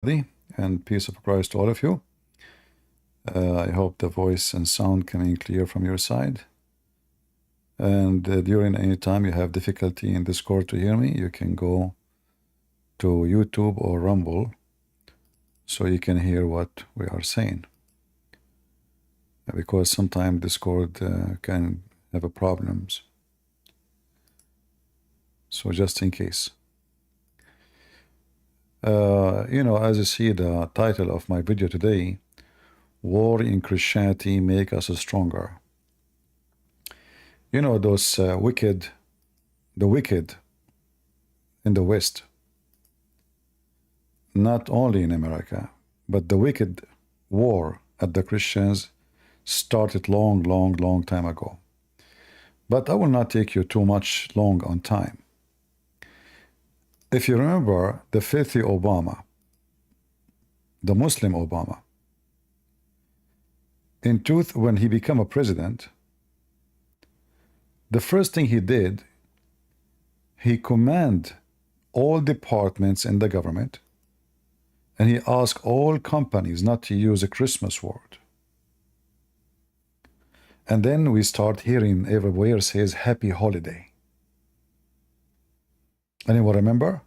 And peace of Christ to all of you. I hope the voice and sound coming clear from your side. And during any time you have difficulty in Discord to hear me, you can go to YouTube or Rumble so you can hear what we are saying. Because sometimes Discord can have problems. So just in case. As you see the title of my video today, War in Christianity Make Us Stronger. You know, those the wicked in the West, not only in America, but the wicked war at the Christians started long time ago. But I will not take you too much long on time. If you remember the filthy Obama, the Muslim Obama, when he became a president, the first thing he did, he commanded all departments in the government, and he asked all companies not to use a Christmas word. And then we start hearing everywhere says happy holiday. Anyone remember?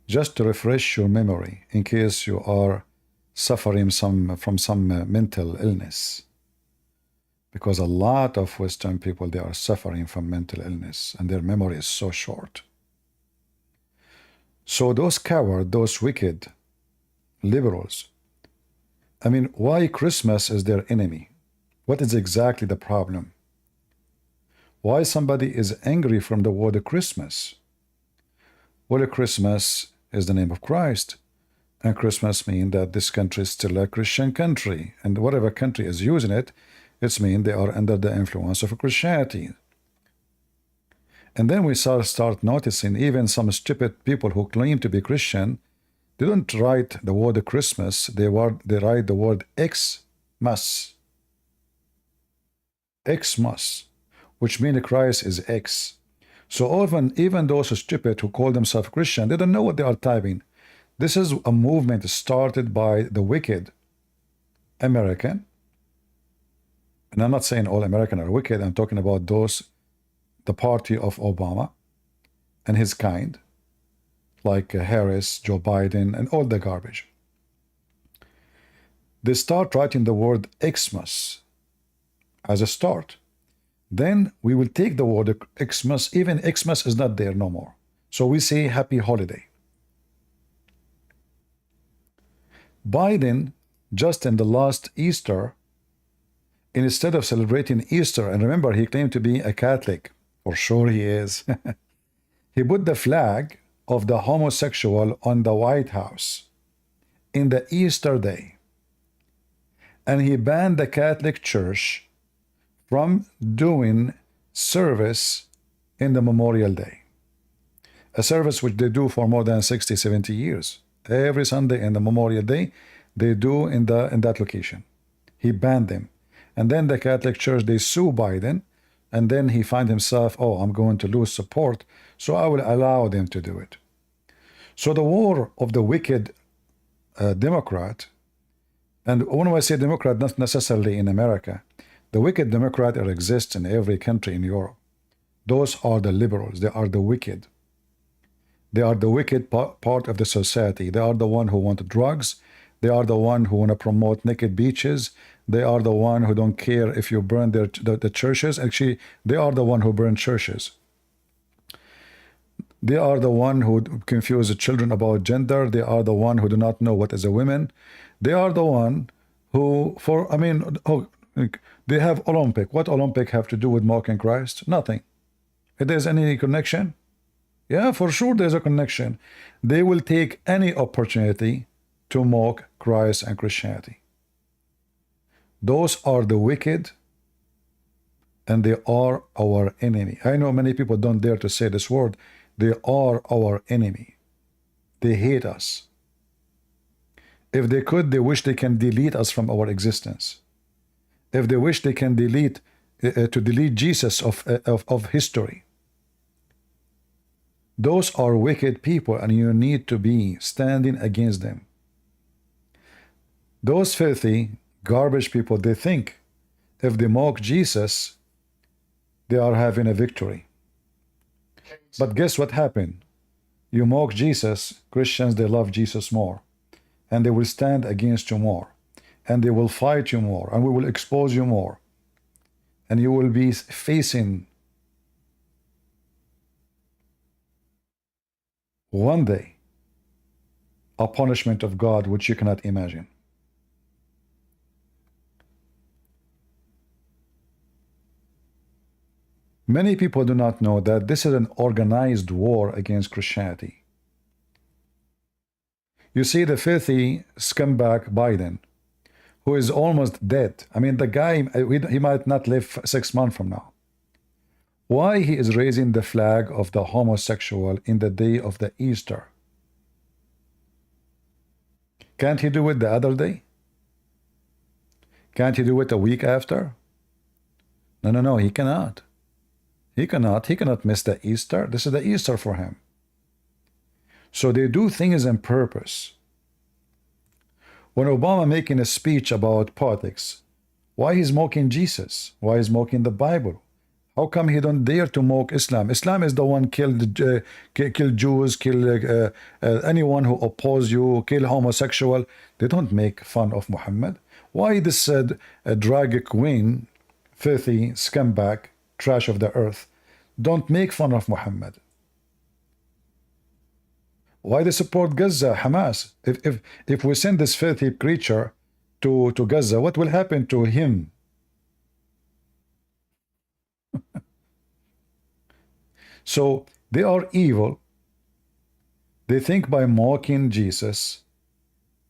Just to refresh your memory in case you are suffering from some mental illness. Because a lot of Western people, they are suffering from mental illness and their memory is so short. So those cowards, those wicked liberals, I mean, why Christmas is their enemy? What is exactly the problem? Why somebody is angry from the word Christmas? Well, Christmas is the name of Christ, and Christmas means that this country is still a Christian country, and whatever country is using it, it's mean they are under the influence of Christianity. And then we start noticing even some stupid people who claim to be Christian, they don't write the word Christmas, they write the word Xmas. Xmas, which means Christ is X. So even those stupid who call themselves Christian, they don't know what they are typing. This is a movement started by the wicked American. And I'm not saying all Americans are wicked. I'm talking about the party of Obama and his kind, like Harris, Joe Biden, and all the garbage. They start writing the word Xmas as a start. Then we will take the word Xmas. Even Xmas is not there no more. So we say happy holiday. Biden, just in the last Easter, instead of celebrating Easter, and remember he claimed to be a Catholic, for sure he is, he put the flag of the homosexual on the White House in the Easter day. And he banned the Catholic Church from doing service in the Memorial Day. A service which they do for more than 60, 70 years. Every Sunday in the Memorial Day, they do in that location. He banned them. And then the Catholic Church, they sue Biden, and then he find himself, oh, I'm going to lose support, so I will allow them to do it. So the war of the wicked Democrat, and when I say Democrat, not necessarily in America, the wicked Democrat exists in every country in Europe. Those are the liberals. They are the wicked. They are the wicked part of the society. They are the one who want drugs. They are the one who want to promote naked beaches. They are the one who don't care if you burn the churches. Actually, they are the one who burn churches. They are the one who confuse the children about gender. They are the one who do not know what is a woman. They are the one who, they have Olympic. What Olympic have to do with mocking Christ? Nothing. If there's any connection? Yeah, for sure there's a connection. They will take any opportunity to mock Christ and Christianity. Those are the wicked, and they are our enemy. I know many people don't dare to say this word. They are our enemy. They hate us. If they could, they wish they can delete us from our existence. If they wish they can delete Jesus of history. Those are wicked people, and you need to be standing against them. Those filthy, garbage people, they think if they mock Jesus, they are having a victory. But guess what happened? You mock Jesus, Christians, they love Jesus more. And they will stand against you more. And they will fight you more. And we will expose you more. And you will be facing one day a punishment of God which you cannot imagine. Many people do not know that this is an organized war against Christianity. You see the filthy scumbag Biden, who is almost dead. I mean, the guy, he might not live 6 months from now. Why he is raising the flag of the homosexual in the day of the Easter? Can't he do it the other day? Can't he do it a week after? No, he cannot. He cannot miss the Easter. This is the Easter for him. So they do things on purpose. When Obama making a speech about politics, why he's mocking Jesus? Why he's mocking the Bible? How come he don't dare to mock Islam? Islam is the one kill Jews, kill anyone who oppose you, kill homosexual. They don't make fun of Muhammad. Why this drag queen, filthy scumbag, trash of the earth, don't make fun of Muhammad? Why they support Gaza, Hamas? If we send this filthy creature to Gaza, what will happen to him? So they are evil. They think by mocking Jesus,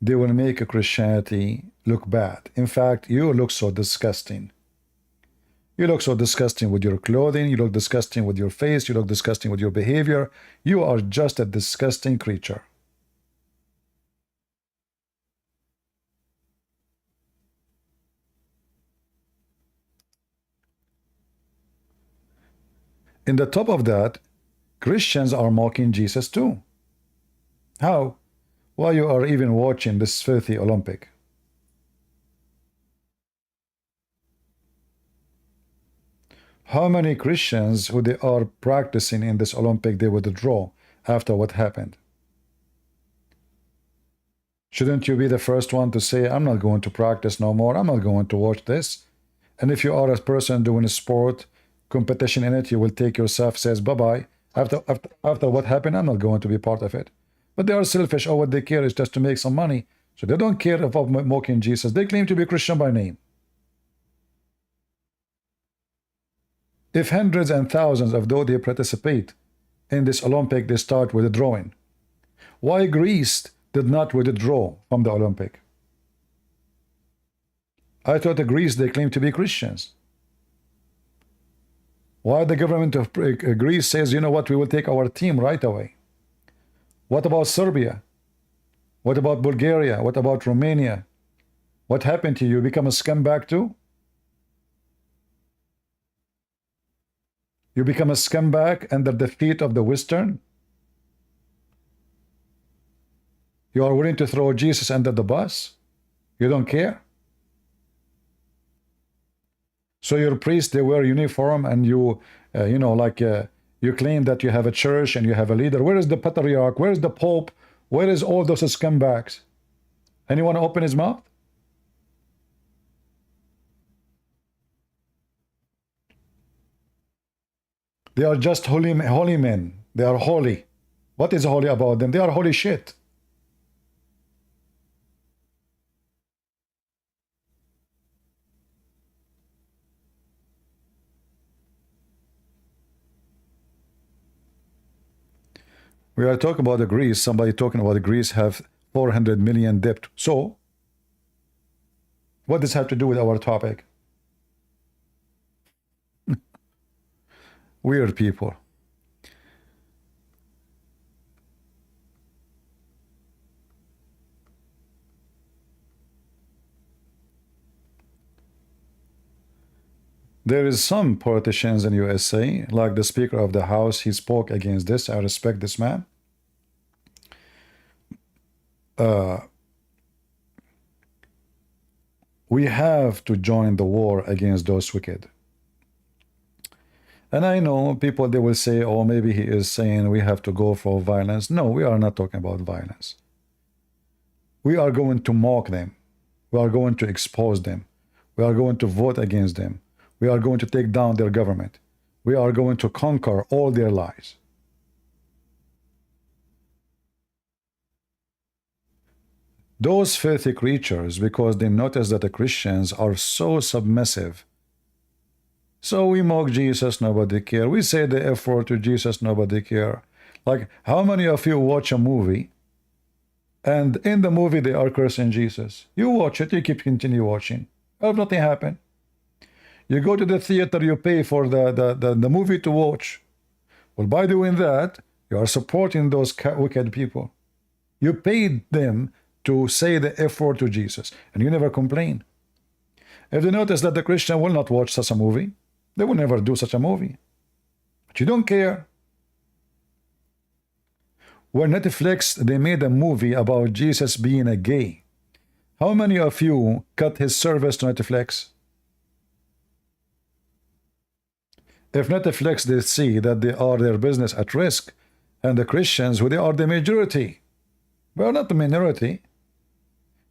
they will make a Christianity look bad. In fact, you look so disgusting. You look so disgusting with your clothing. You look disgusting with your face. You look disgusting with your behavior. You are just a disgusting creature. In the top of that, Christians are mocking Jesus too. How? Why you are even watching this filthy Olympic? How many Christians who they are practicing in this Olympic they withdraw after what happened? Shouldn't you be the first one to say, I'm not going to practice no more, I'm not going to watch this? And if you are a person doing a sport, competition in it, you will take yourself, says bye-bye. After what happened, I'm not going to be part of it. But they are selfish. All what they care is just to make some money. So they don't care about mocking Jesus. They claim to be Christian by name. If hundreds and thousands of those they participate in this Olympic, they start withdrawing. Why Greece did not withdraw from the Olympic? I thought Greece, they claim to be Christians. Why the government of Greece says, you know what, we will take our team right away? What about Serbia? What about Bulgaria? What about Romania? What happened to you? Become a scumbag too? You become a scumbag under the feet of the Western? You are willing to throw Jesus under the bus? You don't care? So your priests, they wear uniform, and you, you claim that you have a church and you have a leader. Where is the patriarch? Where is the pope? Where is all those scumbags? Anyone open his mouth? They are just holy men. They are holy. What is holy about them? They are holy shit. We are talking about the Greece. Somebody talking about the Greece have 400 million debt. So, what does this have to do with our topic? Weird people. There is some politicians in USA, like the Speaker of the House, he spoke against this. I respect this man. We have to join the war against those wicked. And I know people, they will say, oh, maybe he is saying we have to go for violence. No, we are not talking about violence. We are going to mock them. We are going to expose them. We are going to vote against them. We are going to take down their government. We are going to conquer all their lies. Those filthy creatures, because they notice that the Christians are so submissive. So we mock Jesus, nobody care. We say the F word to Jesus, nobody care. Like, how many of you watch a movie and in the movie they are cursing Jesus? You watch it, you continue watching. Oh, nothing happened. You go to the theater, you pay for the movie to watch. Well, by doing that, you are supporting those wicked people. You paid them to say the F word to Jesus, and you never complain. If they notice that the Christian will not watch such a movie, they will never do such a movie. But you don't care. When Netflix, they made a movie about Jesus being a gay. How many of you cut his service to Netflix? If Netflix, they see that they are their business at risk, and the Christians, who they are the majority. We are not the minority.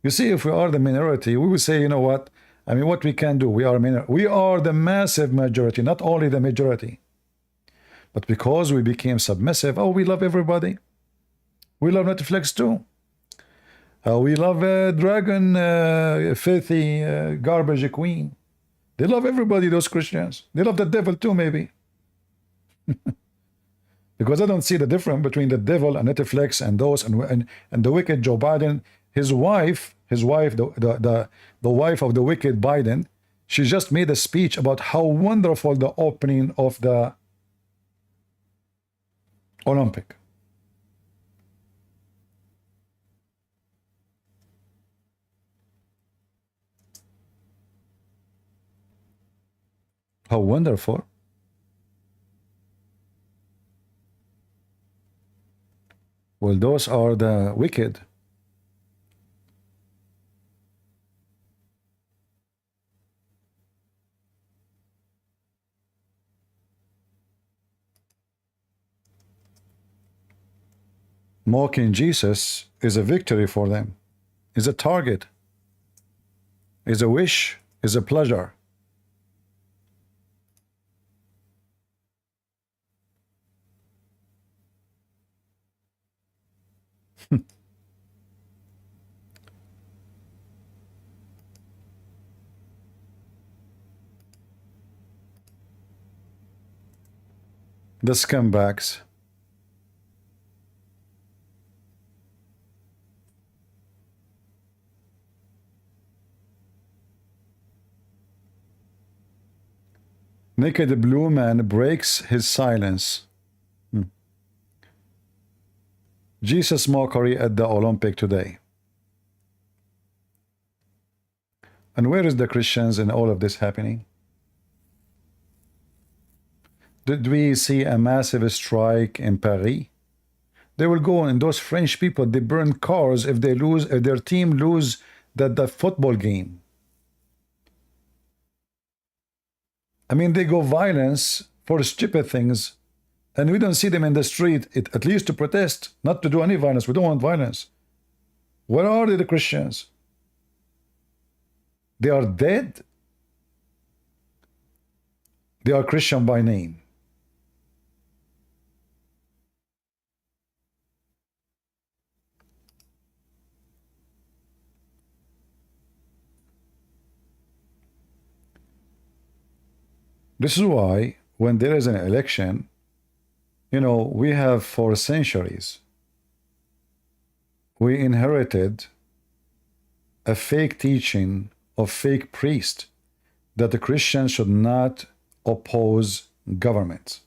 You see, if we are the minority, we will say, you know what? I mean, what we can do, we are the massive majority, not only the majority. But because we became submissive, oh, we love everybody. We love Netflix too. We love Dragon, filthy, garbage queen. They love everybody, those Christians. They love the devil too, maybe. Because I don't see the difference between the devil and Netflix and those and the wicked Joe Biden. His wife, the wife of the wicked Biden, she just made a speech about how wonderful the opening of the Olympic. How wonderful. Well, those are the wicked. Mocking Jesus is a victory for them, is a target, is a wish, is a pleasure. The scumbags. Naked blue man breaks his silence. Jesus mockery at the Olympic today. And where is the Christians in all of this happening? Did we see a massive strike in Paris? They will go, and those French people, they burn cars if they lose, if their team lose the football game. I mean, they go violence for stupid things, and we don't see them in the street, at least to protest, not to do any violence. We don't want violence. Where are the Christians? They are dead. They are Christian by name. This is why when there is an election, you know, we have for centuries, we inherited a fake teaching of fake priests that the Christians should not oppose governments.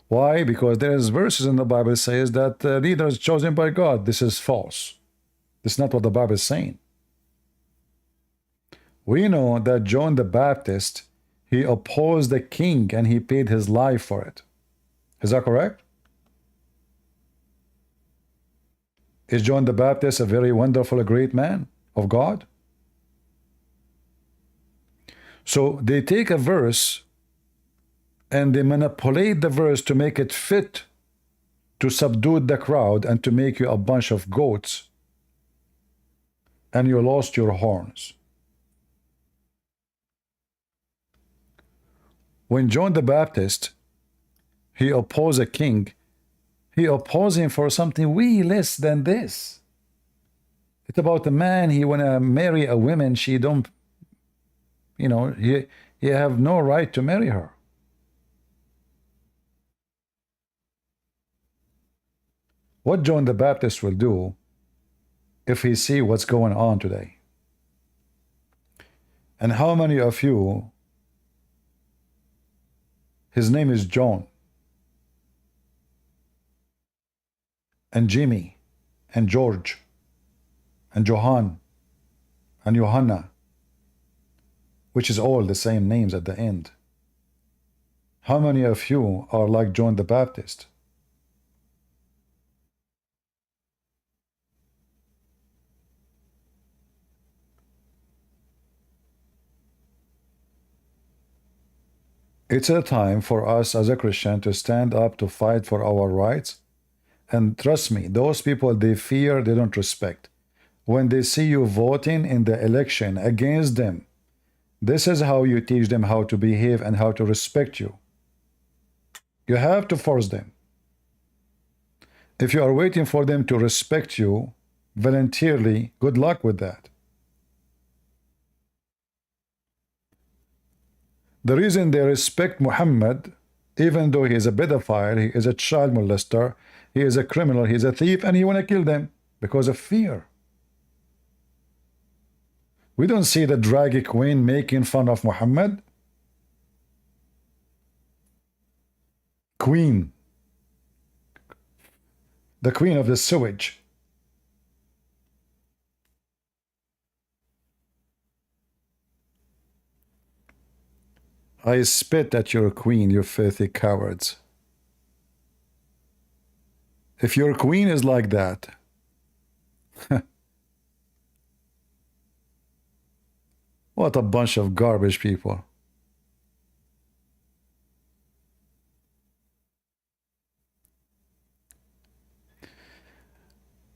Why? Because there is verses in the Bible says that leaders chosen by God. This is false. This is not what the Bible is saying. We know that John the Baptist, he opposed the king and he paid his life for it. Is that correct? Is John the Baptist a very wonderful, great man of God? So they take a verse and they manipulate the verse to make it fit to subdue the crowd and to make you a bunch of goats, and you lost your horns. When John the Baptist, he opposed a king, he opposed him for something way less than this. It's about a man, he wanna marry a woman, she don't, he have no right to marry her. What John the Baptist will do if he see what's going on today? And how many of you, his name is John, and Jimmy, and George, and Johan, and Johanna, which is all the same names at the end. How many of you are like John the Baptist? It's a time for us as a Christian to stand up to fight for our rights. And trust me, those people they fear, they don't respect. When they see you voting in the election against them, this is how you teach them how to behave and how to respect you. You have to force them. If you are waiting for them to respect you voluntarily, good luck with that. The reason they respect Muhammad, even though he is a pedophile, he is a child molester, he is a criminal, he is a thief, and you want to kill them because of fear. We don't see the drag queen making fun of Muhammad. Queen. The queen of the sewage. I spit at your queen, you filthy cowards. If your queen is like that, what a bunch of garbage people.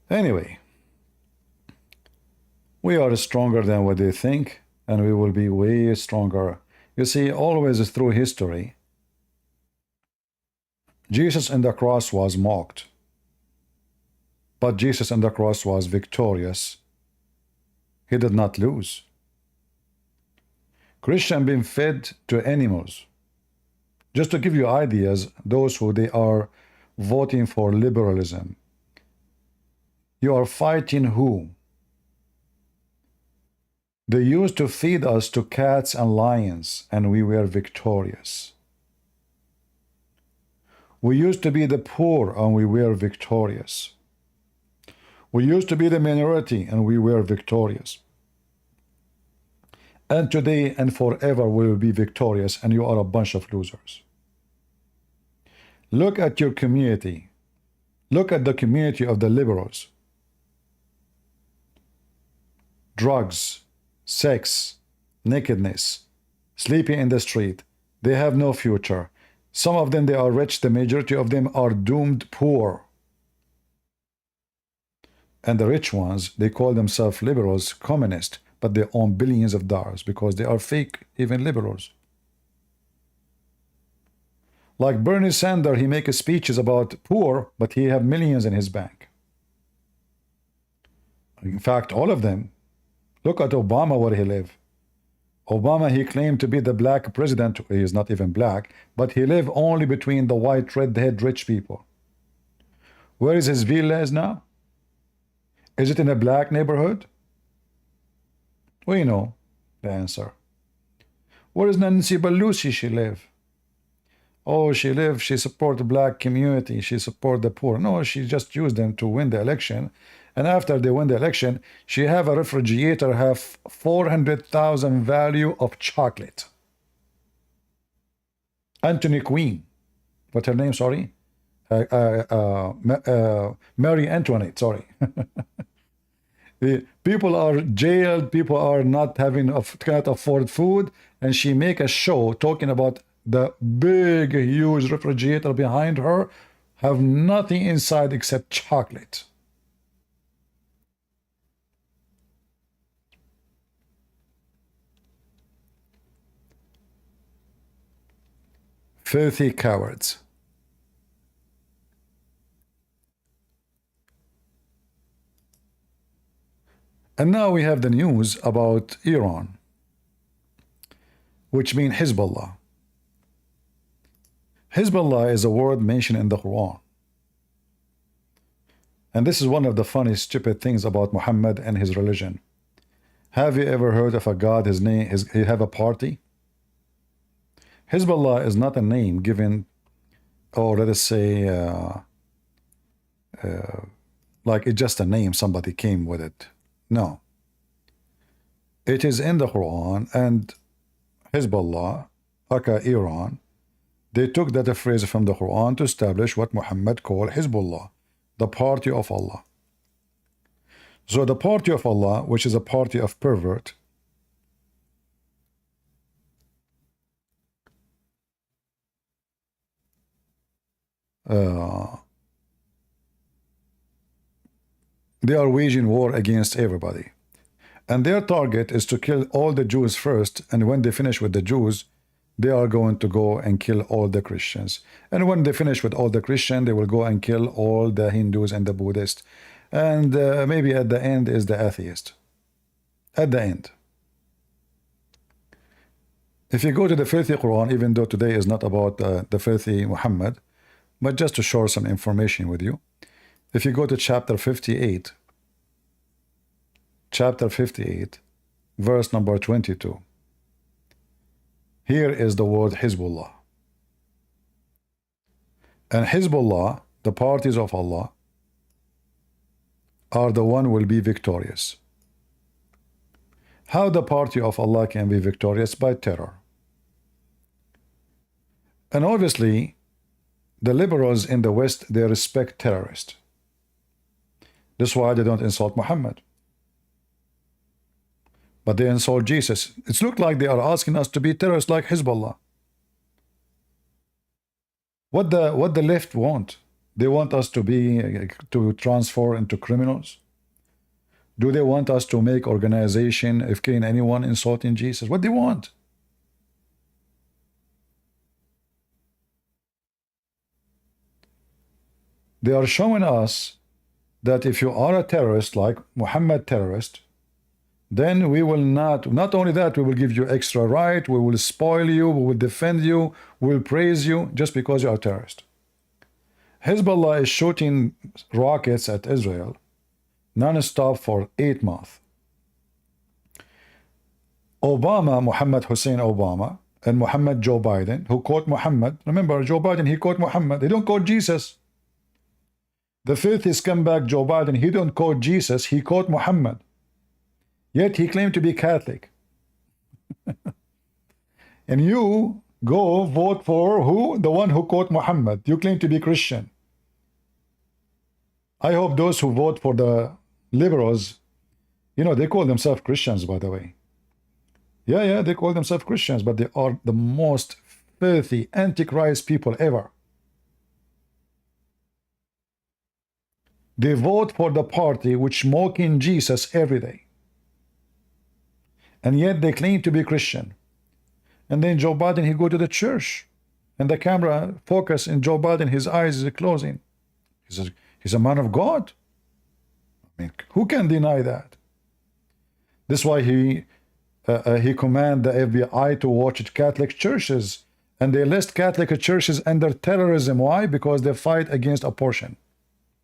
Anyway, we are stronger than what they think, and we will be way stronger. You see, always through history, Jesus on the cross was mocked, but Jesus on the cross was victorious. He did not lose. Christians been fed to animals. Just to give you ideas, those who they are voting for liberalism, you are fighting who? They used to feed us to cats and lions, and we were victorious. We used to be the poor, and we were victorious. We used to be the minority, and we were victorious. And today and forever we will be victorious, and you are a bunch of losers. Look at your community. Look at the community of the liberals. Drugs, sex, nakedness, sleeping in the street. They have no future. Some of them, they are rich. The majority of them are doomed poor. And the rich ones, they call themselves liberals, communist, but they own billions of dollars because they are fake, even liberals. Like Bernie Sanders, he makes speeches about poor, but he have millions in his bank. In fact, all of them. Look at Obama, where he live. Obama, he claimed to be the black president. He is not even black, but he live only between the white, red-head, rich people. Where is his villas now? Is it in a black neighborhood? We know the answer. Where is Nancy Pelosi she live? Oh, she support the black community, she support the poor. No, she just used them to win the election, And after they win the election, she have a refrigerator have 400,000 value of chocolate. Anthony Queen, what's her name? Sorry, Mary Antoinette. Sorry. The people are jailed. People are not having cannot afford food, and she make a show talking about the big, huge refrigerator behind her have nothing inside except chocolate. Filthy cowards. And now we have the news about Iran, which means Hezbollah. Hezbollah is a word mentioned in the Quran. And this is one of the funny, stupid things about Muhammad and his religion. Have you ever heard of a god, he have a party? Hezbollah is not a name given, or let us say, like it's just a name, somebody came with it. No. It is in the Quran, and Hezbollah, aka Iran, they took that phrase from the Quran to establish what Muhammad called Hezbollah, the party of Allah. So the party of Allah, which is a party of pervert, they are waging war against everybody. And their target is to kill all the Jews first, and when they finish with the Jews, they are going to go and kill all the Christians. And when they finish with all the Christians, they will go and kill all the Hindus and the Buddhists. And maybe at the end is the atheist. At the end. If you go to the filthy Quran, even though today is not about the filthy Muhammad, but just to share some information with you, if you go to chapter 58, verse number 22, here is the word Hezbollah. And Hezbollah, the parties of Allah, are the one will be victorious. How the party of Allah can be victorious? By terror. And obviously, the liberals in the West, they respect terrorists. That's why they don't insult Muhammad. But they insult Jesus. It looks like they are asking us to be terrorists like Hezbollah. What the left want? They want us to transform into criminals? Do they want us to make organization if killing anyone insulting Jesus? What they want? They are showing us that if you are a terrorist like Muhammad terrorist, then we will not only that, we will give you extra right, we will spoil you, we will defend you, we will praise you just because you are a terrorist. Hezbollah is shooting rockets at Israel non-stop for 8 months. Obama, Muhammad Hussein Obama, and Muhammad Joe Biden, who quote Muhammad, remember Joe Biden, he quote Muhammad, they don't quote Jesus. The filthy scumbag Joe Biden, he don't quote Jesus, he quote Muhammad. Yet he claimed to be Catholic. And you go vote for who? The one who quote Muhammad. You claim to be Christian. I hope those who vote for the liberals, you know, they call themselves Christians, by the way. Yeah, they call themselves Christians, but they are the most filthy, antichrist people ever. They vote for the party which mocking Jesus every day. And yet they claim to be Christian. And then Joe Biden, he go to the church, and the camera focus in Joe Biden, his eyes is closing. He's a man of God. I mean, who can deny that? That's why he command the FBI to watch Catholic churches, and they list Catholic churches under terrorism. Why? Because they fight against abortion.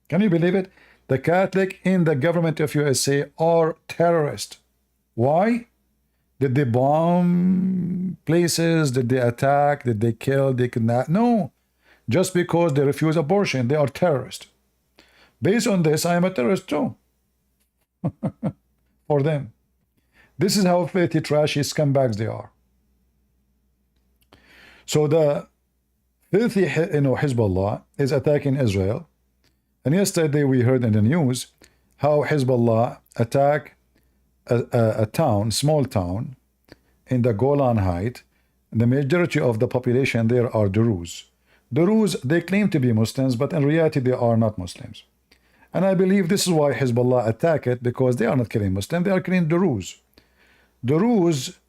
Can you believe it? The Catholic in the government of USA are terrorists. Why? Did they bomb places? Did they attack? Did they kill? They kidnap? No. Just because they refuse abortion, they are terrorists. Based on this, I am a terrorist too. for them. This is how filthy, trashy scumbags they are. So the filthy, Hezbollah is attacking Israel. And yesterday we heard in the news how Hezbollah attacked a town, small town, in the Golan Heights. The majority of the population there are Druze. Druze, they claim to be Muslims, but in reality they are not Muslims. And I believe this is why Hezbollah attack it, because they are not killing Muslims, they are killing Druze. Druze,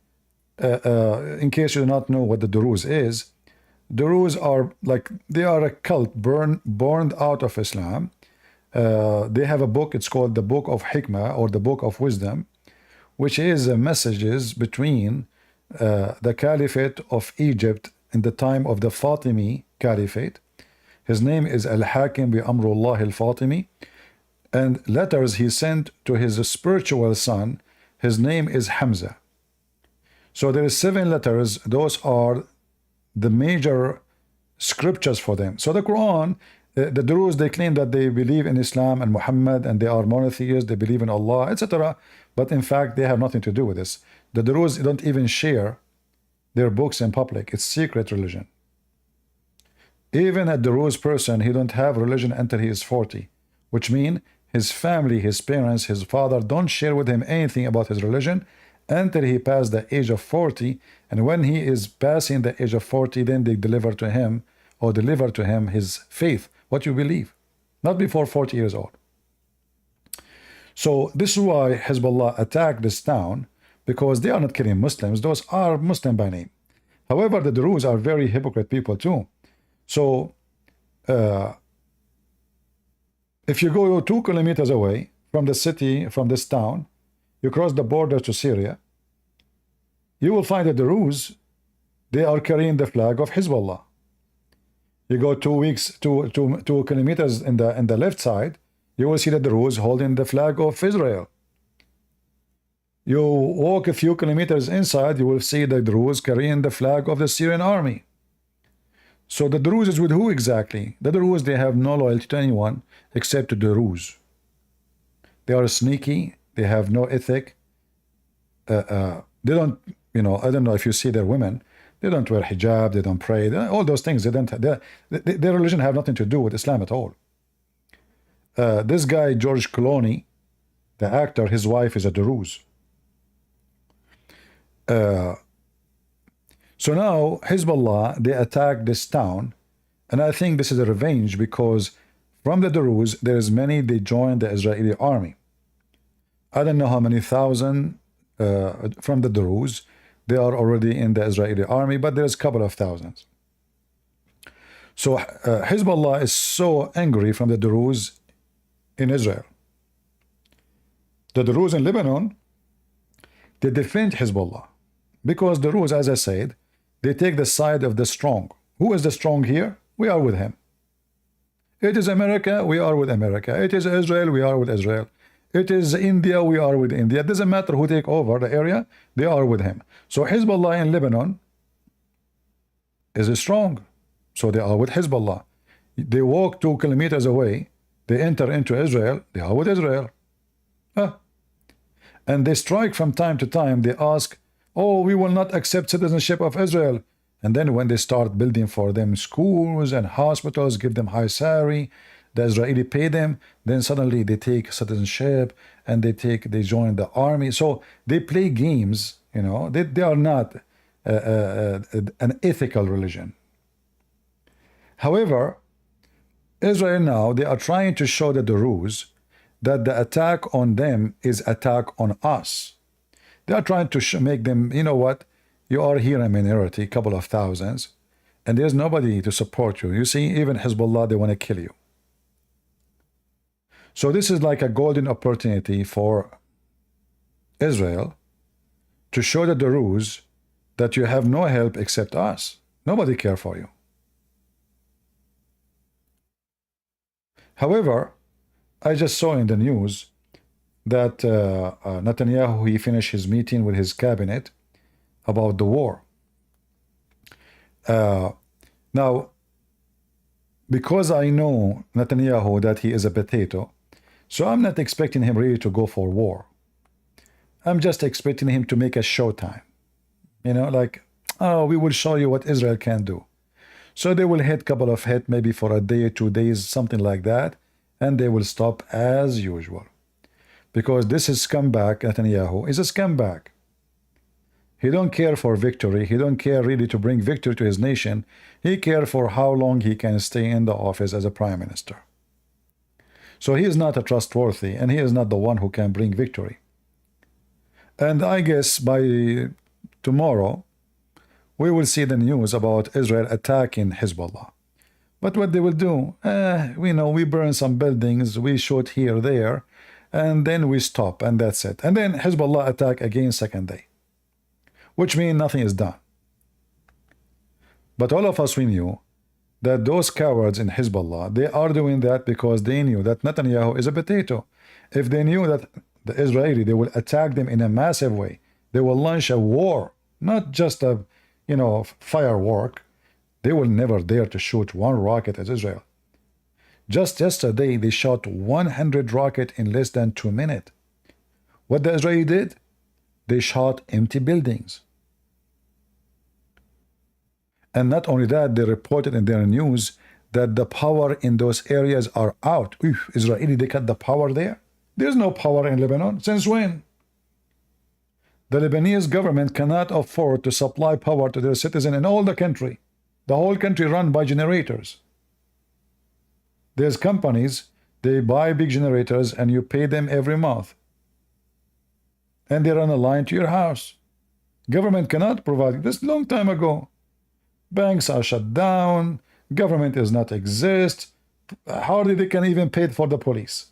in case you do not know what the Druze is, Druze are like, they are a cult born out of Islam. They have a book, it's called the Book of Hikmah, or the Book of Wisdom, which is messages between the Caliphate of Egypt in the time of the Fatimi Caliphate. His name is Al-Hakim bi Amrullah al-Fatimi, and letters he sent to his spiritual son. His name is Hamza. So there is 7 letters. Those are the major scriptures for them. So the Quran, the Druze, they claim that they believe in Islam and Muhammad, and they are monotheists, they believe in Allah, etc. But in fact, they have nothing to do with this. The Druze don't even share their books in public. It's secret religion. Even a Druze person, he don't have religion until he is 40, which means his family, his parents, his father don't share with him anything about his religion until he passed the age of 40. And when he is passing the age of 40, then they deliver to him his faith, what you believe, not before 40 years old. So this is why Hezbollah attacked this town, because they are not killing Muslims. Those are Muslim by name. However, the Druze are very hypocrite people too. So if you go 2 kilometers away from the city, from this town, you cross the border to Syria, you will find that the Druze, they are carrying the flag of Hezbollah. You go 2 kilometers in the left side, you will see the Druze holding the flag of Israel. You walk a few kilometers inside, you will see the Druze carrying the flag of the Syrian army. So the Druze is with who exactly? The Druze, they have no loyalty to anyone except to the Druze. They are sneaky, they have no ethic. They don't, I don't know if you see their women, they don't wear hijab, they don't pray, all those things. Their religion have nothing to do with Islam at all. This guy, George Clooney, the actor, his wife is a Druze. So now Hezbollah, they attack this town, and I think this is a revenge, because from the Druze there is many, they joined the Israeli army. I don't know how many thousand from the Druze they are already in the Israeli army, but there's a couple of thousands. So Hezbollah is so angry from the Druze in Israel. The Druze in Lebanon, they defend Hezbollah, because the Druze, as I said, they take the side of the strong. Who is the strong here? We are with him. It is America, we are with America. It is Israel, we are with Israel. It is India, we are with India. It doesn't matter who take over the area, they are with him. So Hezbollah in Lebanon is strong, so they are with Hezbollah. They walk 2 kilometers away, they enter into Israel, they are with Israel. And they strike from time to time. They ask, oh, we will not accept citizenship of Israel. And then when they start building for them schools and hospitals, give them high salary, the Israeli pay them, then suddenly they take citizenship and they join the army. So they play games, they are not an ethical religion. However, Israel now, they are trying to show the Druze that the attack on them is attack on us. They are trying to make them, you know what, you are here a minority, couple of thousands, and there's nobody to support you. You see, even Hezbollah, they want to kill you. So this is like a golden opportunity for Israel to show the Druze that you have no help except us. Nobody cares for you. However, I just saw in the news that Netanyahu, he finished his meeting with his cabinet about the war. Now, because I know Netanyahu that he is a potato, So I'm not expecting him really to go for war. I'm just expecting him to make a showtime. You know, like, oh, we will show you what Israel can do. So they will hit a couple of hits, maybe for a day, 2 days, something like that, and they will stop as usual. Because this is scumbag, Netanyahu is a scumbag. He don't care for victory. He don't care really to bring victory to his nation. He cares for how long he can stay in the office as a prime minister. So he is not a trustworthy, and he is not the one who can bring victory. And I guess by tomorrow, we will see the news about Israel attacking Hezbollah. But what they will do, we know we burn some buildings, we shoot here, there, and then we stop, and that's it. And then Hezbollah attack again second day, which means nothing is done. But all of us, we knew that those cowards in Hezbollah, they are doing that because they knew that Netanyahu is a potato. If they knew that the Israeli, they will attack them in a massive way, they will launch a war, not just a, you know, firework. They will never dare to shoot one rocket at Israel. Just yesterday, they shot 100 rockets in less than 2 minutes. What the Israeli did? They shot empty buildings. And not only that, they reported in their news that the power in those areas are out. Israeli, they cut the power there? There's no power in Lebanon. Since when? The Lebanese government cannot afford to supply power to their citizens in all the country. The whole country run by generators. There's companies, they buy big generators and you pay them every month. And they run a line to your house. Government cannot provide this long time ago. Banks are shut down. Government does not exist. Hardly they can even pay for the police.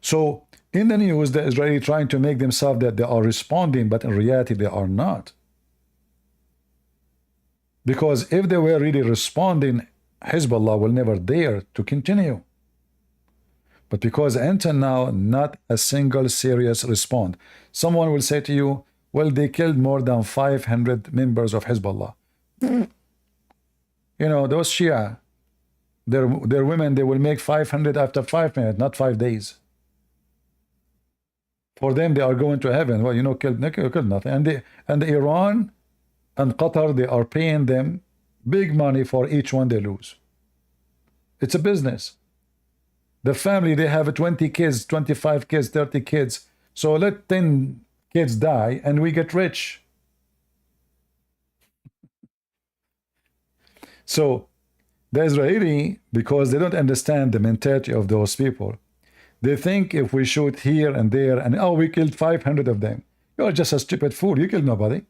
So in the news, the Israeli trying to make themselves that they are responding, but in reality they are not. Because if they were really responding, Hezbollah will never dare to continue. But because until now, not a single serious response. Someone will say to you, well, they killed more than 500 members of Hezbollah. You know, those Shia, their women, they will make 500 after 5 minutes, not 5 days. For them, they are going to heaven. Well, you know, killed nothing. And Iran and Qatar, they are paying them big money for each one they lose. It's a business. The family, they have 20 kids, 25 kids, 30 kids. So let 10 kids die and we get rich. So the Israeli, because they don't understand the mentality of those people, they think if we shoot here and there and oh, we killed 500 of them, you're just a stupid fool. You killed nobody.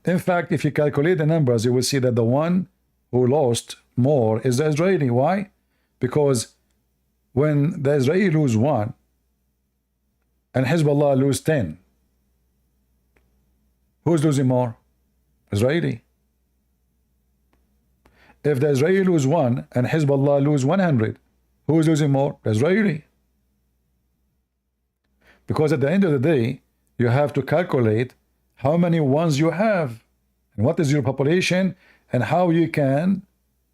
In fact, if you calculate the numbers, you will see that the one who lost more is the Israeli. Why? Because when the Israeli lose 1 and Hezbollah lose 10, who's losing more? Israeli. If the Israeli lose 1 and Hezbollah lose 100, who's losing more? The Israeli. Because at the end of the day, you have to calculate how many ones you have and what is your population and how you can,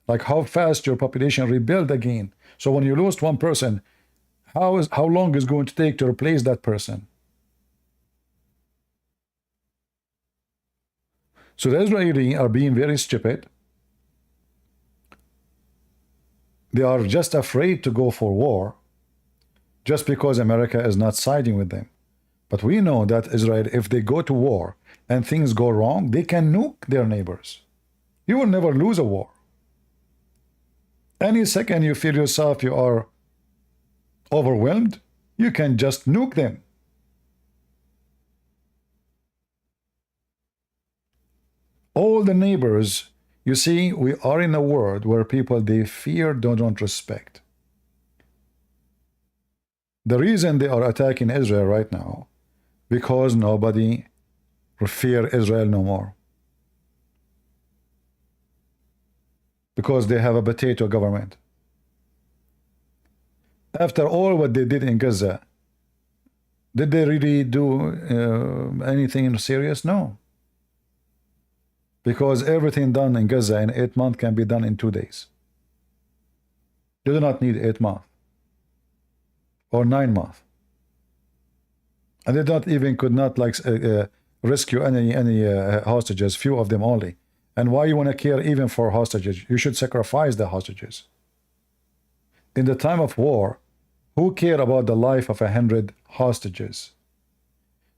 like how fast your population rebuild again. So when you lose 1 person, how long is going to take to replace that person? So the Israeli are being very stupid. They are just afraid to go for war just because America is not siding with them. But we know that Israel, if they go to war and things go wrong, they can nuke their neighbors. You will never lose a war. Any second you feel yourself you are overwhelmed, you can just nuke them. All the neighbors, you see, we are in a world where people, they fear, don't respect. The reason they are attacking Israel right now, because nobody fear Israel no more. Because they have a potato government. After all what they did in Gaza, did they really do anything serious? No. Because everything done in Gaza in 8 months can be done in 2 days. They do not need 8 months or 9 months, and they don't even could not like rescue any hostages, few of them only. And why you want to care even for hostages? You should sacrifice the hostages. In the time of war, who care about the life of 100 hostages?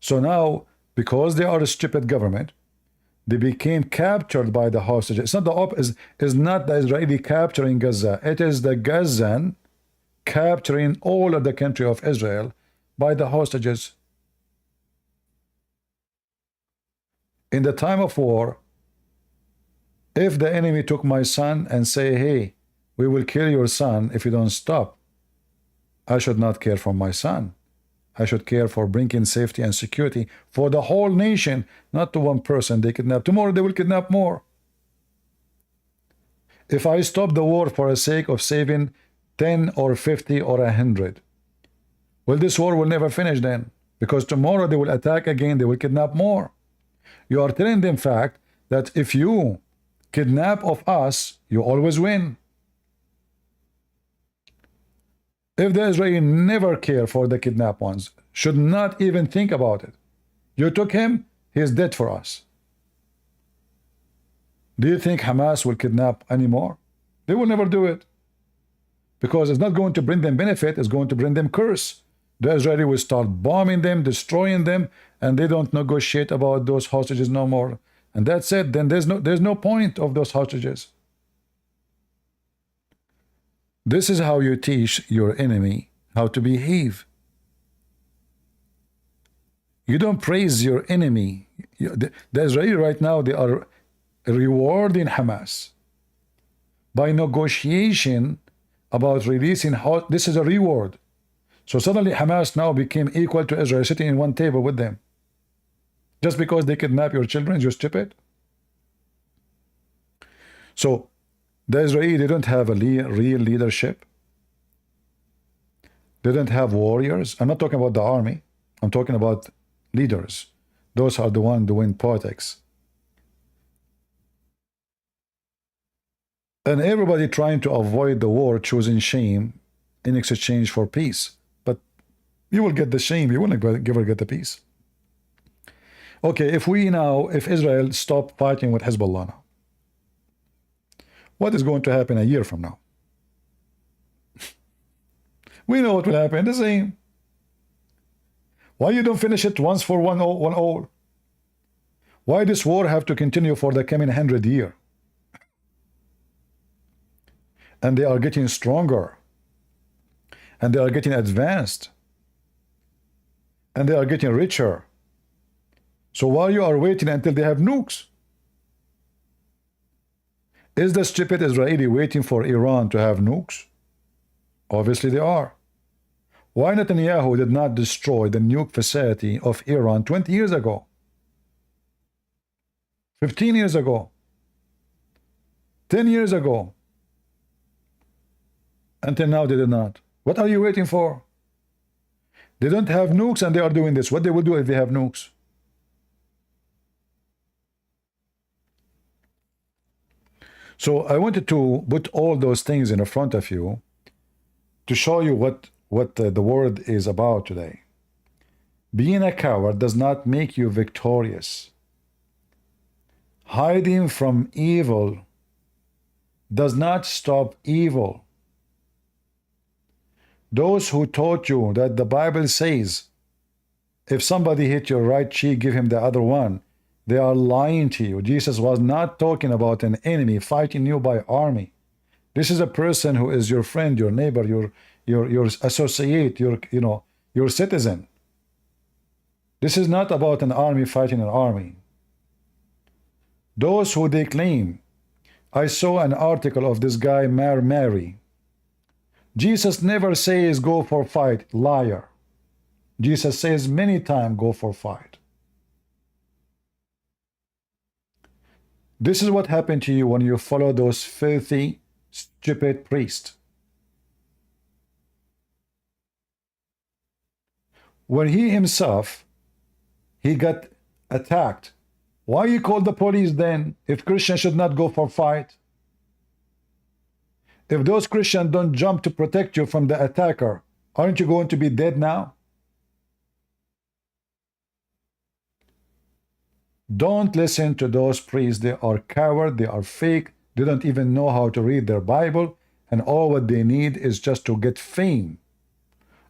So now, because they are a stupid government, they became captured by the hostages. It's not is not the Israeli capturing Gaza. It is the Gazan capturing all of the country of Israel by the hostages. In the time of war, if the enemy took my son and say, hey, we will kill your son if you don't stop, I should not care for my son. I should care for bringing safety and security for the whole nation, not to one person they kidnap. Tomorrow they will kidnap more. If I stop the war for the sake of saving 10 or 50 or 100, well, this war will never finish then, because tomorrow they will attack again, they will kidnap more. You are telling them, in fact, that if you kidnap of us, you always win. If the Israeli never care for the kidnapped ones, should not even think about it. You took him, he is dead for us. Do you think Hamas will kidnap anymore? They will never do it. Because it's not going to bring them benefit, it's going to bring them curse. The Israeli will start bombing them, destroying them, and they don't negotiate about those hostages no more. And that's it. Then there's no point of those hostages. This is how you teach your enemy how to behave. You don't praise your enemy. The Israeli right now, they are rewarding Hamas by negotiation about releasing. This is a reward. So suddenly Hamas now became equal to Israel, sitting in one table with them. Just because they kidnap your children, you're stupid. So the Israeli, they don't have a real leadership. They don't have warriors. I'm not talking about the army. I'm talking about leaders. Those are the ones doing politics. And everybody trying to avoid the war, choosing shame in exchange for peace. But you will get the shame. You will never get the peace. Okay, if Israel stop fighting with Hezbollah now, what is going to happen a year from now? We know what will happen, the same. Why you don't finish it once for one all? Why this war have to continue for the coming 100 years? And they are getting stronger. And they are getting advanced. And they are getting richer. So while you are waiting until they have nukes, is the stupid Israeli waiting for Iran to have nukes? Obviously they are. Why Netanyahu did not destroy the nuke facility of Iran 20 years ago? 15 years ago? 10 years ago? Until now they did not. What are you waiting for? They don't have nukes and they are doing this. What they will do if they have nukes? So I wanted to put all those things in front of you to show you what the world is about today. Being a coward does not make you victorious. Hiding from evil does not stop evil. Those who taught you that the Bible says, if somebody hit your right cheek, give him the other one, they are lying to you. Jesus was not talking about an enemy fighting you by army. This is a person who is your friend, your neighbor, your associate, your citizen. This is not about an army fighting an army. Those who they claim, I saw an article of this guy Mary. Jesus never says go for fight, liar. Jesus says many times go for fight. This is what happened to you when you follow those filthy, stupid priests. When he himself, he got attacked. Why you call the police then if Christians should not go for fight? If those Christians don't jump to protect you from the attacker, aren't you going to be dead now? Don't listen to those priests. They are coward, they are fake, they don't even know how to read their Bible, and all what they need is just to get fame.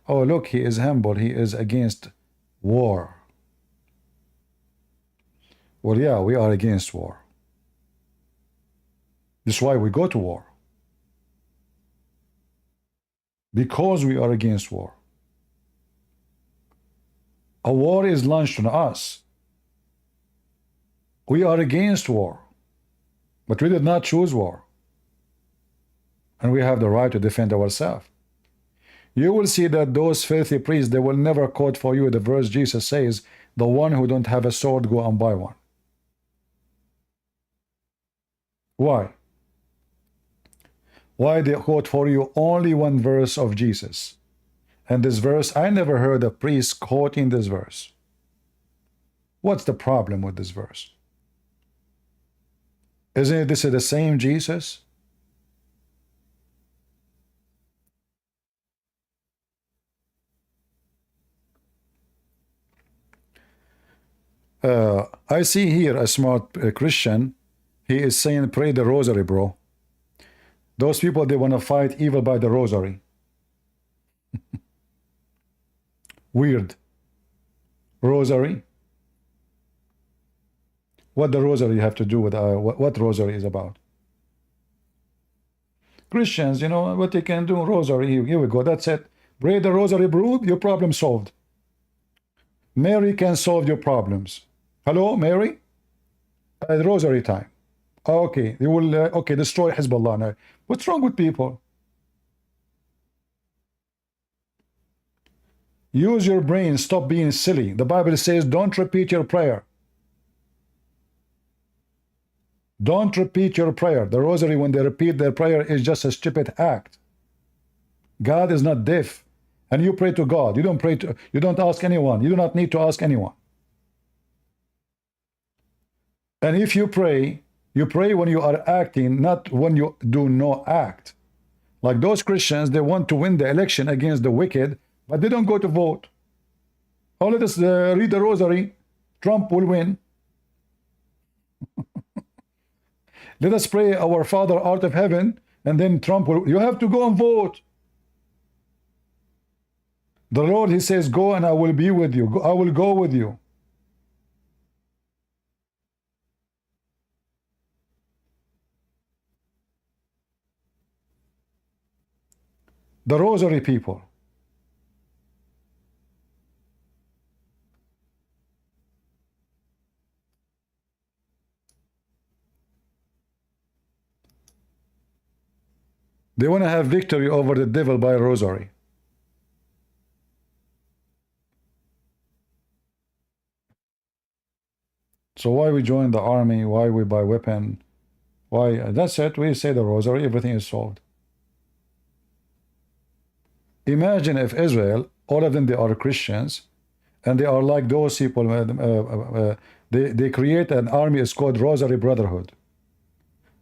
Oh, look, he is humble, he is against war. Well, yeah, we are against war. That's why we go to war. Because we are against war. A war is launched on us. We are against war. But we did not choose war. And we have the right to defend ourselves. You will see that those filthy priests, they will never quote for you the verse Jesus says, the one who don't have a sword, go and buy one. Why? Why they quote for you only one verse of Jesus? And this verse, I never heard a priest quoting this verse. What's the problem with this verse? Isn't this the same Jesus? I see here a smart Christian. He is saying, pray the rosary, bro. Those people, they want to fight evil by the rosary. Weird. Rosary? What the rosary have to do with what rosary is about? Christians, you know what they can do? Rosary, here we go, that's it. Pray the rosary, bro, your problem solved. Mary can solve your problems. Hello, Mary? Rosary time. Okay, they will okay, destroy Hezbollah now. What's wrong with people? Use your brain, stop being silly. The Bible says don't repeat your prayer. Don't repeat your prayer. The rosary, when they repeat their prayer, is just a stupid act. God is not deaf. And you pray to God. You don't pray to, you don't ask anyone. You do not need to ask anyone. And if you pray when you are acting, not when you do no act. Like those Christians, they want to win the election against the wicked, but they don't go to vote. Oh, let us read the rosary. Trump will win. Let us pray our Father out of heaven, and then Trump will. You have to go and vote. The Lord, he says, go and I will be with you. I will go with you. The rosary people. They want to have victory over the devil by rosary. So why we join the army? Why we buy weapon? Why? That's it. We say the rosary, everything is solved. Imagine if Israel, all of them, they are Christians, and they are like those people. They create an army. It's called Rosary Brotherhood.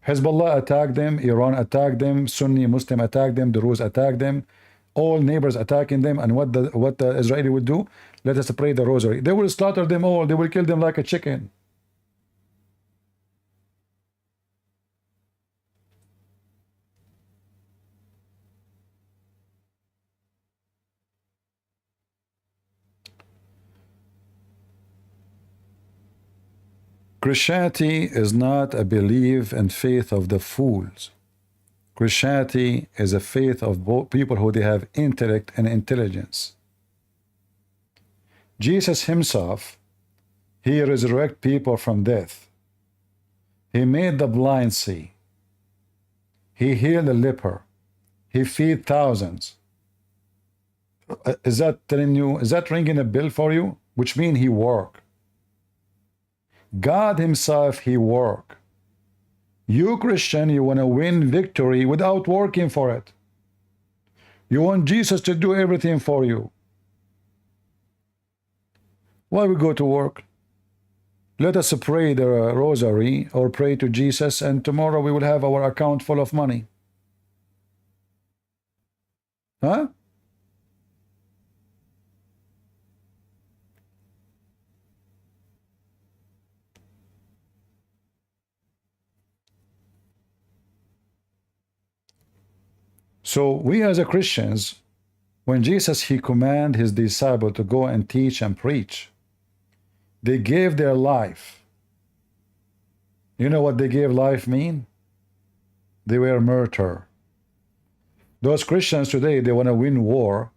Hezbollah attacked them, Iran attacked them, Sunni Muslim attacked them, the Druze attacked them, all neighbors attacking them. And what the Israeli would do? Let us pray the rosary. They will slaughter them all. They will kill them like a chicken. Christianity is not a belief and faith of the fools. Christianity is a faith of both people who they have intellect and intelligence. Jesus himself, he resurrected people from death. He made the blind see. He healed the leper. He fed thousands. Is that telling you, is that ringing a bell for you? Which means he worked. God himself, he worked. You Christian, you want to win victory without working for it. You want Jesus to do everything for you. Why we go to work? Let us pray the rosary or pray to Jesus, and tomorrow we will have our account full of money. Huh? So we as a Christians, when Jesus he commanded his disciple to go and teach and preach, they gave their life. You know what they gave life mean? They were martyr. Those Christians today, they want to win war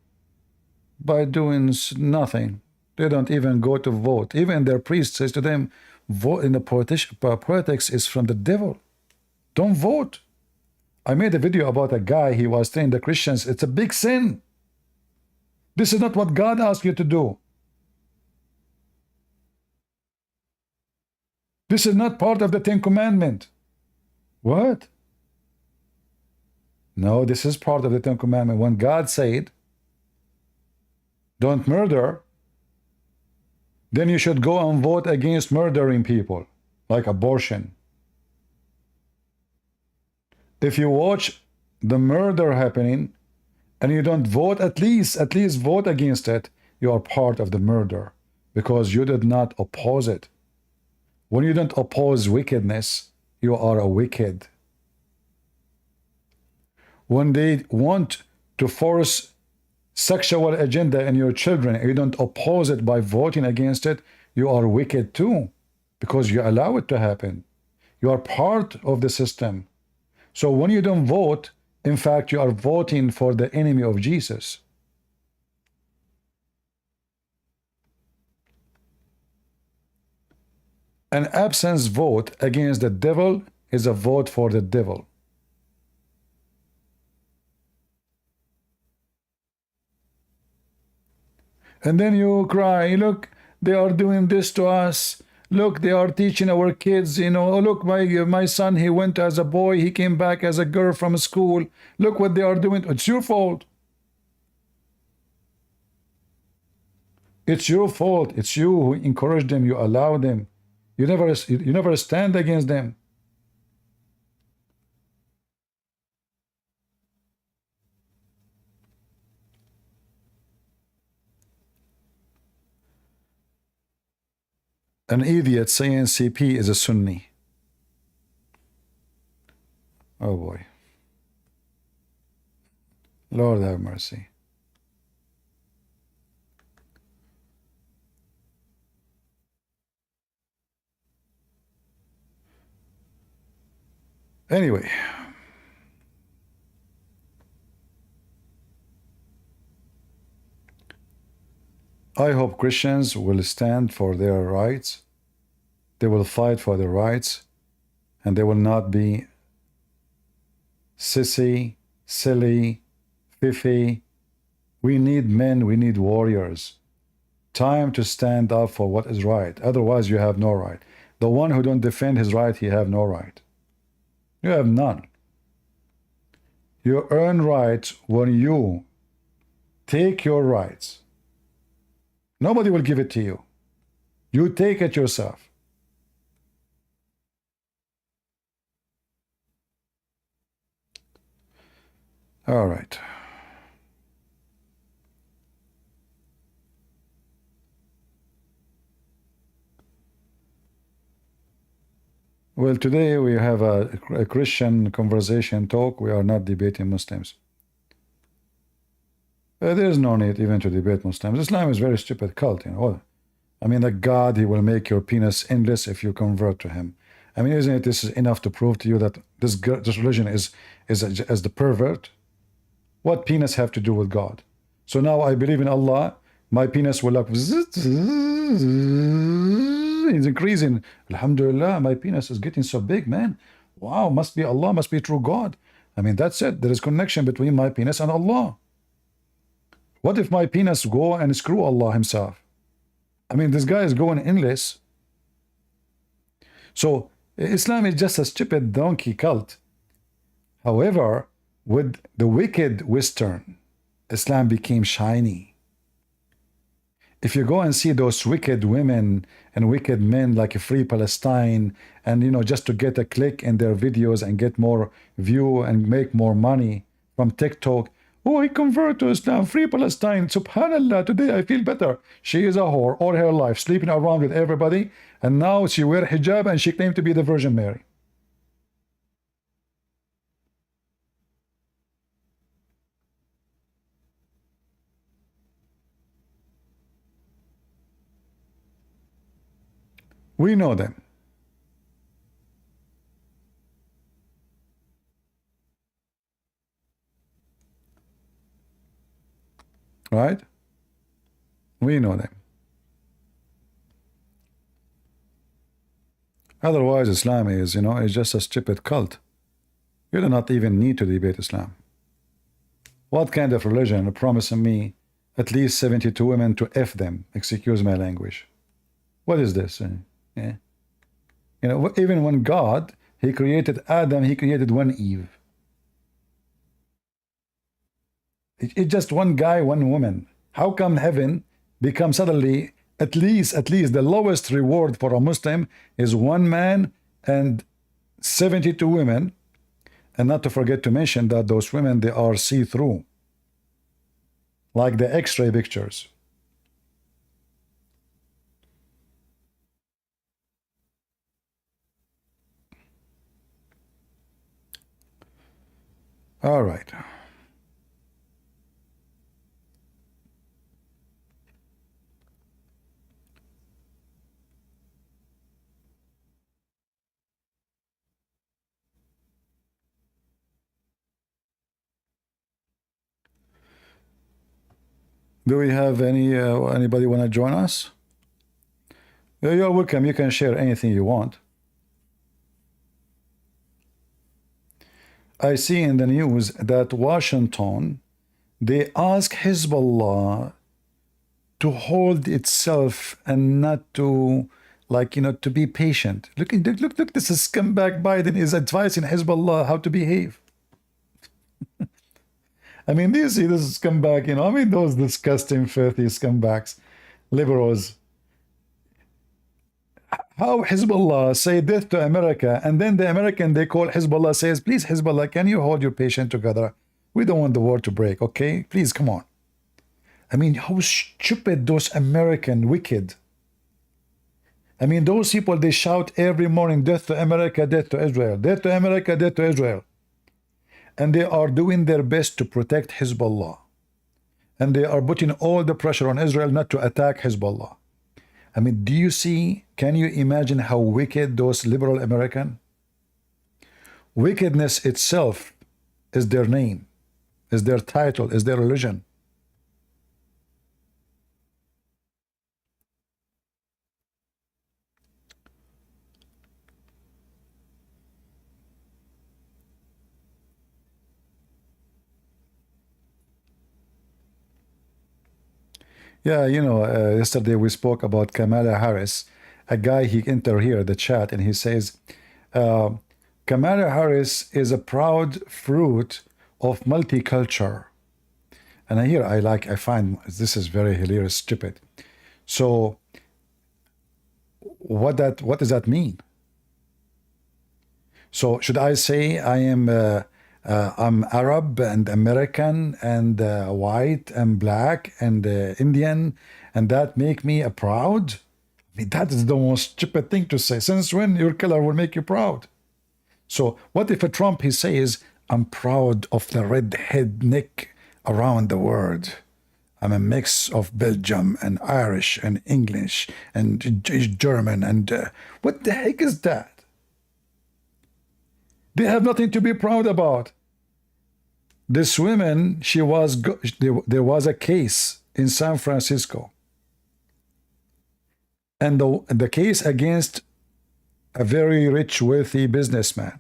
by doing nothing. They don't even go to vote. Even their priest says to them, vote in the politics is from the devil. Don't vote. I made a video about a guy, he was telling the Christians, it's a big sin. This is not what God asked you to do. This is not part of the Ten Commandments. What? No, this is part of the Ten Commandments. When God said, don't murder, then you should go and vote against murdering people, like abortion. If you watch the murder happening and you don't vote, at least vote against it, you are part of the murder because you did not oppose it. When you don't oppose wickedness, you are a wicked. When they want to force sexual agenda in your children and you don't oppose it by voting against it, you are wicked too because you allow it to happen. You are part of the system. So when you don't vote, in fact, you are voting for the enemy of Jesus. An absence vote against the devil is a vote for the devil. And then you cry, look, they are doing this to us. Look, they are teaching our kids, you know, oh, look, my son, he went as a boy, he came back as a girl from school. Look what they are doing. It's your fault. It's your fault. It's you who encouraged them, you allowed them. You never stand against them. An idiot saying CP is a Sunni. Oh boy. Lord have mercy. Anyway. I hope Christians will stand for their rights. They will fight for their rights. And they will not be sissy, silly, fiffy. We need men, we need warriors. Time to stand up for what is right. Otherwise, you have no right. The one who don't defend his right, he have no right. You have none. You earn rights when you take your rights. Nobody will give it to you. You take it yourself. All right. Well, today we have a Christian conversation talk. We are not debating Muslims. There is no need even to debate Muslims. Islam is a very stupid cult, you know. I mean, that God, he will make your penis endless if you convert to him. I mean, isn't it this is enough to prove to you that this religion is as the pervert? What penis have to do with God? So now I believe in Allah, my penis will like it's increasing. Alhamdulillah, my penis is getting so big, man. Wow, must be Allah, must be true God. I mean, that's it. There is connection between my penis and Allah. What if my penis go and screw Allah himself? I mean, this guy is going endless. So Islam is just a stupid donkey cult. However, with the wicked Western, Islam became shiny. If you go and see those wicked women and wicked men like Free Palestine, and you know, just to get a click in their videos and get more view and make more money from TikTok, Oh, he converted to Islam, free Palestine. Subhanallah, today I feel better. She is a whore all her life, sleeping around with everybody, and now she wear hijab and she claimed to be the Virgin Mary. We know them. Right? We know them. Otherwise, Islam is, is just a stupid cult. You do not even need to debate Islam. What kind of religion promising me at least 72 women to F them? Excuse my language. What is this? Yeah. Even when God, he created Adam, he created one Eve. It's just one guy, one woman. How come heaven becomes suddenly at least the lowest reward for a Muslim is one man and 72 women, and not to forget to mention that those women, they are see-through, like the X-ray pictures. All right. Do we have anybody want to join us? You're welcome. You can share anything you want. I see in the news that Washington, they ask Hezbollah to hold itself and not to, to be patient. Look, this is scumbag Biden is advising Hezbollah how to behave. I mean, do you see this scumbag, those disgusting, filthy scumbags, liberals. How Hezbollah say death to America, and then the American they call Hezbollah says, please Hezbollah, can you hold your patient together? We don't want the war to break, okay? Please, come on. I mean, how stupid those American wicked. I mean, those people, they shout every morning, death to America, death to Israel, death to America, death to Israel. And they are doing their best to protect Hezbollah. And they are putting all the pressure on Israel not to attack Hezbollah. I mean, do you see, can you imagine how wicked those liberal American? Wickedness itself is their name, is their title, is their religion. Yeah, yesterday we spoke about Kamala Harris. A guy, he entered here the chat and he says, Kamala Harris is a proud fruit of multicultural. And here I find this is very hilarious, stupid. So what does that mean? So should I say I'm Arab and American and white and black and Indian, and that make me a proud? I mean, that is the most stupid thing to say. Since when your color will make you proud? So what if a Trump, he says, I'm proud of the red head neck around the world. I'm a mix of Belgium and Irish and English and German and what the heck is that? They have nothing to be proud about. This woman, there was a case in San Francisco, and the case against a very rich, wealthy businessman.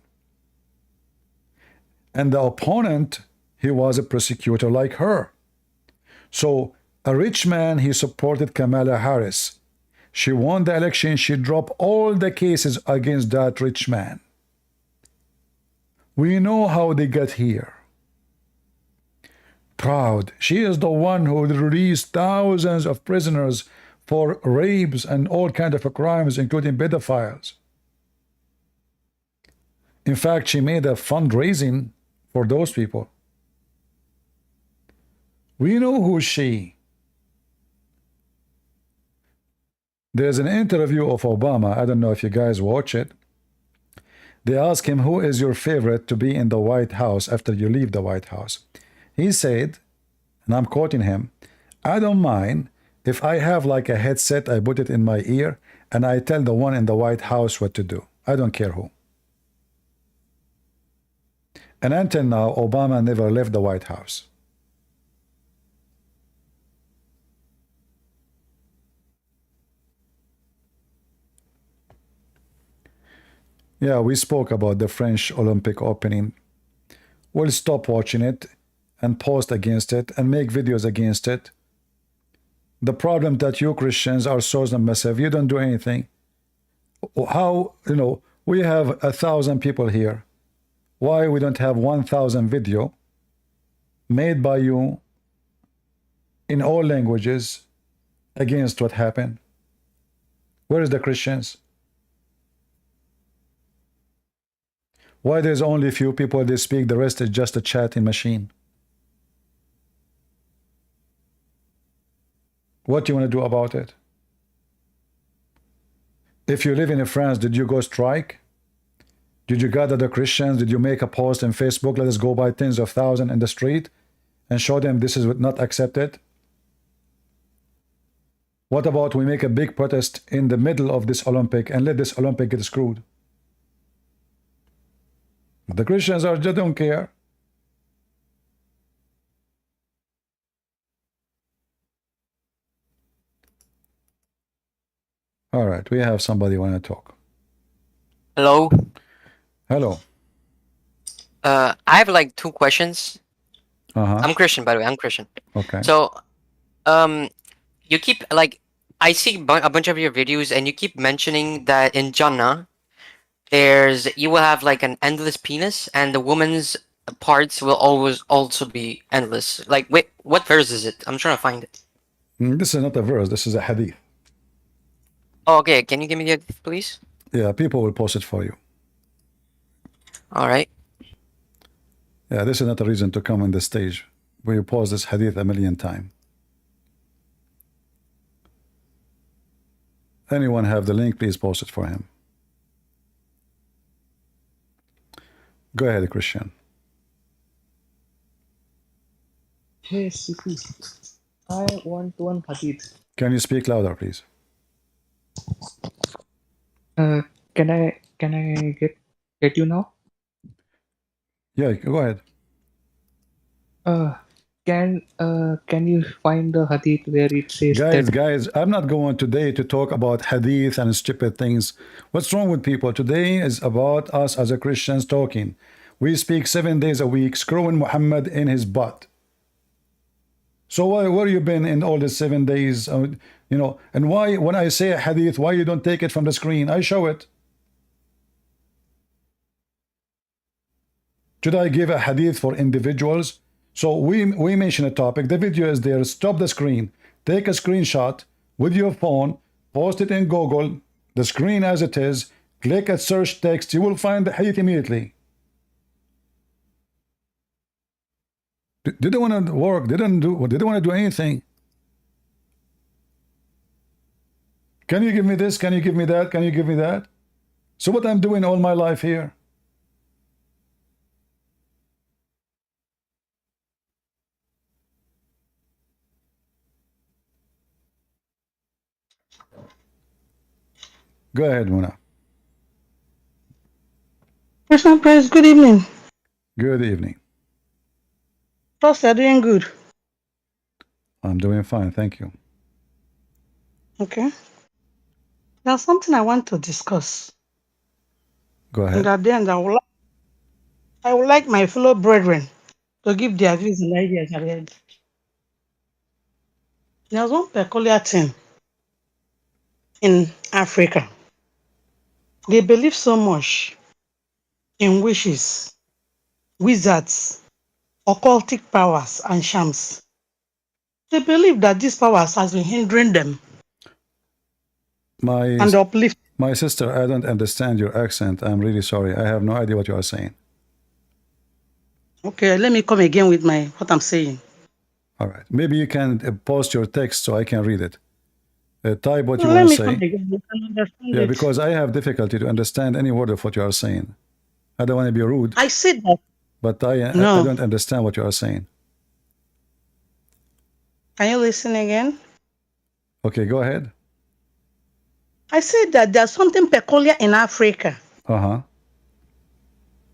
And the opponent, he was a prosecutor like her. So a rich man, he supported Kamala Harris. She won the election. She dropped all the cases against that rich man. We know how they got here. Proud. She is the one who released thousands of prisoners for rapes and all kinds of crimes, including pedophiles. In fact, she made a fundraising for those people. We know who's she. There's an interview of Obama. I don't know if you guys watch it. They ask him, who is your favorite to be in the White House after you leave the White House? He said, and I'm quoting him, I don't mind if I have like a headset, I put it in my ear, and I tell the one in the White House what to do. I don't care who. And until now, Obama never left the White House. Yeah, we spoke about the French Olympic opening. We'll stop watching it and post against it and make videos against it. The problem that you Christians are so submissive, you don't do anything. How, we have 1,000 people here. Why we don't have 1,000 video made by you in all languages against what happened? Where is the Christians? Why there's only few people they speak, the rest is just a chatting machine? What do you want to do about it? If you live in France, did you go strike? Did you gather the Christians? Did you make a post on Facebook, let us go by tens of thousands in the street and show them this is not accepted? What about we make a big protest in the middle of this Olympic and let this Olympic get screwed? The Christians just don't care. All right, we have somebody want to talk. Hello. Hello. I have like 2 questions. I'm Christian, by the way. I'm Christian. Okay. So, you keep like I see a bunch of your videos, and you keep mentioning that in Jannah, you will have like an endless penis, and the woman's parts will always also be endless. Like, wait, what verse is it? I'm trying to find it. This is not a verse. This is a hadith. Oh, okay. Can you give me the hadith, please? Yeah, people will post it for you. All right. Yeah, this is not a reason to come on the stage where you post this hadith a million times. Anyone have the link, please post it for him. Go ahead, Christian. Hey, Sifu. I want one hadith. Can you speak louder, please? Can I get you now? Yeah, go ahead. Can you find the hadith where it says Guys, I'm not going today to talk about hadith and stupid things. What's wrong with people? Today is about us as a Christians talking. We speak 7 days a week, screwing Muhammad in his butt. So where you been in all the 7 days? And why, when I say a hadith, why you don't take it from the screen? I show it. Should I give a hadith for individuals? So we mention a topic, the video is there, stop the screen, take a screenshot with your phone, post it in Google, the screen as it is, click at search text, you will find the hadith immediately. They don't want to work, they don't want to do anything. Can you give me this? Can you give me that? Can you give me that? So what I'm doing all my life here? Go ahead, Muna. Christian Prince, good evening. Good evening. Trust you're doing good. I'm doing fine, thank you. Okay. There's something I want to discuss. Go ahead. And at the end, I would like my fellow brethren to give their views and ideas at the end. There's one peculiar thing in Africa. They believe so much in wishes, wizards, occultic powers, and shams. They believe that these powers has been hindering them and uplift. My sister, I don't understand your accent. I'm really sorry. I have no idea what you are saying. Okay, let me come again with what I'm saying. All right. Maybe you can post your text so I can read it. Type what you Let want me to come say. again. You can understand Yeah, it. because I have difficulty to understand any word of what you are saying. I don't want to be rude, I said that. but I No. don't understand what you are saying. Can you listen again? Okay, go ahead. I said that there's something peculiar in Africa. Uh-huh.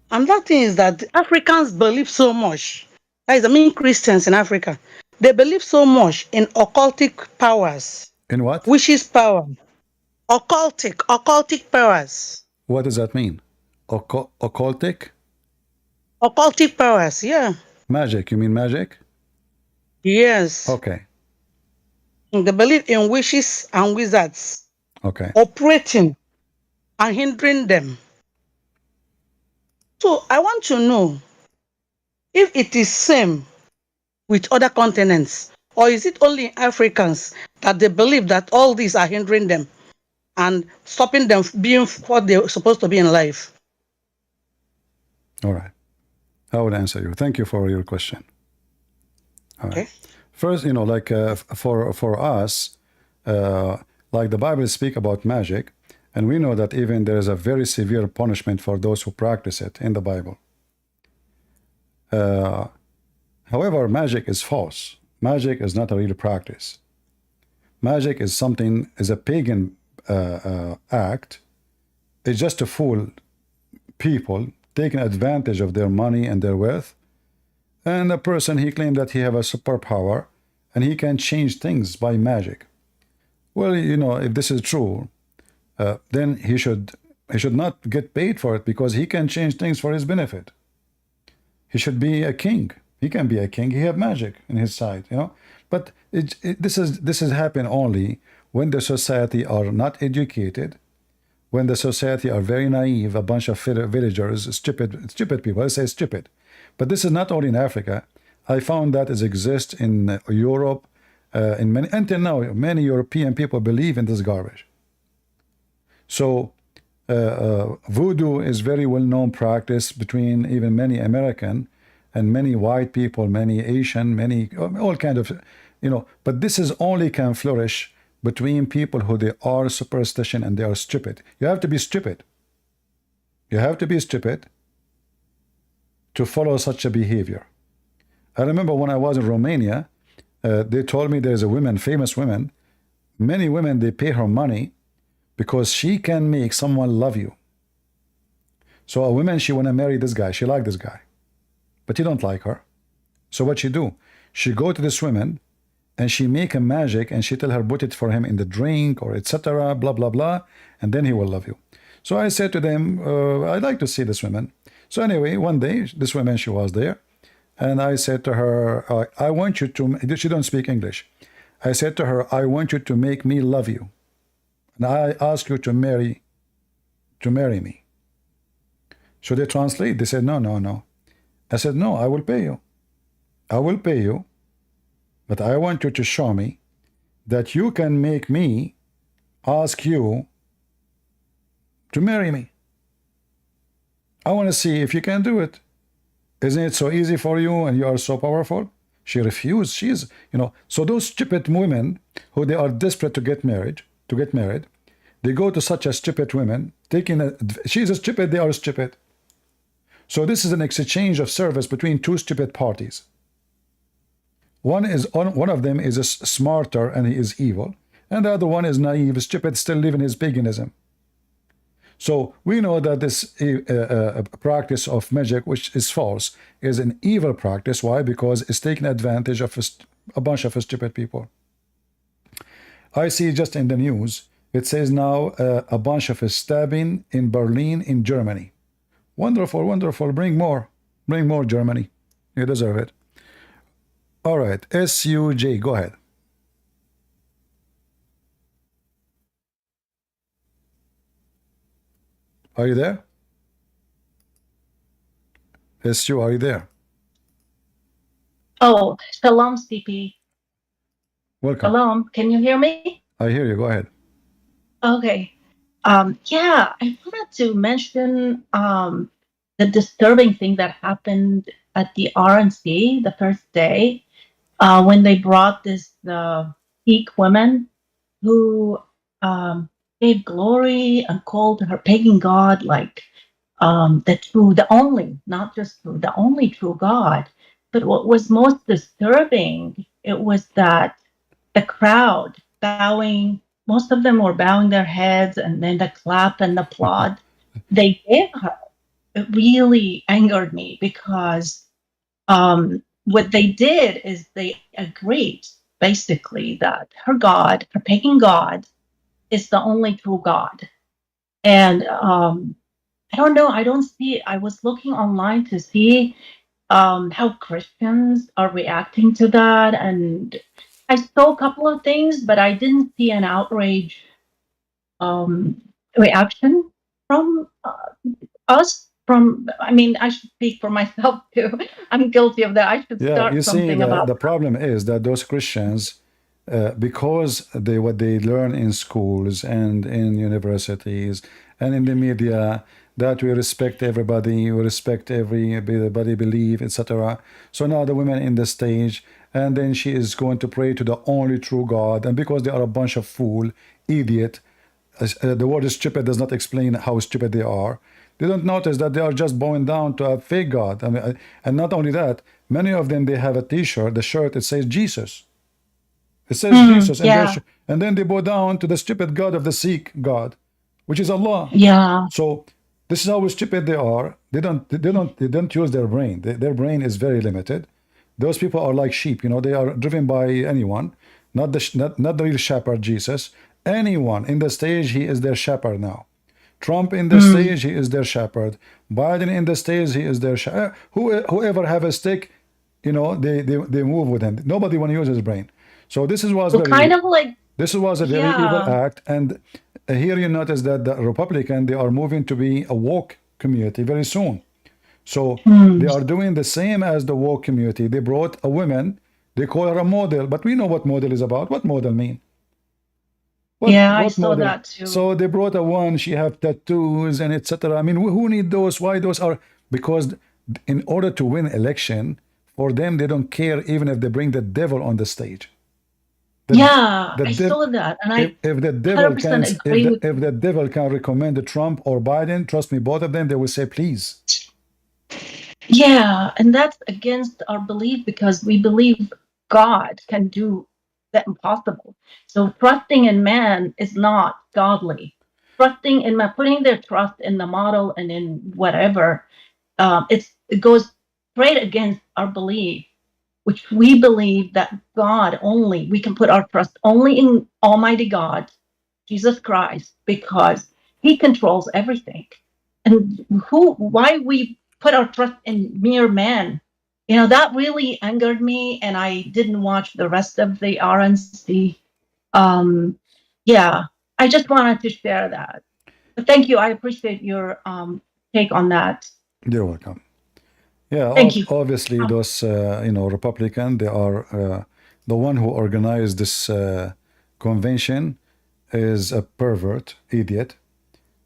And that thing is that Africans believe so much. That is, I mean, Christians in Africa. They believe so much in occultic powers, In what? witches' power, occultic powers. What does that mean? Occultic? Occultic powers, yeah. Magic. You mean magic? Yes. Okay. They believe in witches and wizards Okay. operating and hindering them. So I want to know if it is same with other continents, or is it only Africans that they believe that all these are hindering them and stopping them being what they're supposed to be in life? All right. I will answer you. Thank you for your question. All right. Okay. First, like for us, like the Bible speak about magic, and we know that even there is a very severe punishment for those who practice it in the Bible. However, magic is false. Magic is not a real practice. Magic is a pagan act. It's just to fool people, taking advantage of their money and their wealth. And a person, he claimed that he have a superpower and he can change things by magic. Well, if this is true, then he should not get paid for it, because he can change things for his benefit. He should be a king. He can be a king. He have magic in his side, But this is happen only when the society are not educated, when the society are very naive, a bunch of villagers, stupid people. I say stupid. But this is not only in Africa. I found that it exists in Europe, until now, many European people believe in this garbage. So voodoo is very well-known practice between even many American and many white people, many Asian, many all kind of, But this is only can flourish between people who they are superstition and they are stupid. You have to be stupid. You have to be stupid to follow such a behavior. I remember when I was in Romania, they told me there's a woman, famous woman, many women, they pay her money because she can make someone love you. So a woman, she want to marry this guy, she like this guy, but he don't like her. So what she do? She go to this woman and she make a magic and she tell her put it for him in the drink or etc. blah blah blah, and then he will love you. So I said to them, I'd like to see this woman. So anyway, one day this woman, she was there, and I said to her, I want you to, she don't speak English. I said to her, I want you to make me love you, and I ask you to marry me. So they translate. They said, no. I said, no, I will pay you. I will pay you, but I want you to show me that you can make me ask you to marry me. I want to see if you can do it. Isn't it so easy for you and you are so powerful? She refused. She's, so those stupid women who they are desperate to get married, they go to such a stupid women, she's a stupid, they are stupid. So this is an exchange of service between two stupid parties. One of them is smarter and he is evil, and the other one is naive, stupid, still living his paganism. So we know that this practice of magic, which is false, is an evil practice. Why? Because it's taking advantage of a bunch of stupid people. I see just in the news, it says now a bunch of stabbing in Berlin in Germany. Wonderful, wonderful. Bring more, Germany. You deserve it. All right, SUJ, go ahead. Are you there? SU, are you there? Oh, shalom, CP. Welcome. Shalom. Can you hear me? I hear you. Go ahead. Okay. Yeah, I wanted to mention the disturbing thing that happened at the RNC the first day. when they brought this Sikh woman who gave glory and called her pagan god like the true, the only, not just true, the only true God. But what was most disturbing, it was that the crowd bowing, most of them were bowing their heads, and then the clap and the applaud they gave her. It really angered me because what they did is they agreed basically that her God, her pagan God, is the only true God. And I don't know. I don't see. I was looking online to see how Christians are reacting to that, and I saw a couple of things, but I didn't see an outrage reaction from us. From, I mean, I should speak for myself too. I'm guilty of that. I should Yeah, you start see, something about. the problem is that those Christians, because they what they learn in schools and in universities and in the media, that we respect everybody, we respect everybody believe, etc. So now the women in the stage, and then she is going to pray to the only true God, and because they are a bunch of fool, idiot, the word stupid does not explain how stupid they are. They don't notice that they are just bowing down to a fake God. I mean, and not only that, many of them they have a T-shirt, the shirt it says Jesus. It says Jesus, and Yeah, and then they bow down to the stupid God of the Sikh God, which is Allah. yeah, So this is how stupid they are. They don't use their brain. Their brain is very limited. Those people are like sheep. They are driven by anyone, not the real shepherd Jesus. Anyone in the stage, he is their shepherd now. Trump in the stage, he is their shepherd. Biden in the stage, he is their shepherd. Whoever have a stick, they move with him. Nobody want to use his brain. So this so kind of like, this was a very evil yeah, act. And here you notice that the Republican, they are moving to be a woke community very soon. So they are doing the same as the woke community. They brought a woman, they call her a model, but we know what model is about. What model mean? yeah, I What saw model? that too. So they brought a one, she have tattoos and etc. I mean, who need those? Why those are? Because in order to win election, for them, they don't care even if they bring the devil on the stage. Yeah, The I dev, saw that, and I if the devil can 100% agree with. if the devil can recommend Trump or Biden, trust me, both of them, they will say please. Yeah, and that's against our belief because we believe God can do the impossible. So trusting in man is not godly. Trusting in man, putting their trust in the model and in whatever, it goes straight against our belief, which we believe that God only, we can put our trust only in Almighty God, Jesus Christ, because He controls everything. And why we put our trust in mere man, that really angered me, and I didn't watch the rest of the RNC. Yeah, I just wanted to share that. But thank you. I appreciate your take on that. You're welcome. Yeah, Thank you. obviously those Republican, they are the one who organized this convention is a pervert, idiot,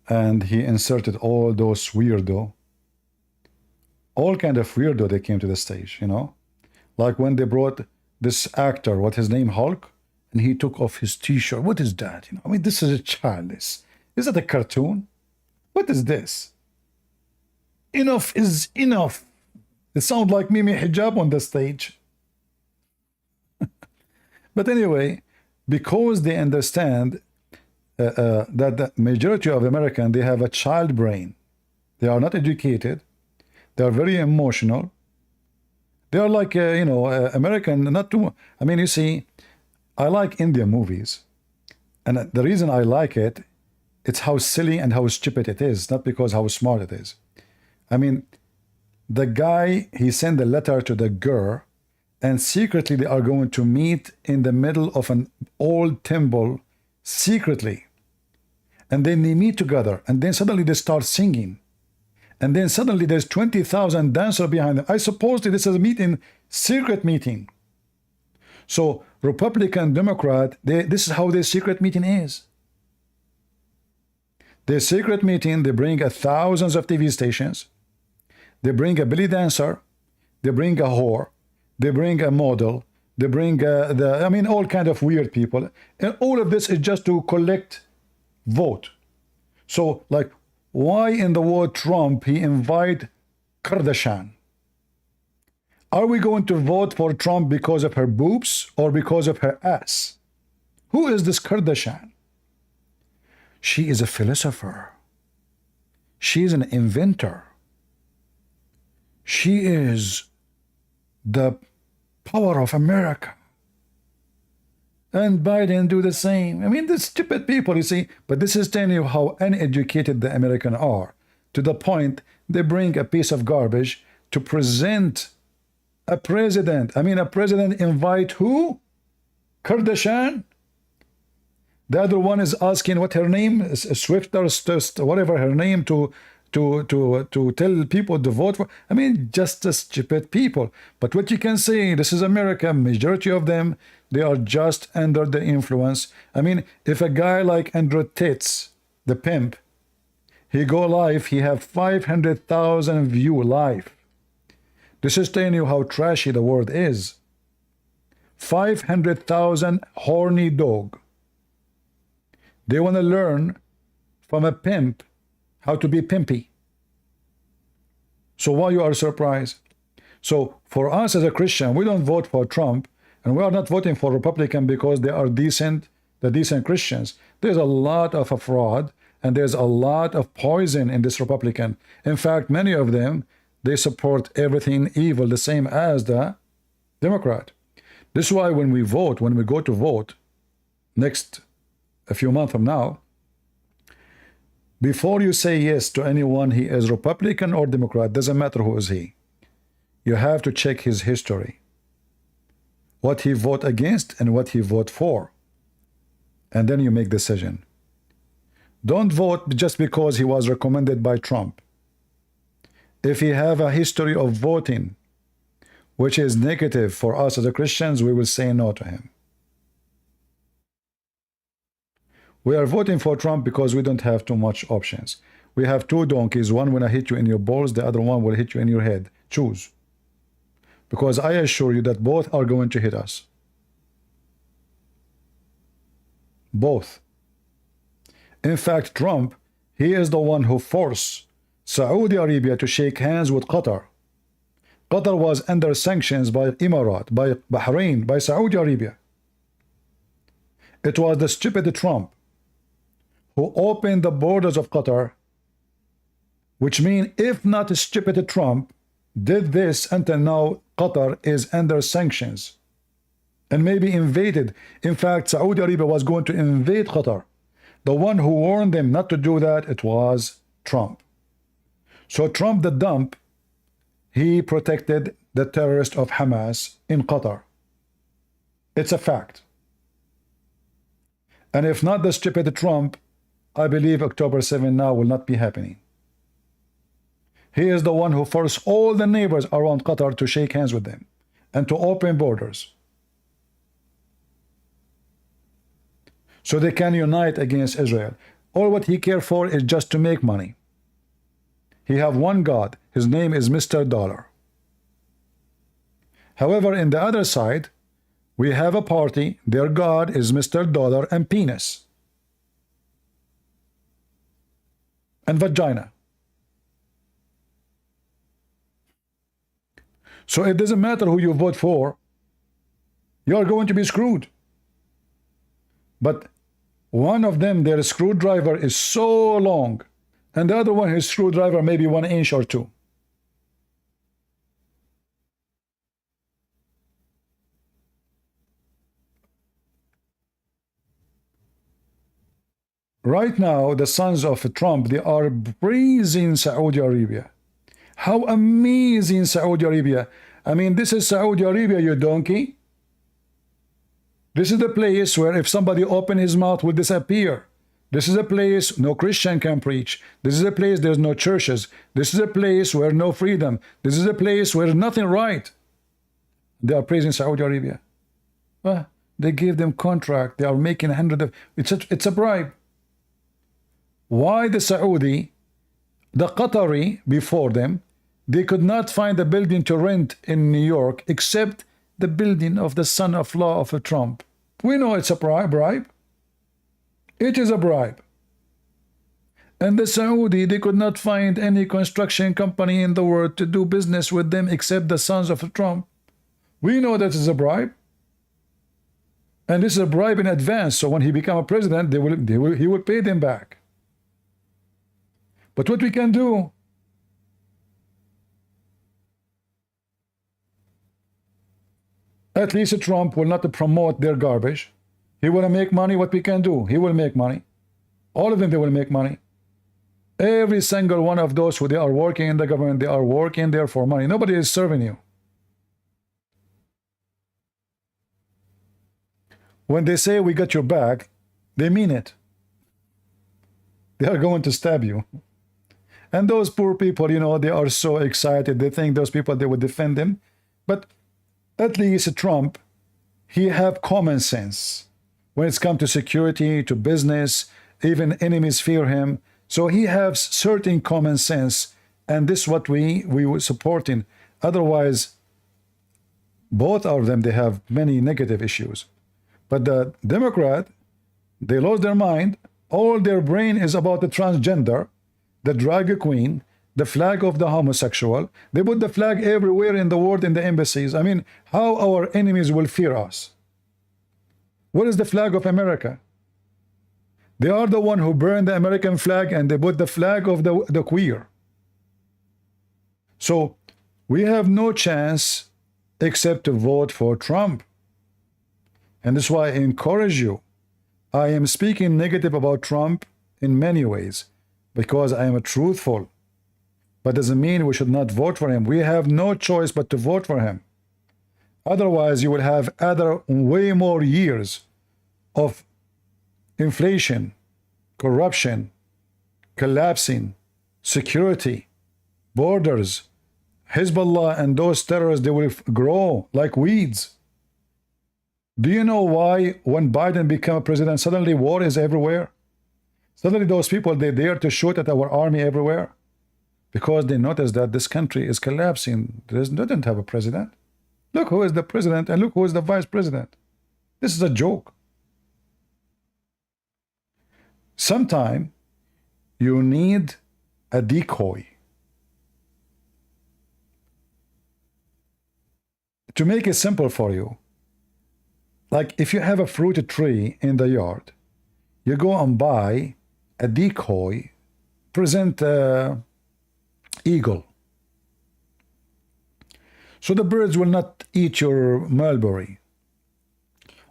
and he inserted all those weirdo, all kind of weirdo. They came to the stage, like when they brought this actor, what his name, Hulk, and he took off his T-shirt. What is that? I mean, this is a childish. Is that a cartoon? What is this? Enough is enough. It sounds like Mimi Hijab on the stage. But anyway, because they understand that the majority of Americans, they have a child brain. They are not educated. They are very emotional. They are like, American, not too. I mean, you see, I like Indian movies. And the reason I like it, it's how silly and how stupid it is, not because how smart it is. I mean, the guy, he sent a letter to the girl, and secretly they are going to meet in the middle of an old temple, secretly. And then they meet together, and then suddenly they start singing. And then suddenly there's 20,000 dancers behind them. I suppose this is a meeting, secret meeting. So Republican, Democrat, this is how their secret meeting is. Their secret meeting, they bring thousands of TV stations. They bring a belly dancer, they bring a whore, they bring a model, They bring I mean, all kind of weird people. And all of this is just to collect vote. So, like, why in the word Trump he invite Kardashian? Are we going to vote for Trump because of her boobs or because of her ass? Who is this Kardashian? She is a philosopher. She is an inventor. She is the power of America. And Biden do the same. I mean, the stupid people, you see. But this is telling you how uneducated the Americans are. To the point they bring a piece of garbage to present a president. I mean, a president invite who? Kardashian? The other one is asking what her name is, Swift or whatever her name, to tell people to vote for. I mean, just a stupid people. But what you can say, this is America. Majority of them, they are just under the influence. I mean, if a guy like Andrew Tate, the pimp, he go live, he have 500,000 view live. This is telling you how trashy the world is. 500,000 horny dog. They want to learn from a pimp how to be pimpy. So why you are surprised? So for us as a Christian, we don't vote for Trump, and we are not voting for Republican because they are decent, the decent Christians. There's a lot of a fraud, and there's a lot of poison in this Republican. In fact, many of them, they support everything evil, the same as the Democrat. This is why when we vote, when we go to vote next a few months from now, before you say yes to anyone, he is Republican or Democrat, doesn't matter who is he, you have to check his history, what he vote against and what he vote for, and then you make decision. Don't vote just because he was recommended by Trump. If he have a history of voting which is negative for us as a Christians, we will say no to him. We are voting for Trump because we don't have too much options. We have two donkeys. One will hit you in your balls, the other one will hit you in your head. Choose. Because I assure you that both are going to hit us. Both. In fact, Trump, he is the one who forced Saudi Arabia to shake hands with Qatar. Qatar was under sanctions by Emirat, by Bahrain, by Saudi Arabia. It was the stupid Trump who opened the borders of Qatar, which means if not stupid Trump did this, until now Qatar is under sanctions and maybe invaded. In fact, Saudi Arabia was going to invade Qatar. The one who warned them not to do that, it was Trump. So Trump the dump, he protected the terrorists of Hamas in Qatar. It's a fact. And if not the stupid Trump, I believe October 7 now will not be happening. He is the one who forced all the neighbors around Qatar to shake hands with them and to open borders, so they can unite against Israel. All what he cares for is just to make money. He have one God. His name is Mr. Dollar. However, in the other side, we have a party. Their God is Mr. Dollar and penis and vagina. So it doesn't matter who you vote for, you are going to be screwed. But one of them, their screwdriver is so long, and the other one, his screwdriver maybe 1 inch or 2. Right now, the sons of Trump, they are praising Saudi Arabia. How amazing Saudi Arabia. I mean, this is Saudi Arabia, you donkey. This is the place where if somebody open his mouth will disappear. This is a place no Christian can preach. This is a place there's no churches. This is a place where no freedom. This is a place where nothing right. They are praising Saudi Arabia. Well, they gave them contract. They are making hundreds of... It's a bribe. Why the Saudi, the Qatari before them, they could not find a building to rent in New York except the building of the son of law of a Trump. We know it's a bribe. It is a bribe. And the Saudi, they could not find any construction company in the world to do business with them except the sons of Trump. We know that is a bribe. And this is a bribe in advance, so when he becomes a president, he will pay them back. But what we can do, at least Trump will not promote their garbage. He will make money. What we can do, he will make money. All of them, they will make money. Every single one of those who they are working in the government, they are working there for money. Nobody is serving you. When they say we got your back, they mean it. They are going to stab you. And those poor people, you know, they are so excited. They think those people, they would defend them. But at least Trump, he have common sense. When it's come to security, to business, even enemies fear him. So he has certain common sense. And this is what we were supporting. Otherwise, both of them, they have many negative issues. But the Democrat, they lost their mind. All their brain is about the transgender, the drag queen, the flag of the homosexual. They put the flag everywhere in the world in the embassies. I mean, how our enemies will fear us? What is the flag of America? They are the one who burned the American flag and they put the flag of the queer. So we have no chance except to vote for Trump. And that's why I encourage you. I am speaking negative about Trump in many ways because I am truthful. But doesn't mean we should not vote for him. We have no choice but to vote for him. Otherwise, you will have way more years of inflation, corruption, collapsing, security, borders, Hezbollah and those terrorists, they will grow like weeds. Do you know why when Biden became president, suddenly war is everywhere? Suddenly those people, they dare to shoot at our army everywhere? Because they notice that this country is collapsing. Doesn't have a president. Look who is the president and look who is the vice president. This is a joke. Sometime you need a decoy. To make it simple for you, like if you have a fruit tree in the yard, you go and buy a decoy, present eagle. So the birds will not eat your mulberry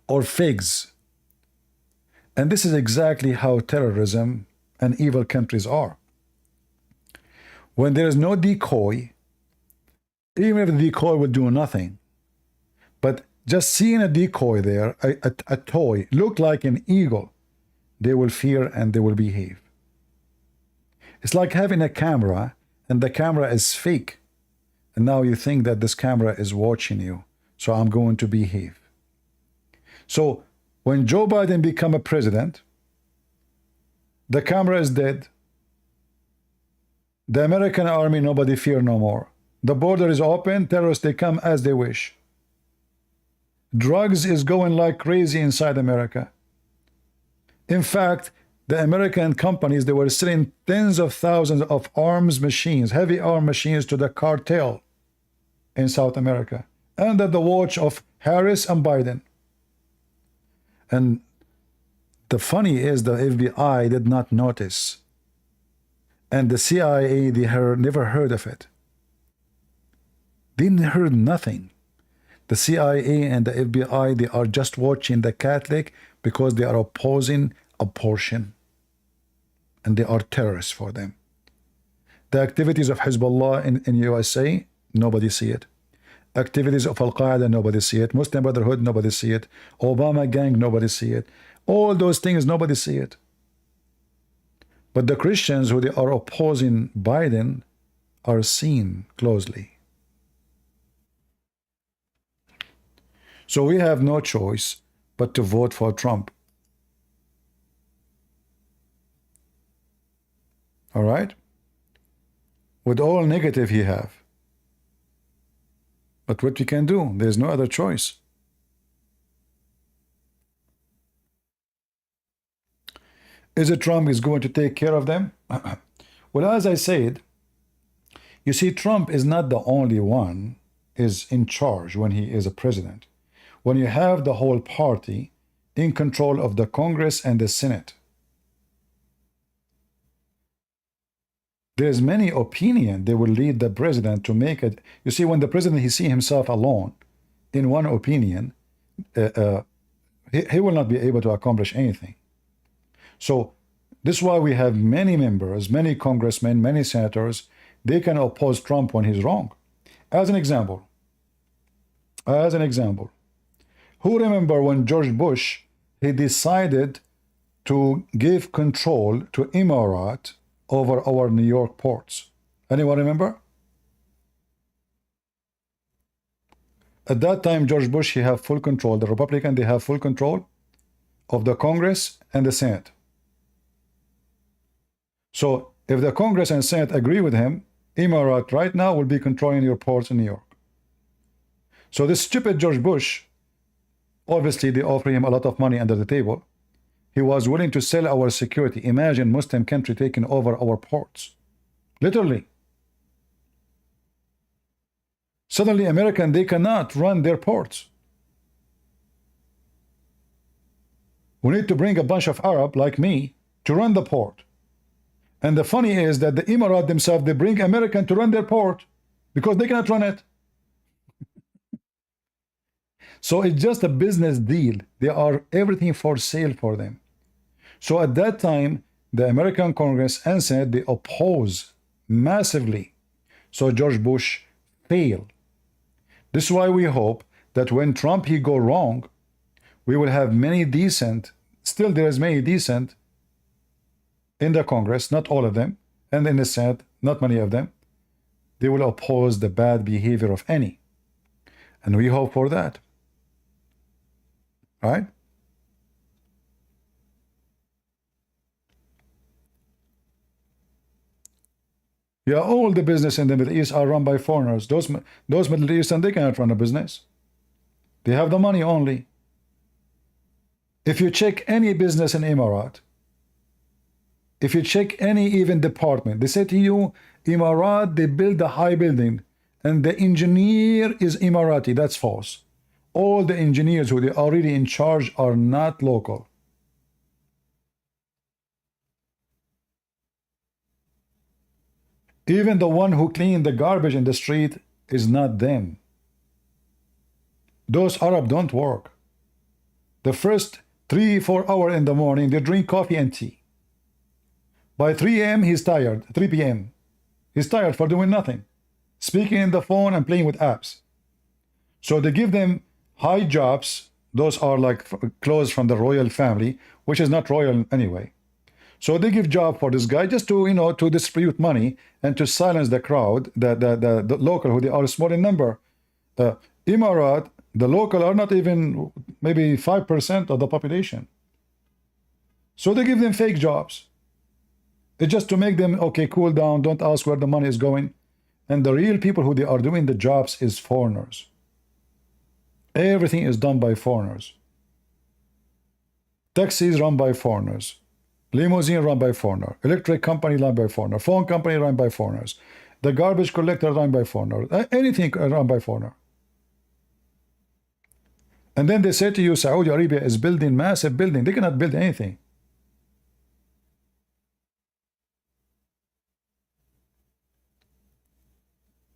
or figs. And this is exactly how terrorism and evil countries are. When there is no decoy, even if the decoy will do nothing, but just seeing a decoy there, a toy, look like an eagle, they will fear and they will behave. It's like having a camera and the camera is fake. And now you think that this camera is watching you. So I'm going to behave. So when Joe Biden become a president, the camera is dead. The American army, nobody fear no more. The border is open. Terrorists, they come as they wish. Drugs is going like crazy inside America. In fact, the American companies, they were selling tens of thousands of arms machines, heavy arm machines to the cartel in South America, under the watch of Harris and Biden. And the funny is the FBI did not notice. And the CIA, they never heard of it. They heard nothing. The CIA and the FBI, they are just watching the Catholic because they are opposing abortion. And they are terrorists for them. The activities of Hezbollah in USA, nobody see it. Activities of Al-Qaeda, nobody see it. Muslim Brotherhood, nobody see it. Obama gang, nobody see it. All those things, nobody see it. But the Christians who they are opposing Biden are seen closely. So we have no choice but to vote for Trump. All right? With all negative he have. But what we can do, there's no other choice. Is it Trump is going to take care of them? Well, as I said, you see, Trump is not the only one is in charge when he is a president. When you have the whole party in control of the Congress and the Senate, there's many opinion they will lead the president to make it. You see, when the president he see himself alone in one opinion, he will not be able to accomplish anything. So this is why we have many members, many congressmen, many senators. They can oppose Trump when he's wrong. As an example, who remember when George Bush he decided to give control to Emirat over our New York ports? Anyone remember? At that time, George Bush he have full control. The Republican they have full control of the Congress and the Senate. So if the Congress and Senate agree with him, Emirat right now will be controlling your ports in New York. So this stupid George Bush, obviously they offer him a lot of money under the table. He was willing to sell our security. Imagine Muslim country taking over our ports. Literally. Suddenly American, they cannot run their ports. We need to bring a bunch of Arab like me to run the port. And the funny is that the Emirat themselves, they bring American to run their port because they cannot run it. So it's just a business deal. They are everything for sale for them. So at that time, the American Congress and Senate, they oppose massively. So George Bush failed. This is why we hope that when Trump he go wrong, we will have many decent, still there is many decent in the Congress, not all of them, and in the Senate, not many of them. They will oppose the bad behavior of any. And we hope for that. Right? Yeah, all the business in the Middle East are run by foreigners. Those Middle Eastern, they cannot run a business. They have the money only. If you check any business in Emirat, if you check any even department, they say to you, Emirat, they build a high building, and the engineer is Emirati. That's false. All the engineers who they are already in charge are not local. Even the one who cleaned the garbage in the street is not them. Those Arab don't work. The first 3-4 hours in the morning, they drink coffee and tea. By 3 a.m. he's tired. 3 p.m. he's tired for doing nothing, speaking in the phone and playing with apps. So they give them high jobs. Those are like clothes from the royal family, which is not royal anyway. So they give job for this guy just to, you know, to distribute money and to silence the crowd, the local who they are small in number. Emirat, the local are not even maybe 5% of the population. So they give them fake jobs. It's just to make them, okay, cool down, don't ask where the money is going. And the real people who they are doing the jobs is foreigners. Everything is done by foreigners. Taxis run by foreigners. Limousine run by foreigner. Electric company run by foreigner. Phone company run by foreigners. The garbage collector run by foreigner. Anything run by foreigner. And then they say to you, Saudi Arabia is building massive building. They cannot build anything.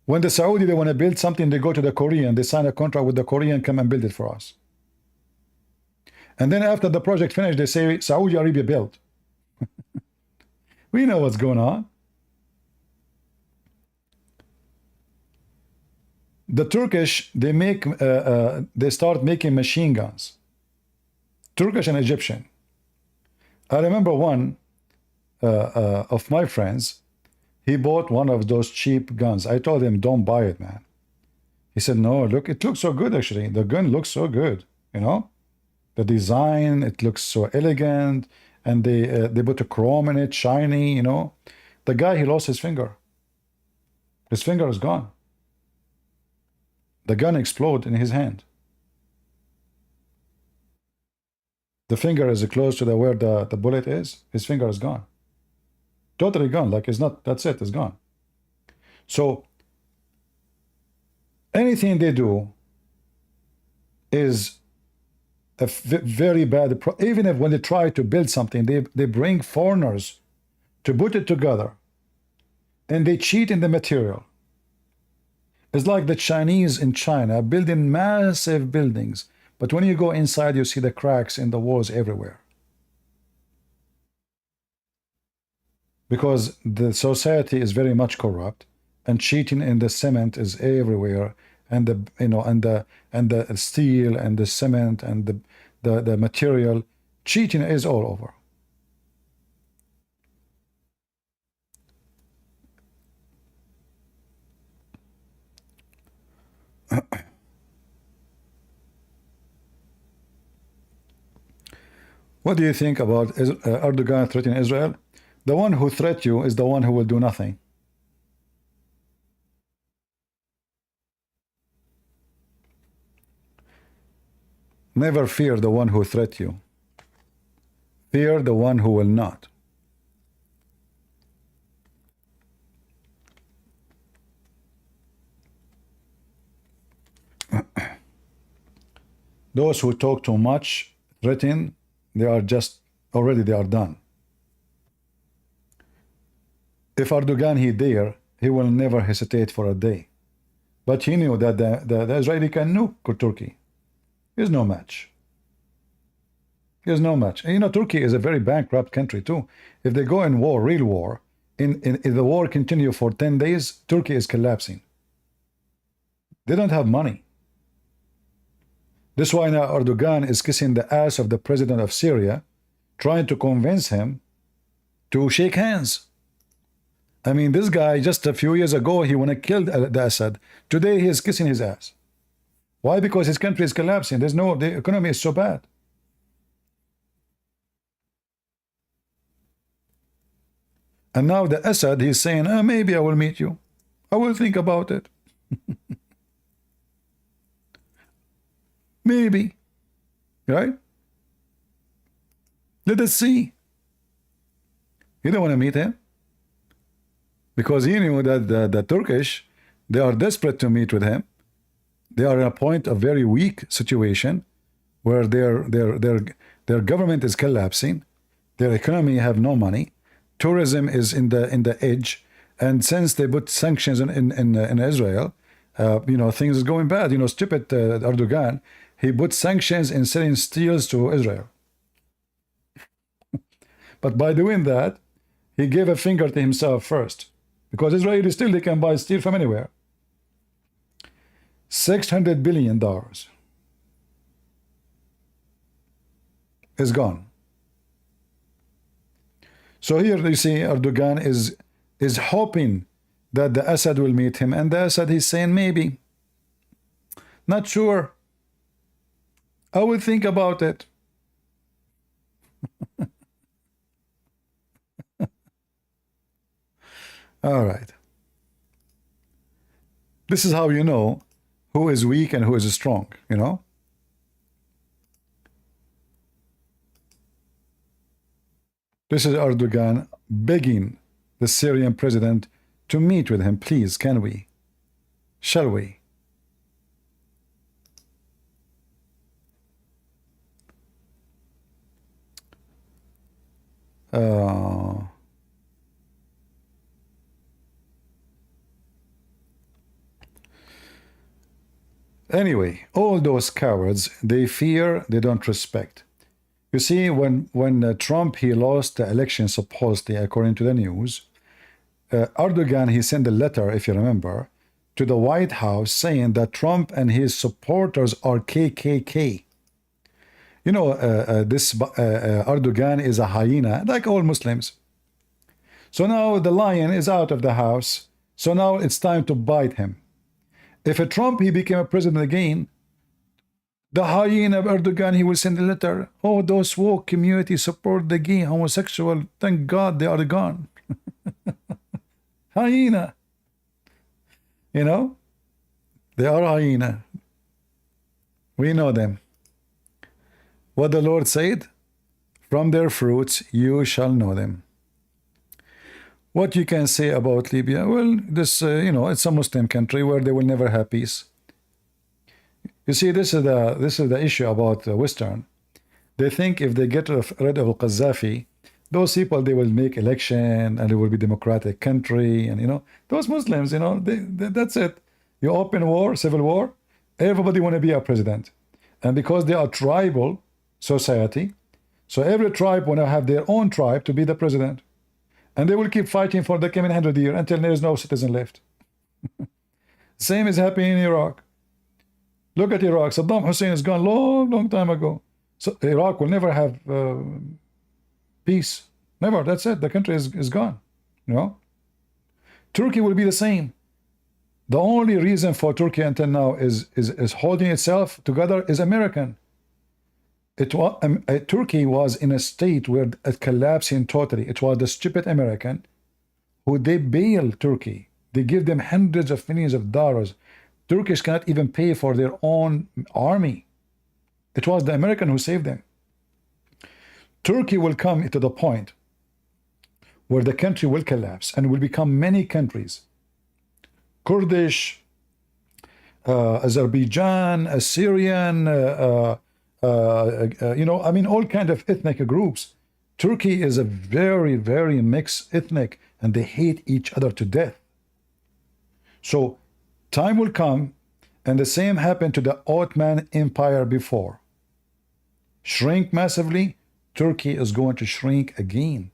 When the Saudi, they want to build something, they go to the Korean, they sign a contract with the Korean, come and build it for us. And then after the project finished, they say, Saudi Arabia built. We know what's going on. The Turkish, they start making machine guns. Turkish and Egyptian. I remember one of my friends, he bought one of those cheap guns. I told him, don't buy it, man. He said, no, look, it looks so good, actually. The gun looks so good, you know? The design, it looks so elegant. And they put a chrome in it, shiny, you know? The guy, he lost his finger. His finger is gone. The gun exploded in his hand. The finger is close to where the bullet is. His finger is gone. Totally gone. Like it's not, that's it, it's gone. So anything they do is a very bad, even if when they try to build something, they bring foreigners to put it together, and they cheat in the material. It's like the Chinese in China building massive buildings, but when you go inside, you see the cracks in the walls everywhere. Because the society is very much corrupt, and cheating in the cement is everywhere, and the and the steel and the cement and the material, cheating is all over. What do you think about Erdogan threatening Israel? The one who threats you is the one who will do nothing. Never fear the one who threats you. Fear the one who will not. Those who talk too much, threaten, they are done. If Erdogan he dare, he will never hesitate for a day. But he knew that the Israeli can nuke Turkey. He is no match. He is no match. And you know, Turkey is a very bankrupt country too. If they go in war, real war, if the war continue for 10 days, Turkey is collapsing. They don't have money. This is why now Erdogan is kissing the ass of the president of Syria, trying to convince him to shake hands. I mean, this guy just a few years ago, he wanna kill the Assad. Today he is kissing his ass. Why? Because his country is collapsing. The economy is so bad. And now the Assad, he's saying, maybe I will meet you. I will think about it. Maybe. Right? Let us see. You don't want to meet him? Because he knew that the Turkish, they are desperate to meet with him. They are in a point of very weak situation where their government is collapsing, their economy have no money, tourism is in the edge, and since they put sanctions in Israel, you know, things is going bad. You know, stupid Erdogan, he put sanctions in selling steels to Israel. But by doing that, he gave a finger to himself first, because Israeli still they can buy steel from anywhere. $600 billion is gone. So here you see Erdogan is hoping that the Assad will meet him, and the Assad is saying maybe, not sure, I will think about it. All right. This is how you know who is weak and who is strong, you know? This is Erdogan begging the Syrian president to meet with him. Please, can we? Shall we? Anyway, all those cowards, they fear, they don't respect. You see, when Trump, he lost the election, supposedly, according to the news, Erdogan, he sent a letter, if you remember, to the White House saying that Trump and his supporters are KKK. You know, this Erdogan is a hyena, like all Muslims. So now the lion is out of the house. So now it's time to bite him. If a Trump, he became a president again, the hyena of Erdogan, he will send a letter. Oh, those woke community support the gay, homosexual. Thank God they are gone. Hyena. You know? They are hyena. We know them. What the Lord said, from their fruits you shall know them. What you can say about Libya? Well, this, it's a Muslim country where they will never have peace. You see, this is the issue about Western. They think if they get rid of Qaddafi, those people, they will make election and it will be democratic country. And, those Muslims, that's it. You open war, civil war, everybody want to be a president. And because they are tribal society, so every tribe want to have their own tribe to be the president. And they will keep fighting for the coming 100 years until there is no citizen left. Same is happening in Iraq. Look at Iraq. Saddam Hussein is gone long time ago. So Iraq will never have peace. Never. That's it. The country is gone. Turkey will be the same. The only reason for Turkey until now is holding itself together is American. Turkey was in a state where it collapsing totally. It was the stupid American who they bail Turkey. They give them hundreds of millions of dollars. Turkish cannot even pay for their own army. It was the American who saved them. Turkey will come to the point where the country will collapse and will become many countries. Kurdish, Azerbaijan, Assyrian, all kind of ethnic groups. Turkey is a very, very mixed ethnic, and they hate each other to death. So time will come, and the same happened to the Ottoman Empire before. Shrink massively, Turkey is going to shrink again.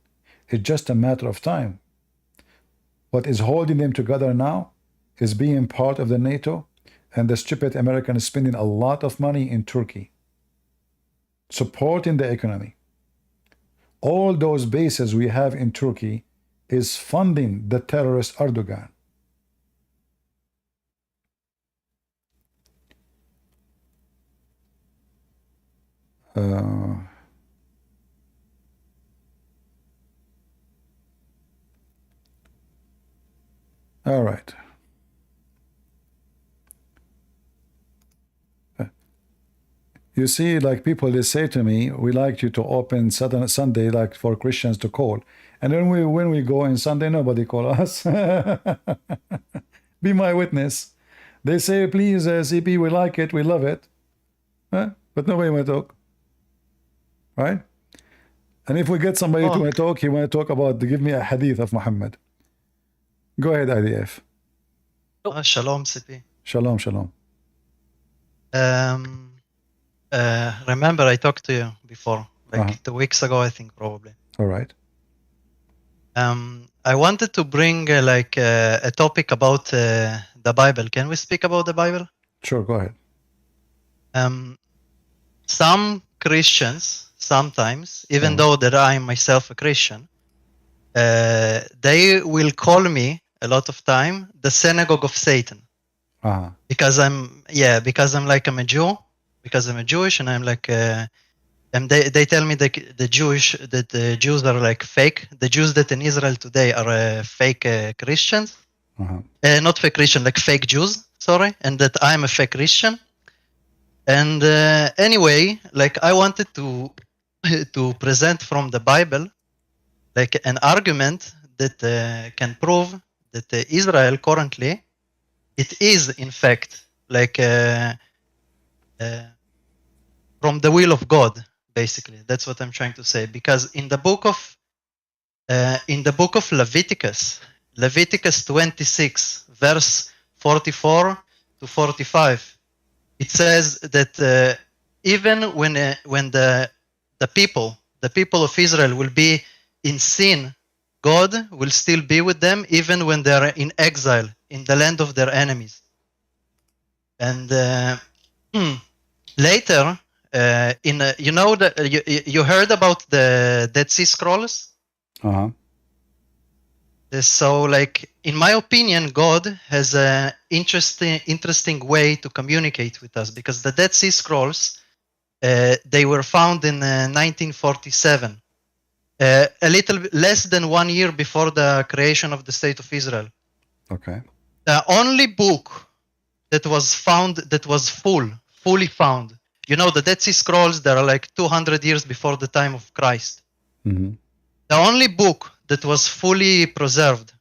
It's just a matter of time. What is holding them together now is being part of the NATO, and the stupid American is spending a lot of money in Turkey, supporting the economy. All those bases we have in Turkey is funding the terrorist Erdogan. All right. You see, like people, they say to me, we like you to open Sunday, like for Christians to call. And then when we go in Sunday, nobody call us. Be my witness. They say, please, CP, we like it, we love it. But nobody want to talk. Right? And if we get somebody to talk, he want to talk about, give me a hadith of Muhammad. Go ahead, IDF. Shalom, CP. Shalom, shalom. Remember, I talked to you before, like 2 weeks ago, I think, probably. All right. I wanted to bring a topic about the Bible. Can we speak about the Bible? Sure, go ahead. Some Christians, sometimes, even though that I am myself a Christian, they will call me a lot of time the synagogue of Satan. Because I'm like I'm a Jew, because I'm a Jewish, and I'm like, and they tell me that the Jews are like fake. The Jews that in Israel today are fake Christians, not fake Christian, like fake Jews. Sorry, and that I'm a fake Christian. And anyway, like I wanted to present from the Bible, like an argument that can prove that Israel currently, it is in fact like from the will of God, basically. That's what I'm trying to say. Because in the book of Leviticus 26, verse 44 to 45, it says that even when the people of Israel will be in sin, God will still be with them even when they are in exile in the land of their enemies. And later, you heard about the Dead Sea Scrolls? So, like, in my opinion, God has an interesting way to communicate with us, because the Dead Sea Scrolls, they were found in 1947. A little less than 1 year before the creation of the State of Israel. Okay. The only book that was found, that was fully found. You know, the Dead Sea Scrolls, they are like 200 years before the time of Christ. Mhm. The only book that was fully preserved,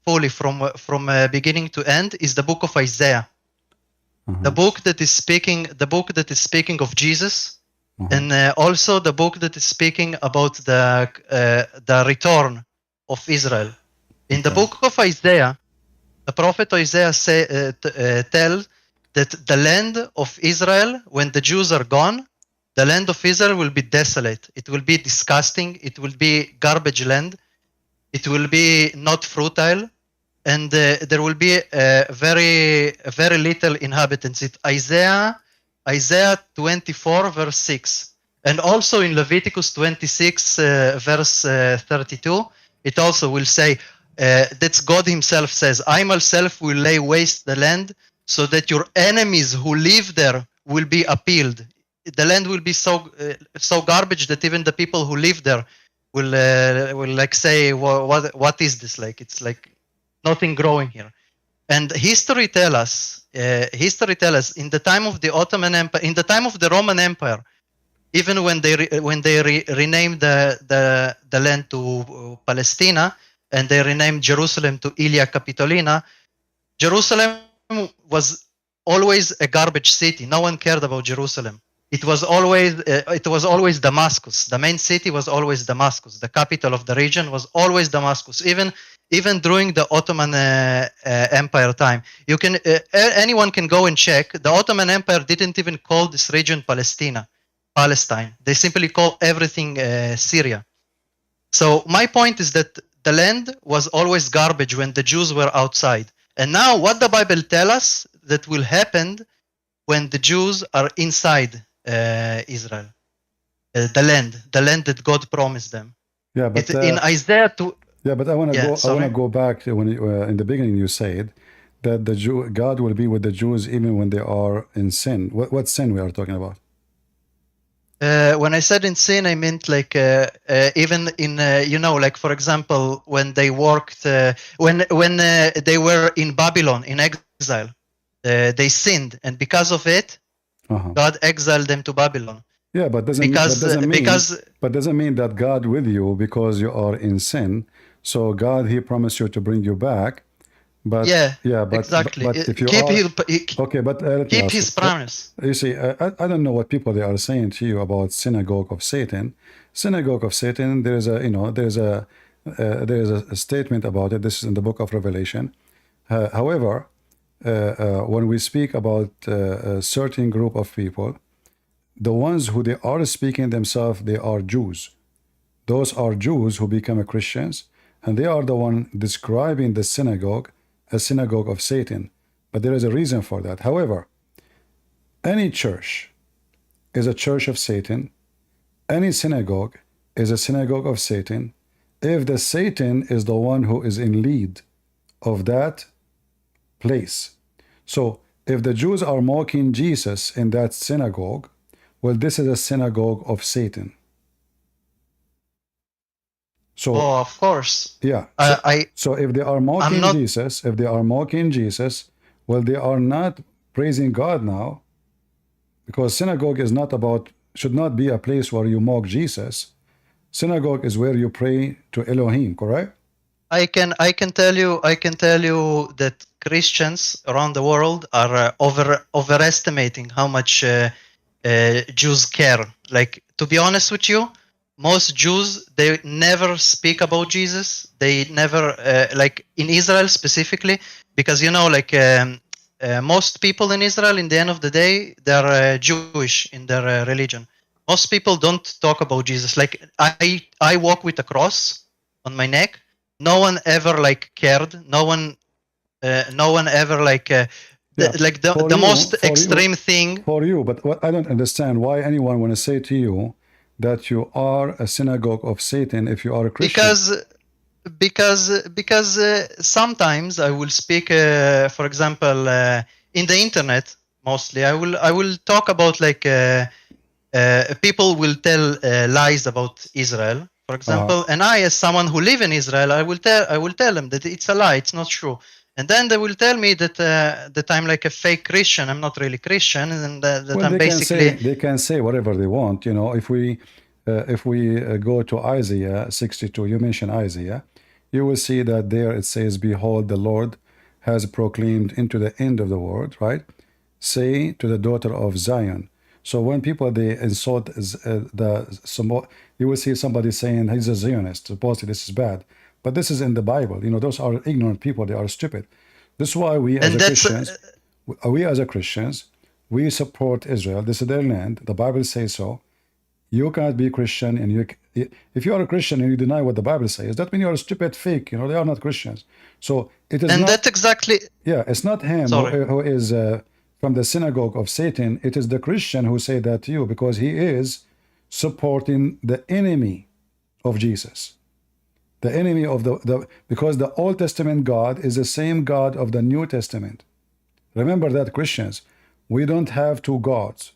fully from beginning to end, is the book of Isaiah. The book that is speaking of Jesus, and also the book that is speaking about the return of Israel. In the book of Isaiah, the prophet Isaiah tells that the land of Israel, when the Jews are gone, the land of Israel will be desolate. It will be disgusting. It will be garbage land. It will be not fertile, and there will be very little inhabitants. It Isaiah 24 verse 6, and also in Leviticus 26 verse 32, it also will say that God Himself says, "I myself will lay waste the land, so that your enemies who live there will be appealed." The land will be so garbage that even the people who live there will like say, what is this? Like, it's like nothing growing here. And history tell us in the time of the Ottoman Empire, in the time of the Roman Empire, even when they renamed the land to Palestina, and they renamed Jerusalem to Ilia Capitolina, Jerusalem was always a garbage city. No one cared about Jerusalem. It was always Damascus. The main city was always Damascus. The capital of the region was always Damascus. Even during the Ottoman Empire time, anyone can go and check. The Ottoman Empire didn't even call this region Palestine. They simply call everything Syria. So my point is that the land was always garbage when the Jews were outside. And now what the Bible tells us that will happen when the Jews are inside Israel, the land that God promised them. Yeah, but in Isaiah 2. Yeah, but I want to go back to when in the beginning you said that God will be with the Jews even when they are in sin. What sin we are talking about? When I said in sin, I meant like even in like for example when they worked when they were in Babylon in exile, they sinned, and because of it, God exiled them to Babylon. Yeah, but doesn't mean that God with you because you are in sin. So God, He promised you to bring you back. But exactly. But if you keep His promise. You see, I don't know what people they are saying to you about synagogue of Satan. Synagogue of Satan. There is a statement about it. This is in the book of Revelation. However, when we speak about a certain group of people, the ones who they are speaking themselves, they are Jews. Those are Jews who become Christians, and they are the one describing the synagogue as synagogue of Satan. But there is a reason for that. However, any church is a church of Satan. Any synagogue is a synagogue of Satan. If the Satan is the one who is in lead of that place. So if the Jews are mocking Jesus in that synagogue, well, this is a synagogue of Satan. So, of course. Yeah. So if they are mocking Jesus, well, they are not praising God now, because synagogue should not be a place where you mock Jesus. Synagogue is where you pray to Elohim, correct? I can tell you that Christians around the world are overestimating how much Jews care. Like, to be honest with you, most Jews, they never speak about Jesus. They never like in Israel specifically, because most people in Israel, in the end of the day, they're Jewish in their religion. Most people don't talk about Jesus. Like I walk with a cross on my neck. No one ever cared. No one ever the most extreme thing for you. But what I don't understand, why anyone want to say to you that you are a synagogue of Satan if you are a Christian? Because sometimes I will speak, for example, in the internet. Mostly, I will talk about people will tell lies about Israel, for example, and I, as someone who live in Israel, I will tell them that it's a lie, it's not true. And then they will tell me that that I'm like a fake Christian. I'm not really Christian, and that Well, I'm basically. they can say whatever they want. You know, if we go to Isaiah 62, you mentioned Isaiah, you will see that there it says, "Behold, the Lord has proclaimed into the end of the world." Right? Say to the daughter of Zion. So when people they insult you will see somebody saying he's a Zionist. Supposedly this is bad, but this is in the Bible. You know, those are ignorant people. They are stupid. This is why we as Christians, we support Israel. This is their land. The Bible says so. You cannot be Christian, and if you are a Christian and you deny what the Bible says, that means you are a stupid fake. You know, they are not Christians. So it is. And that's exactly. Yeah, it's not him who is from the synagogue of Satan. It is the Christian who say that to you, because he is supporting the enemy of Jesus. The enemy of because the Old Testament God is the same God of the New Testament. Remember that, Christians. We don't have two gods.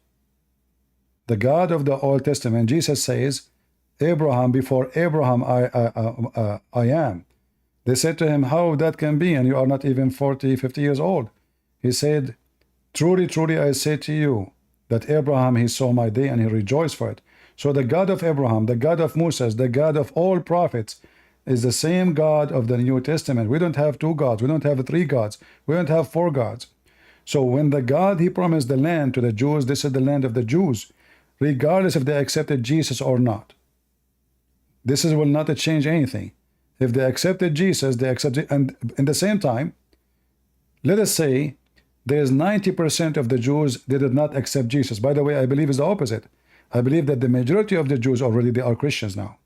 The God of the Old Testament, Jesus says, Abraham, before Abraham I am. They said to him, how that can be, and you are not even 40, 50 years old. He said, truly, truly, I say to you, that Abraham, he saw my day and he rejoiced for it. So the God of Abraham, the God of Moses, the God of all prophets, is the same God of the New Testament. We don't have two gods. We don't have three gods. We don't have four gods. So when the God, he promised the land to the Jews, this is the land of the Jews, regardless if they accepted Jesus or not. This will not change anything. If they accepted Jesus, they accepted, and in the same time, let us say there's 90% of the Jews, they did not accept Jesus. By the way, I believe it's the opposite. I believe that the majority of the Jews already, they are Christians now.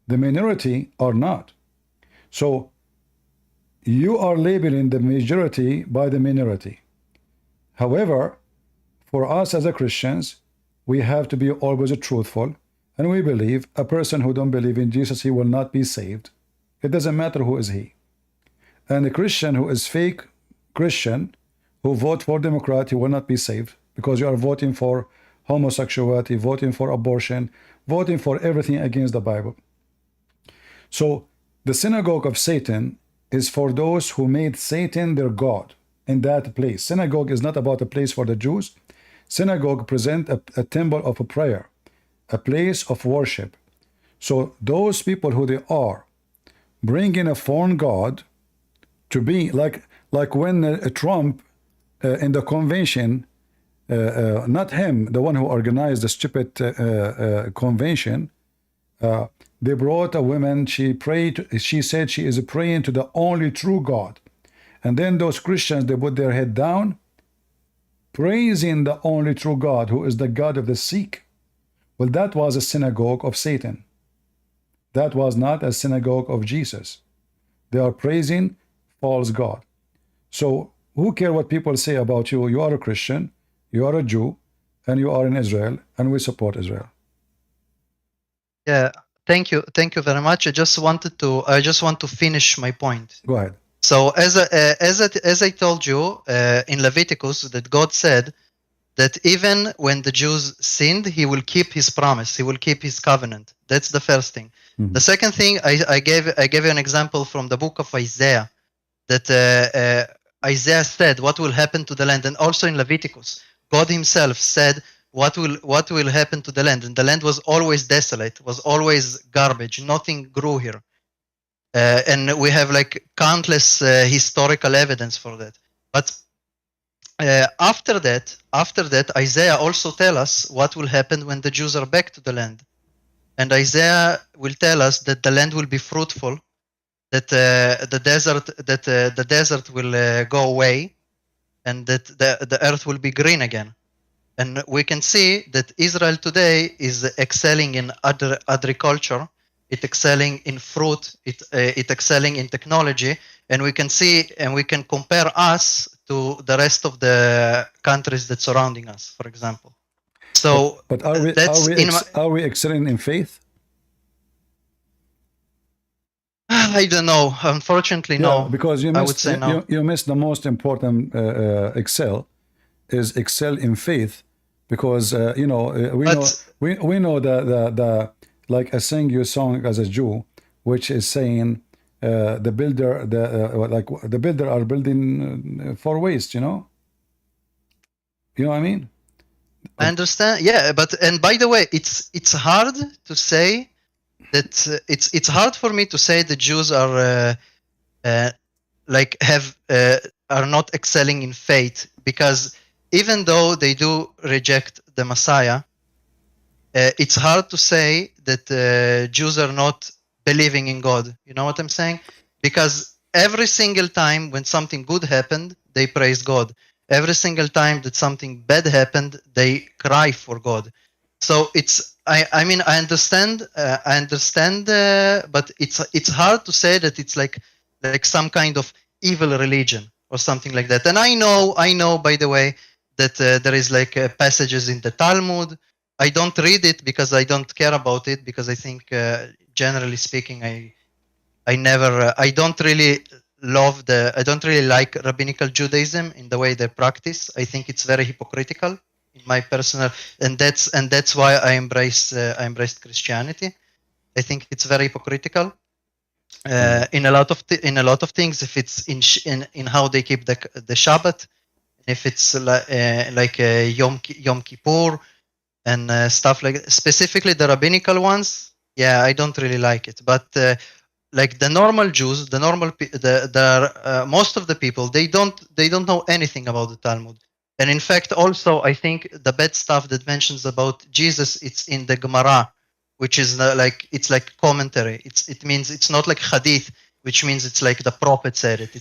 The minority are not. So you are labeling the majority by the minority. However, for us as a Christians, we have to be always truthful, and we believe a person who don't believe in Jesus, he will not be saved. It doesn't matter who is he. And a Christian who is fake Christian, who vote for Democrat, he will not be saved, because you are voting for homosexuality, voting for abortion, voting for everything against the Bible. So the synagogue of Satan is for those who made Satan their God in that place. Synagogue is not about a place for the Jews. Synagogue present a temple of a prayer, a place of worship. So those people who they are, bring in a foreign God to be like when Trump in the convention, not him, the one who organized the stupid convention, they brought a woman, she prayed, she said she is praying to the only true God. And then those Christians, they put their head down, praising the only true God, who is the God of the Sikh. Well, that was a synagogue of Satan. That was not a synagogue of Jesus. They are praising false God. So who care what people say about you? You are a Christian, you are a Jew, and you are in Israel, and we support Israel. Yeah, thank you very much. I just want to finish my point. Go ahead. So as I told you in Leviticus, that God said that even when the Jews sinned, he will keep his promise, he will keep his covenant. That's the first thing. Mm-hmm. The second thing, I gave you an example from the book of Isaiah, that Isaiah said what will happen to the land, and also in Leviticus, God himself said what will happen to the land, and the land was always desolate, was always garbage, nothing grew here. And we have like countless historical evidence for that. But after that, Isaiah also tells us what will happen when the Jews are back to the land. And Isaiah will tell us that the land will be fruitful, that the desert will go away, and that the earth will be green again. And we can see that Israel today is excelling in agriculture. It's excelling in fruit. It's excelling in technology, and we can see and we can compare us to the rest of the countries that surrounding us, for example. So, but are we excelling in faith? I don't know. Unfortunately, no. Because you missed, you missed the most important excel in faith, because we know the like a sing you song as a Jew, which is saying the builder are building for waste, you know? You know what I mean? I understand. Yeah, but and by the way, it's hard to say that it's hard for me to say the Jews are like are not excelling in faith, because even though they do reject the Messiah, it's hard to say that Jews are not believing in God. You know what I'm saying? Because every single time when something good happened, they praised God. Every single time that something bad happened, they cry for God. So I mean I understand, but it's hard to say that it's like some kind of evil religion or something like that. And I know by the way that there is like passages in the Talmud. I don't read it because I don't care about it, because I think generally speaking I don't really I don't really like rabbinical Judaism in the way they practice. I think it's very hypocritical in my personal, and that's why I embraced Christianity. I think it's very hypocritical in a lot of things. If it's in how they keep the Shabbat, if it's like Yom Kippur and stuff like that. Specifically the rabbinical ones, yeah, I don't really like it. But like the normal Jews, most of the people, they don't know anything about the Talmud. And in fact, also, I think the bad stuff that mentions about Jesus, it's in the Gemara, which is it's like commentary. It means it's not like hadith, which means it's like the prophet said it.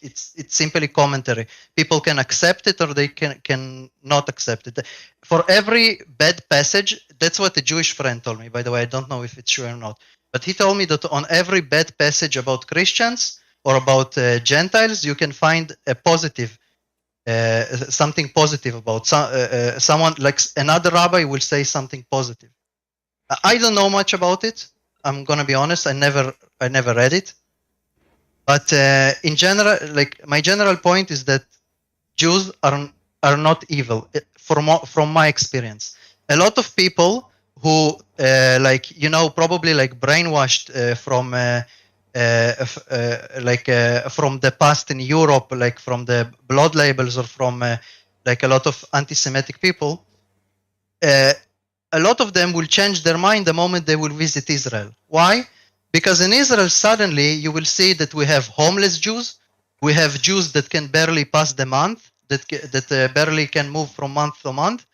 It's simply commentary. People can accept it or they can not accept it. For every bad passage, that's what a Jewish friend told me, by the way. I don't know if it's true or not. But he told me that on every bad passage about Christians or about Gentiles, you can find a positive, something positive about someone. Like another rabbi will say something positive. I don't know much about it. I'm gonna be honest. I never read it. But in general, like my general point is that Jews are not evil from my experience. A lot of people who probably like brainwashed from from the past in Europe, like from the blood labels or from like a lot of anti-Semitic people, a lot of them will change their mind the moment they will visit Israel. Why? Because in Israel, suddenly you will see that we have homeless Jews, we have Jews that can barely pass the month, that barely can move from month to month,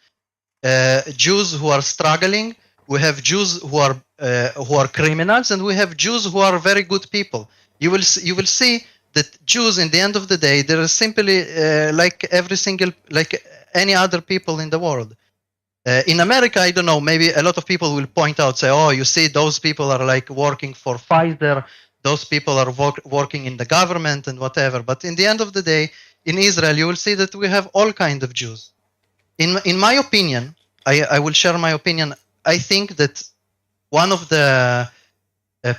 Jews who are struggling, we have Jews who are criminals, and we have Jews who are very good people. You will see that Jews, in the end of the day, they are simply like any other people in the world. In America, I don't know, maybe a lot of people will point out, say, oh, you see, those people are like working for Pfizer, those people are working in the government and whatever. But in the end of the day, in Israel, you will see that we have all kinds of Jews. In my opinion, I will share my opinion. I think that one of the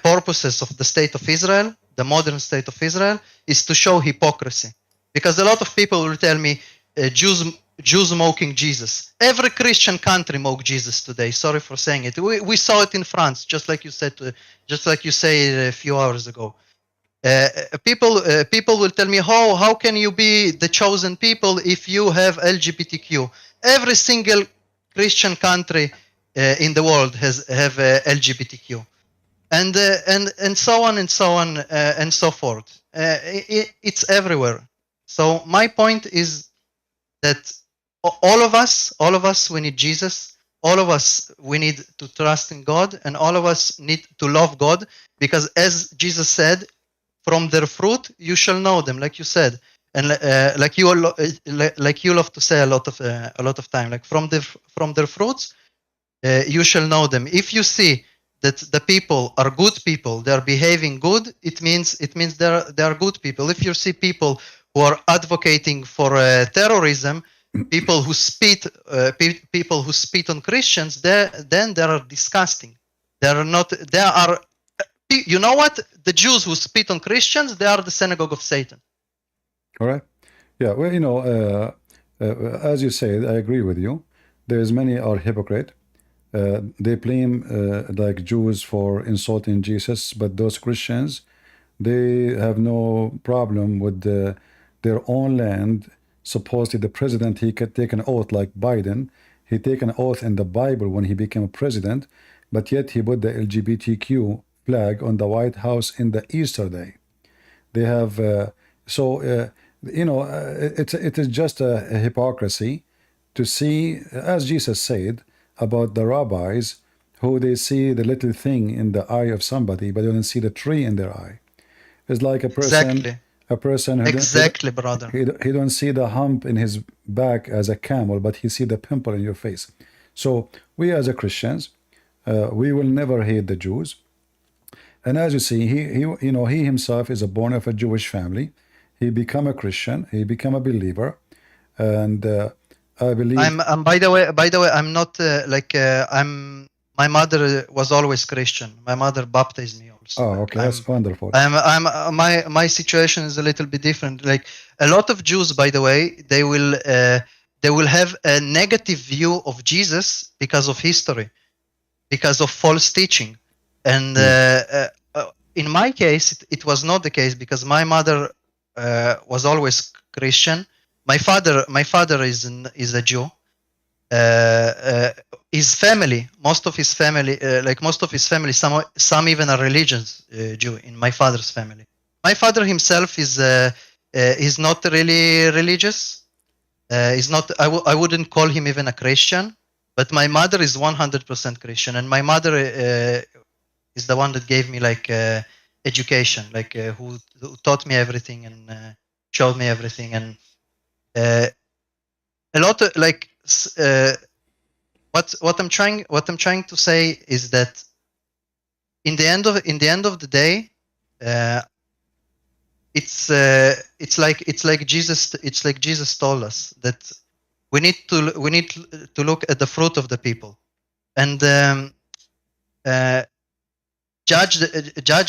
purposes of the state of Israel, the modern state of Israel, is to show hypocrisy. Because a lot of people will tell me, Jews mocking Jesus. Every Christian country mock Jesus today. Sorry for saying it. We saw it in France, just like you said, just like you said a few hours ago. People will tell me, how can you be the chosen people if you have LGBTQ? Every single Christian country in the world have LGBTQ, and so on and so on and so forth. It's everywhere. So my point is that all of us, we need Jesus. All of us, we need to trust in God, and all of us need to love God, because as Jesus said, from their fruit you shall know them, like you said, and like you love to say a lot of time, like from their fruits you shall know them. If you see that the people are good people, they are behaving good, it means they are good people. If you see people who are advocating for terrorism, people who spit on Christians, then they are disgusting. They are. You know what? The Jews who spit on Christians, they are the synagogue of Satan. All right. Yeah. Well, you know, as you say, I agree with you. There's many are hypocrite. They blame like Jews for insulting Jesus, but those Christians, They have no problem with their own land. Supposedly the president, he could take an oath like Biden. He take an oath in the Bible when he became president, but yet he put the LGBTQ flag on the White House in the Easter day. They have it is just a hypocrisy to see, as Jesus said about the rabbis, who they see the little thing in the eye of somebody, but they don't see the tree in their eye. It's like a person who Exactly, brother. he don't see the hump in his back as a camel, but he see the pimple in your face. So we as a Christians, we will never hate the Jews. And as you see, he himself is born of a Jewish family. He become a Christian. He become a believer, and I believe. By the way, I'm not I'm. My mother was always Christian. My mother baptized me also. Oh, okay, that's wonderful. My situation is a little bit different. Like a lot of Jews, by the way, they will have a negative view of Jesus because of history, because of false teaching. And in my case, it was not the case, because my mother was always Christian. My father is a Jew. His family, most of his family, some even are religious Jew in my father's family. My father himself is not really religious. Is not. I wouldn't call him even a Christian. But my mother is 100% Christian, and my mother is the one that gave me education, who taught me everything and showed me everything. And a lot of what I'm trying to say is that in the end of the day, it's like Jesus told us that we need to look at the fruit of the people, and judge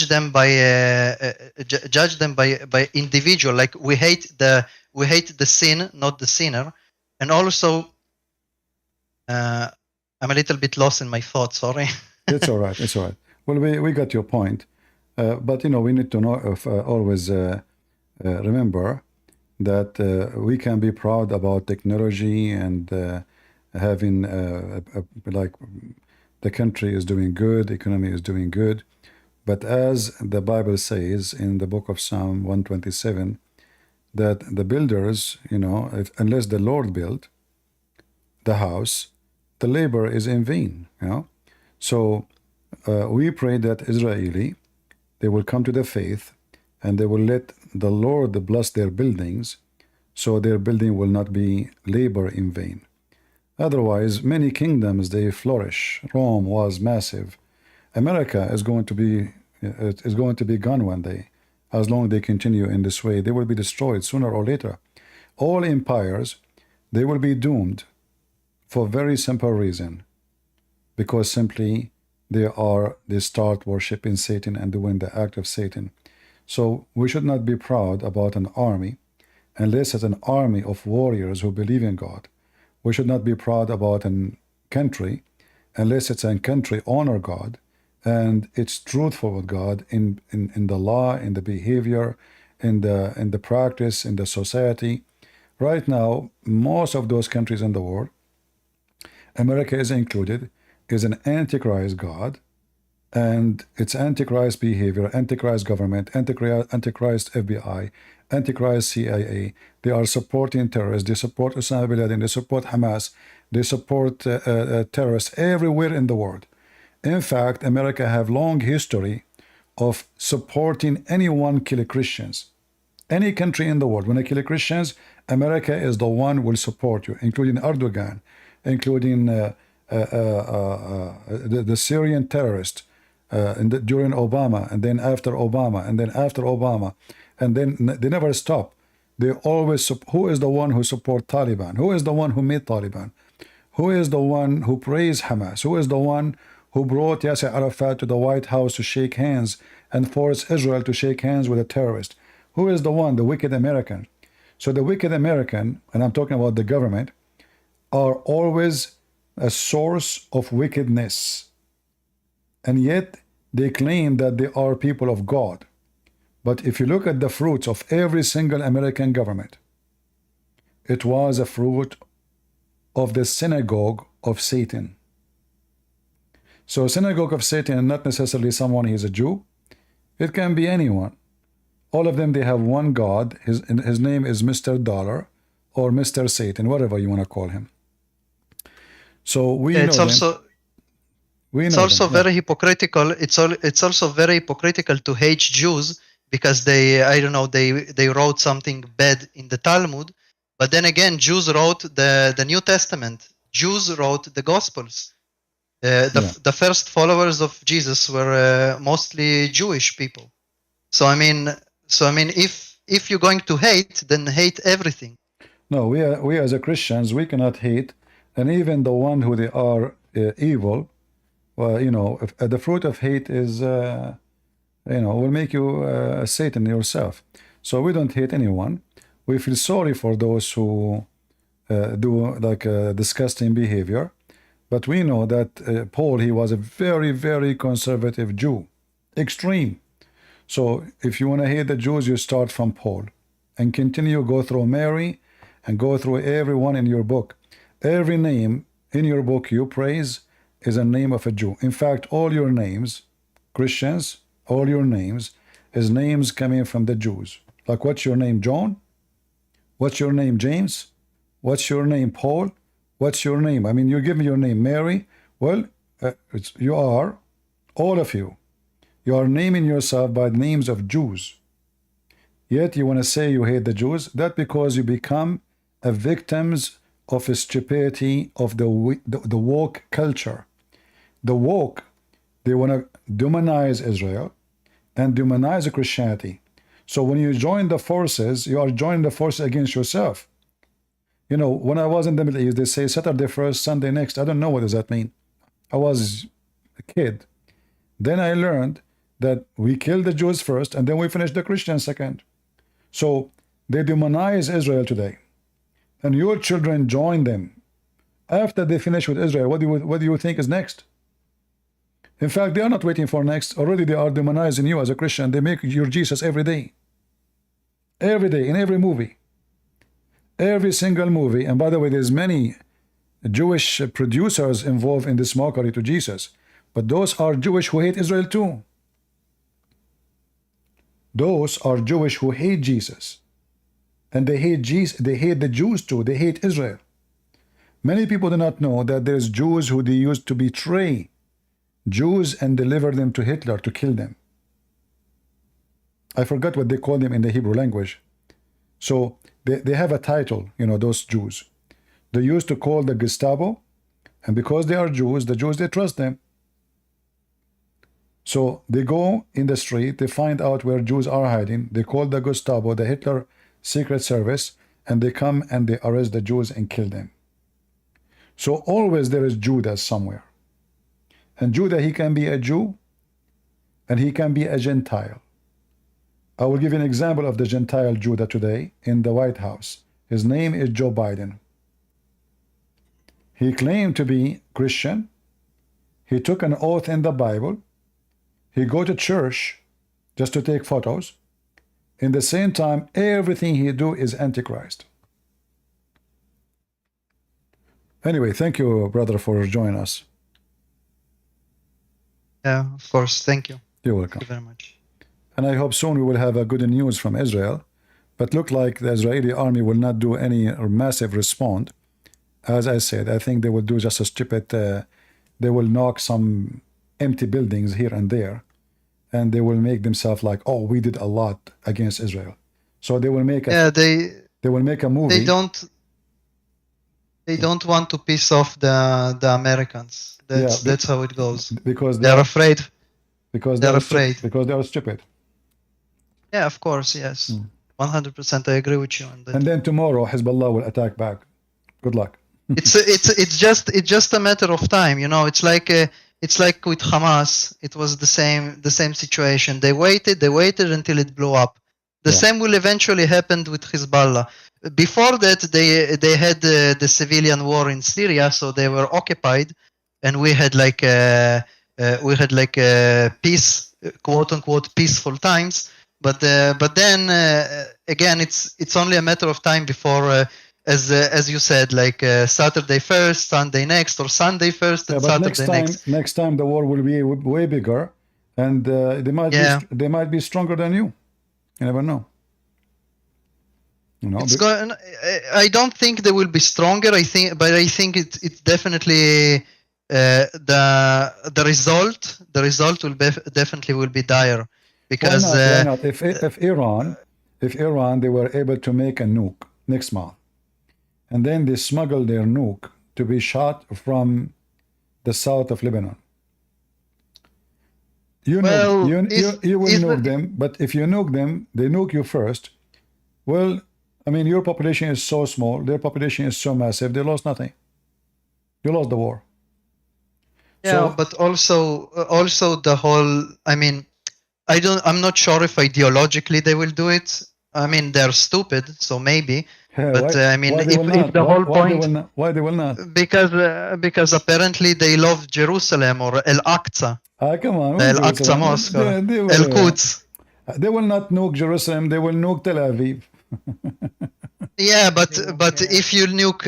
them by individual. Like we hate the sin, not the sinner. And also, I'm a little bit lost in my thoughts. Sorry. It's all right. It's all right. Well, we got your point, but we need to know always remember that we can be proud about technology and having like the country is doing good, economy is doing good. But as the Bible says in the book of Psalm 127, that the builders, unless the Lord built the house, the labor is in vain. So we pray that Israeli, they will come to the faith, and they will let the Lord bless their buildings, so their building will not be labor in vain. Otherwise, many kingdoms, they flourish. Rome was massive. America is going to be gone one day. As long as they continue in this way, they will be destroyed sooner or later. All empires, they will be doomed for a very simple reason, because simply they start worshiping Satan and doing the act of Satan. So we should not be proud about an army unless it's an army of warriors who believe in God. We should not be proud about a country unless it's a country honor God and it's truthful with God in the law, in the behavior, in the practice, in the society. Right now, most of those countries in the world, America is included, is an antichrist God, and it's antichrist behavior, antichrist government, antichrist FBI, antichrist CIA. They are supporting terrorists. They support Osama bin Laden. They support Hamas. They support terrorists everywhere in the world. In fact, America have long history of supporting anyone kill Christians. Any country in the world, when they kill Christians, America is the one who will support you, including Erdogan, including the Syrian terrorist, during Obama, and then after Obama, and then after Obama, and then they never stop. They always, who is the one who support Taliban? Who is the one who made Taliban? Who is the one who praised Hamas? Who is the one who brought Yasser Arafat to the White House to shake hands and force Israel to shake hands with a terrorist? Who is the one? The wicked American. So the wicked American, and I'm talking about the government, are always a source of wickedness. And yet they claim that they are people of God. But if you look at the fruits of every single American government, it was a fruit of the synagogue of Satan. So synagogue of Satan, not necessarily someone he's a Jew. It can be anyone. All of them, they have one God. His name is Mr. Dollar or Mr. Satan, whatever you want to call him. So we know it's also them. We it's know also them. Yeah. very hypocritical. It's also very hypocritical to hate Jews because they wrote something bad in the Talmud, but then again Jews wrote the New Testament. Jews wrote the Gospels. The first followers of Jesus were mostly Jewish people. So I mean, if you're going to hate, then hate everything. No, we as a Christians, we cannot hate, and even the one who they are evil. Well, you know, if, the fruit of hate is, will make you Satan yourself. So we don't hate anyone. We feel sorry for those who do like disgusting behavior. But we know that Paul, he was a very, very conservative Jew, extreme. So if you want to hate the Jews, you start from Paul and continue, go through Mary and go through everyone in your book. Every name in your book you praise is a name of a Jew. In fact, all your names, Christians, all your names is names coming from the Jews. Like, what's your name, John? What's your name, James? What's your name, Paul? What's your name? I mean, you give me your name, Mary. Well, you are, all of you, you are naming yourself by names of Jews. Yet you want to say you hate the Jews. That's because you become a victims of a stupidity of the woke culture. The woke, they want to demonize Israel and demonize Christianity. So when you join the forces, you are joining the forces against yourself. You know, when I was in the Middle East, they say Saturday first, Sunday next. I don't know what does that mean. I was a kid. Then I learned that we kill the Jews first and then we finish the Christians second. So they demonize Israel today. And your children join them. After they finish with Israel, what do you think is next? In fact, they are not waiting for next. Already they are demonizing you as a Christian. They make your Jesus every day. Every day, in every movie. Every single movie. And by the way, there's many Jewish producers involved in this mockery to Jesus. But those are Jewish who hate Israel too. Those are Jewish who hate Jesus. And they hate Jesus, they hate the Jews too, they hate Israel. Many people do not know that there's Jews who they used to betray Jews and deliver them to Hitler to kill them. I forgot what they call them in the Hebrew language. So they have a title, you know, those Jews. They used to call the Gestapo, and because they are Jews, the Jews, they trust them. So they go in the street, they find out where Jews are hiding, they call the Gestapo, the Hitler Secret Service, and they come and they arrest the Jews and kill them. So always there is Judas somewhere. And Judah, he can be a Jew and he can be a Gentile. I will give you an example of the Gentile Judah today in the White House. His name is Joe Biden. He claimed to be Christian. He took an oath in the Bible. He go to church just to take photos. In the same time, everything he do is Antichrist. Anyway, thank you, brother, for joining us. Yeah, of course. Thank you. You're welcome. Thank you very much. And I hope soon we will have a good news from Israel. But look like the Israeli army will not do any massive response. As I said, I think they will do just a stupid, they will knock some empty buildings here and there. And they will make themselves like, oh, we did a lot against Israel. So they will make a, they will make a movie. They don't want to piss off the Americans. That's how it goes. Because they're afraid. Because they're afraid. Because they are stupid. Yeah, of course, yes. 100%, I agree with you on that. And then tomorrow, Hezbollah will attack back. Good luck. It's just a matter of time, you know. It's like with Hamas. It was the same situation. They waited until it blew up. The same will eventually happen with Hezbollah. Before that, they had the civilian war in Syria, so they were occupied, and we had peace, quote unquote, peaceful times. But then again, it's only a matter of time before, as you said, like Saturday first, Sunday next, or Sunday first and Yeah, but Saturday next. next time the war will be way bigger, and they might be stronger than you. You never know. You know, It's going. I don't think they will be stronger. I think it's definitely the result will definitely will be dire, because why not? If Iran they were able to make a nuke next month, and then they smuggle their nuke to be shot from the south of Lebanon. You will nuke them, but if you nuke them, they nuke you first. Well, I mean, your population is so small, their population is so massive, they lost nothing. You lost the war. Yeah, so, but also the whole, I mean, I'm not sure if ideologically they will do it. I mean, they're stupid, so maybe. But I mean, if the whole point, why they will not? Because apparently they love Jerusalem, or El Aqsa. Come on, El Aqsa Mosque, El Quds. They will not nuke Jerusalem. They will nuke Tel Aviv. Yeah, but if you nuke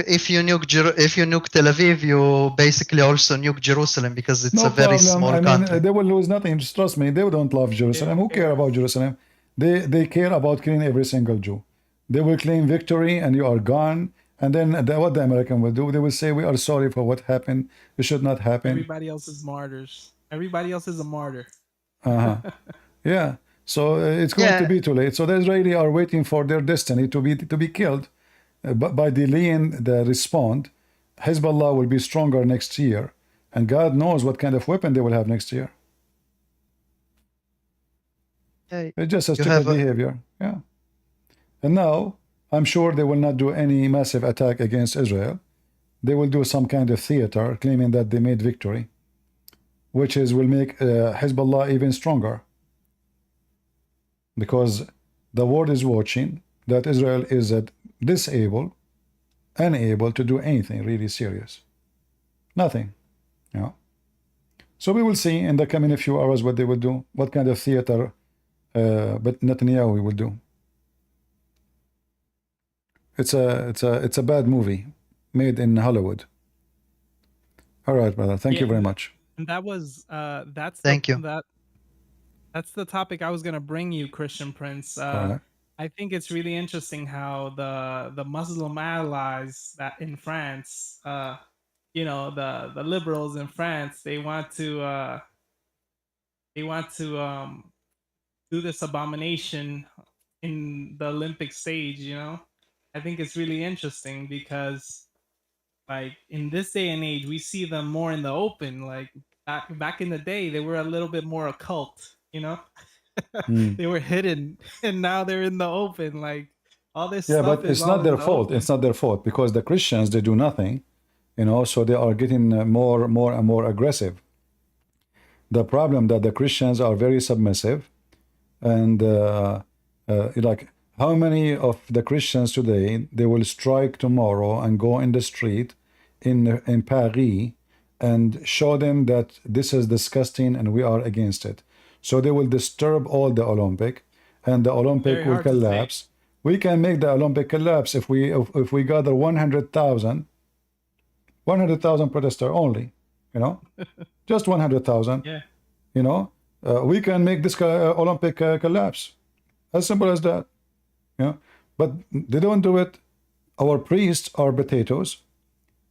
Tel Aviv, you basically also nuke Jerusalem, because it's a very small country. They will lose nothing. Just trust me. They don't love Jerusalem. Who care about Jerusalem? They care about killing every single Jew. They will claim victory, and you are gone. And then what the American will do? They will say, "We are sorry for what happened. It should not happen." Everybody else is martyrs. Everybody else is a martyr. Yeah. So it's going to be too late. So the Israelis are waiting for their destiny to be killed. But by delaying the response, Hezbollah will be stronger next year, and God knows what kind of weapon they will have next year. It's just a stupid behavior. Yeah. And now I'm sure they will not do any massive attack against Israel. They will do some kind of theater, claiming that they made victory, which will make Hezbollah even stronger. Because the world is watching that Israel is unable to do anything really serious. Nothing. You know. So we will see in the coming few hours what they will do, what kind of theater but Netanyahu will do. It's a bad movie made in Hollywood. All right, brother. Thank you very much. And that was Thank you. That's the topic I was going to bring you, Christian Prince. I think it's really interesting how the Muslim allies that in France, the liberals in France, they want to do this abomination in the Olympic stage. I think it's really interesting because, like, in this day and age, we see them more in the open. Like back in the day, they were a little bit more occult. They were hidden, and now they're in the open. Like all this stuff. Yeah, but it's not their fault. It's not their fault, because the Christians, they do nothing, so they are getting more and more aggressive. The problem that the Christians are very submissive, and like how many of the Christians today, they will strike tomorrow and go in the street in Paris and show them that this is disgusting and we are against it. So they will disturb all the Olympic, and the Olympic will collapse. We can make the Olympic collapse if we gather 100,000 protesters only, just 100,000. Yeah. We can make this Olympic collapse. As simple as that. But they don't do it. Our priests are potatoes.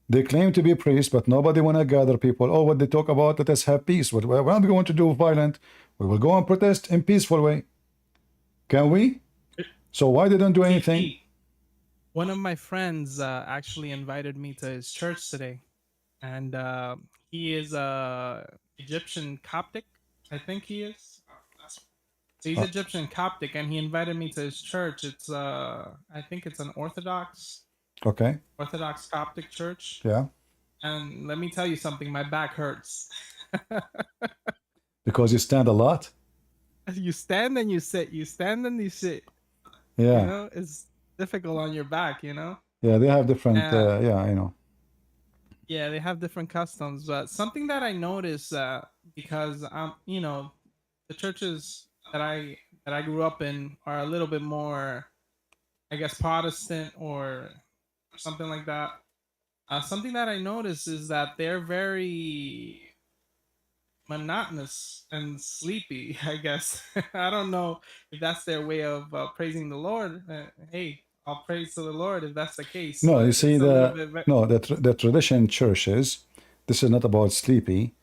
They claim to be priests, but nobody want to gather people. Oh, what they talk about, let us have peace. We're not going to do violent. We will go and protest in peaceful way. Can we? So why they don't do anything? One of my friends actually invited me to his church today, and he is Egyptian Coptic, I think he is. So he's Egyptian Coptic, and he invited me to his church. It's I think it's an Orthodox Coptic church. Yeah. And let me tell you something, my back hurts. Because you stand a lot? You stand and you sit. You stand and you sit. Yeah. It's difficult on your back, Yeah, they have different, Yeah, they have different customs. But something that I noticed, because, the churches that I grew up in are a little bit more, I guess, Protestant or something like that. Something that I noticed is that they're very monotonous and sleepy, I guess. I don't know if that's their way of praising the Lord. Hey, I'll praise to the Lord if that's the case. No, but you see it's a little bit the tradition in churches. This is not about sleepy.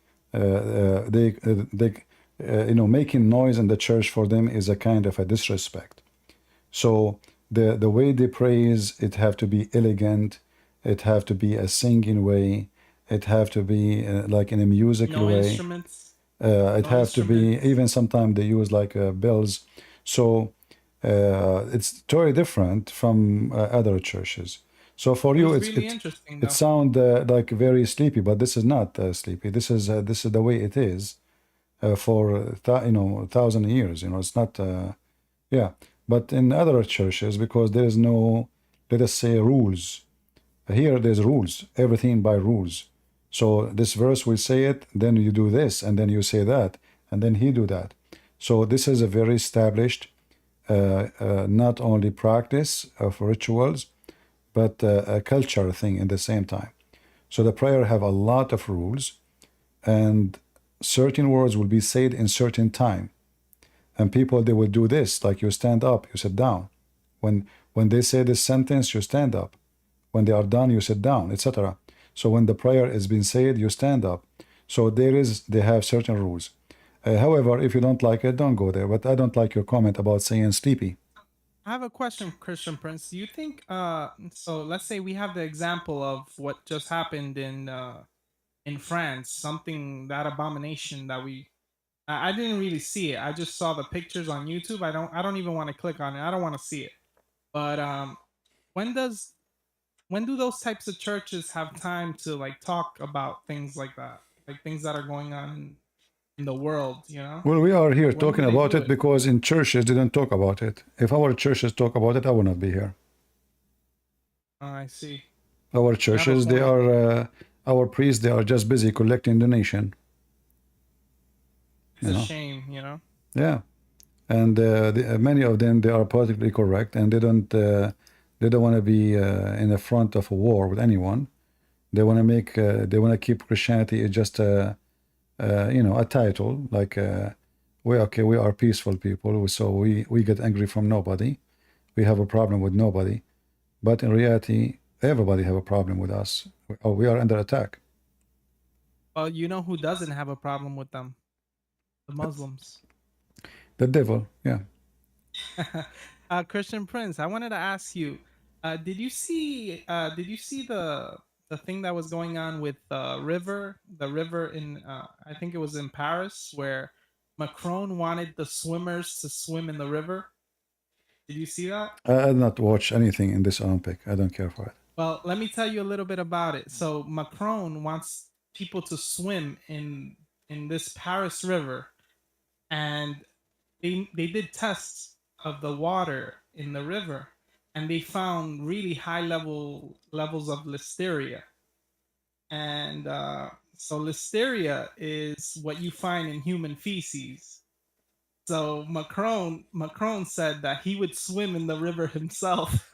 Making noise in the church for them is a kind of a disrespect. So the way they praise, it have to be elegant. It have to be a singing way. It have to be like in a musical no way. instruments. It No have to be, instruments. even sometimes they use like bells. So it's totally different from other churches. So for It you, was really interesting, though. it sound like very sleepy, but this is not sleepy. This is the way it is for 1,000 years. It's not. Yeah, but in other churches, because there is no, let us say, rules. Here there's rules. Everything by rules. So this verse will say it, then you do this, and then you say that, and then he do that. So this is a very established, not only practice of rituals, but a culture thing in the same time. So the prayer have a lot of rules, and certain words will be said in certain time. And people, they will do this, like you stand up, you sit down. When they say this sentence, you stand up. When they are done, you sit down, etc. So when the prayer is being said, you stand up. So they have certain rules. However, if you don't like it, don't go there. But I don't like your comment about saying sleepy. I have a question, Christian Prince. Do you think so let's say we have the example of what just happened in France, something, that abomination that I didn't really see it. I just saw the pictures on YouTube. I don't even want to click on it. I don't want to see it. But when do those types of churches have time to like talk about things like that? Like things that are going on in the world, Well, we are here When do talking they about do it because in churches they don't talk about it. If our churches talk about it, I will not be here. Oh, I see. Our churches, they are our priests. They are just busy collecting donation. It's a shame, Yeah, and many of them, they are politically correct, and they don't want to be in the front of a war with anyone. They want to make they want to keep Christianity just a title, like we are peaceful people, so we get angry from nobody. We have a problem with nobody, but in reality, everybody have a problem with us. We are under attack. Well, you know who doesn't have a problem with them? The Muslims. The devil, yeah. Christian Prince, I wanted to ask you, did you see the thing that was going on with the river in I think it was in Paris, where Macron wanted the swimmers to swim in the river? Did you see that? I did not watch anything in this Olympic. I don't care for it. Well, let me tell you a little bit about it. So Macron wants people to swim in this Paris river, and they did tests of the water in the river, and they found really high levels of listeria. And so listeria is what you find in human feces. So Macron said that he would swim in the river himself,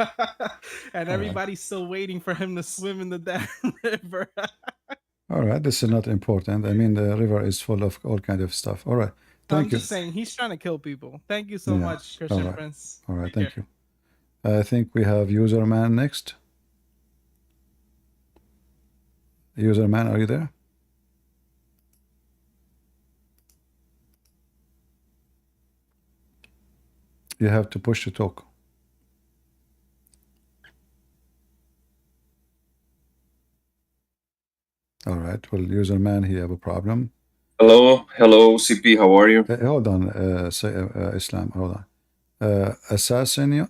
and everybody's still waiting for him to swim in the damn river. All right, this is not important. I mean, the river is full of all kind of stuff. All right, thank you. I'm just saying, he's trying to kill people. Thank you so much, Christian Prince. All right, Take thank care. you. I think we have Userman next. Userman, are you there? You have to push to talk. All right. Well, Userman, he have a problem. Hello, CP. How are you? Hold on, Islam. Hold on. Assassin,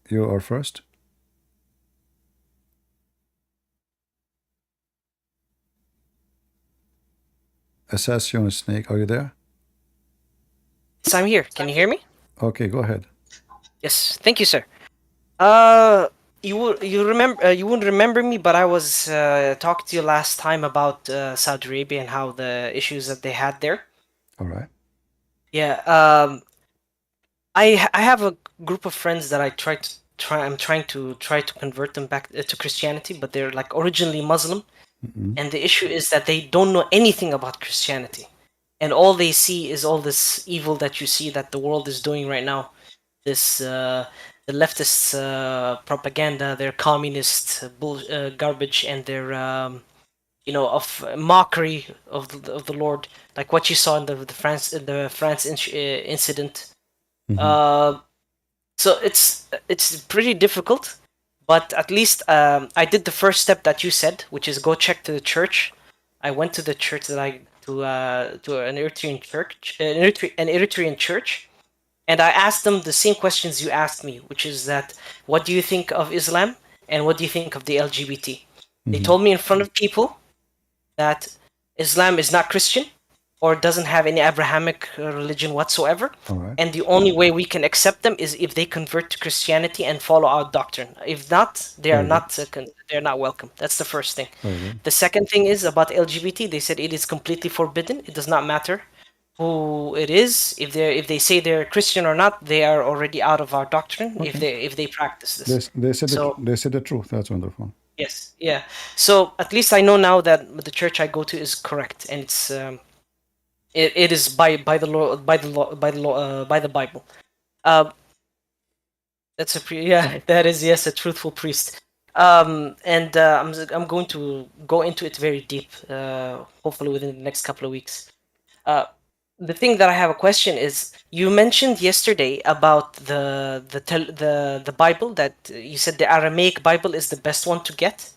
you are first. Assassin Snake, are you there? Yes, I'm here. Can you hear me? Okay, go ahead. Yes, thank you, sir. You wouldn't remember me, but I was talking to you last time about Saudi Arabia and how the issues that they had there. All right. Yeah. I have a group of friends that I'm trying to convert them back to Christianity, but they're like originally Muslim, and the issue is that they don't know anything about Christianity, and all they see is all this evil that you see that the world is doing right now. This the leftist propaganda, their communist garbage, and their of mockery of the Lord, like what you saw in the France incident. So it's pretty difficult, but at least I did the first step that you said, which is go check to the church. I went to the church to an Eritrean church, an Eritrean church, and I asked them the same questions you asked me, which is that what do you think of Islam and what do you think of the LGBT? They told me in front of people that Islam is not Christian or doesn't have any Abrahamic religion whatsoever. All right. And the only way we can accept them is if they convert to Christianity and follow our doctrine. If not, they are they're not welcome. That's the first thing. The second thing is about LGBT. They said it is completely forbidden. It does not matter who it is. If they say they're Christian or not, they are already out of our doctrine. Okay. If they practice this. They said So they said the truth. That's wonderful. yes, yeah. So at least I know now that the church I go to is correct, and it's it is by the law by the Bible. That's that is yes a truthful priest. And I'm going to go into it very deep. Hopefully within the next couple of weeks. The thing that I have a question is you mentioned yesterday about the Bible that you said the Aramaic Bible is the best one to get.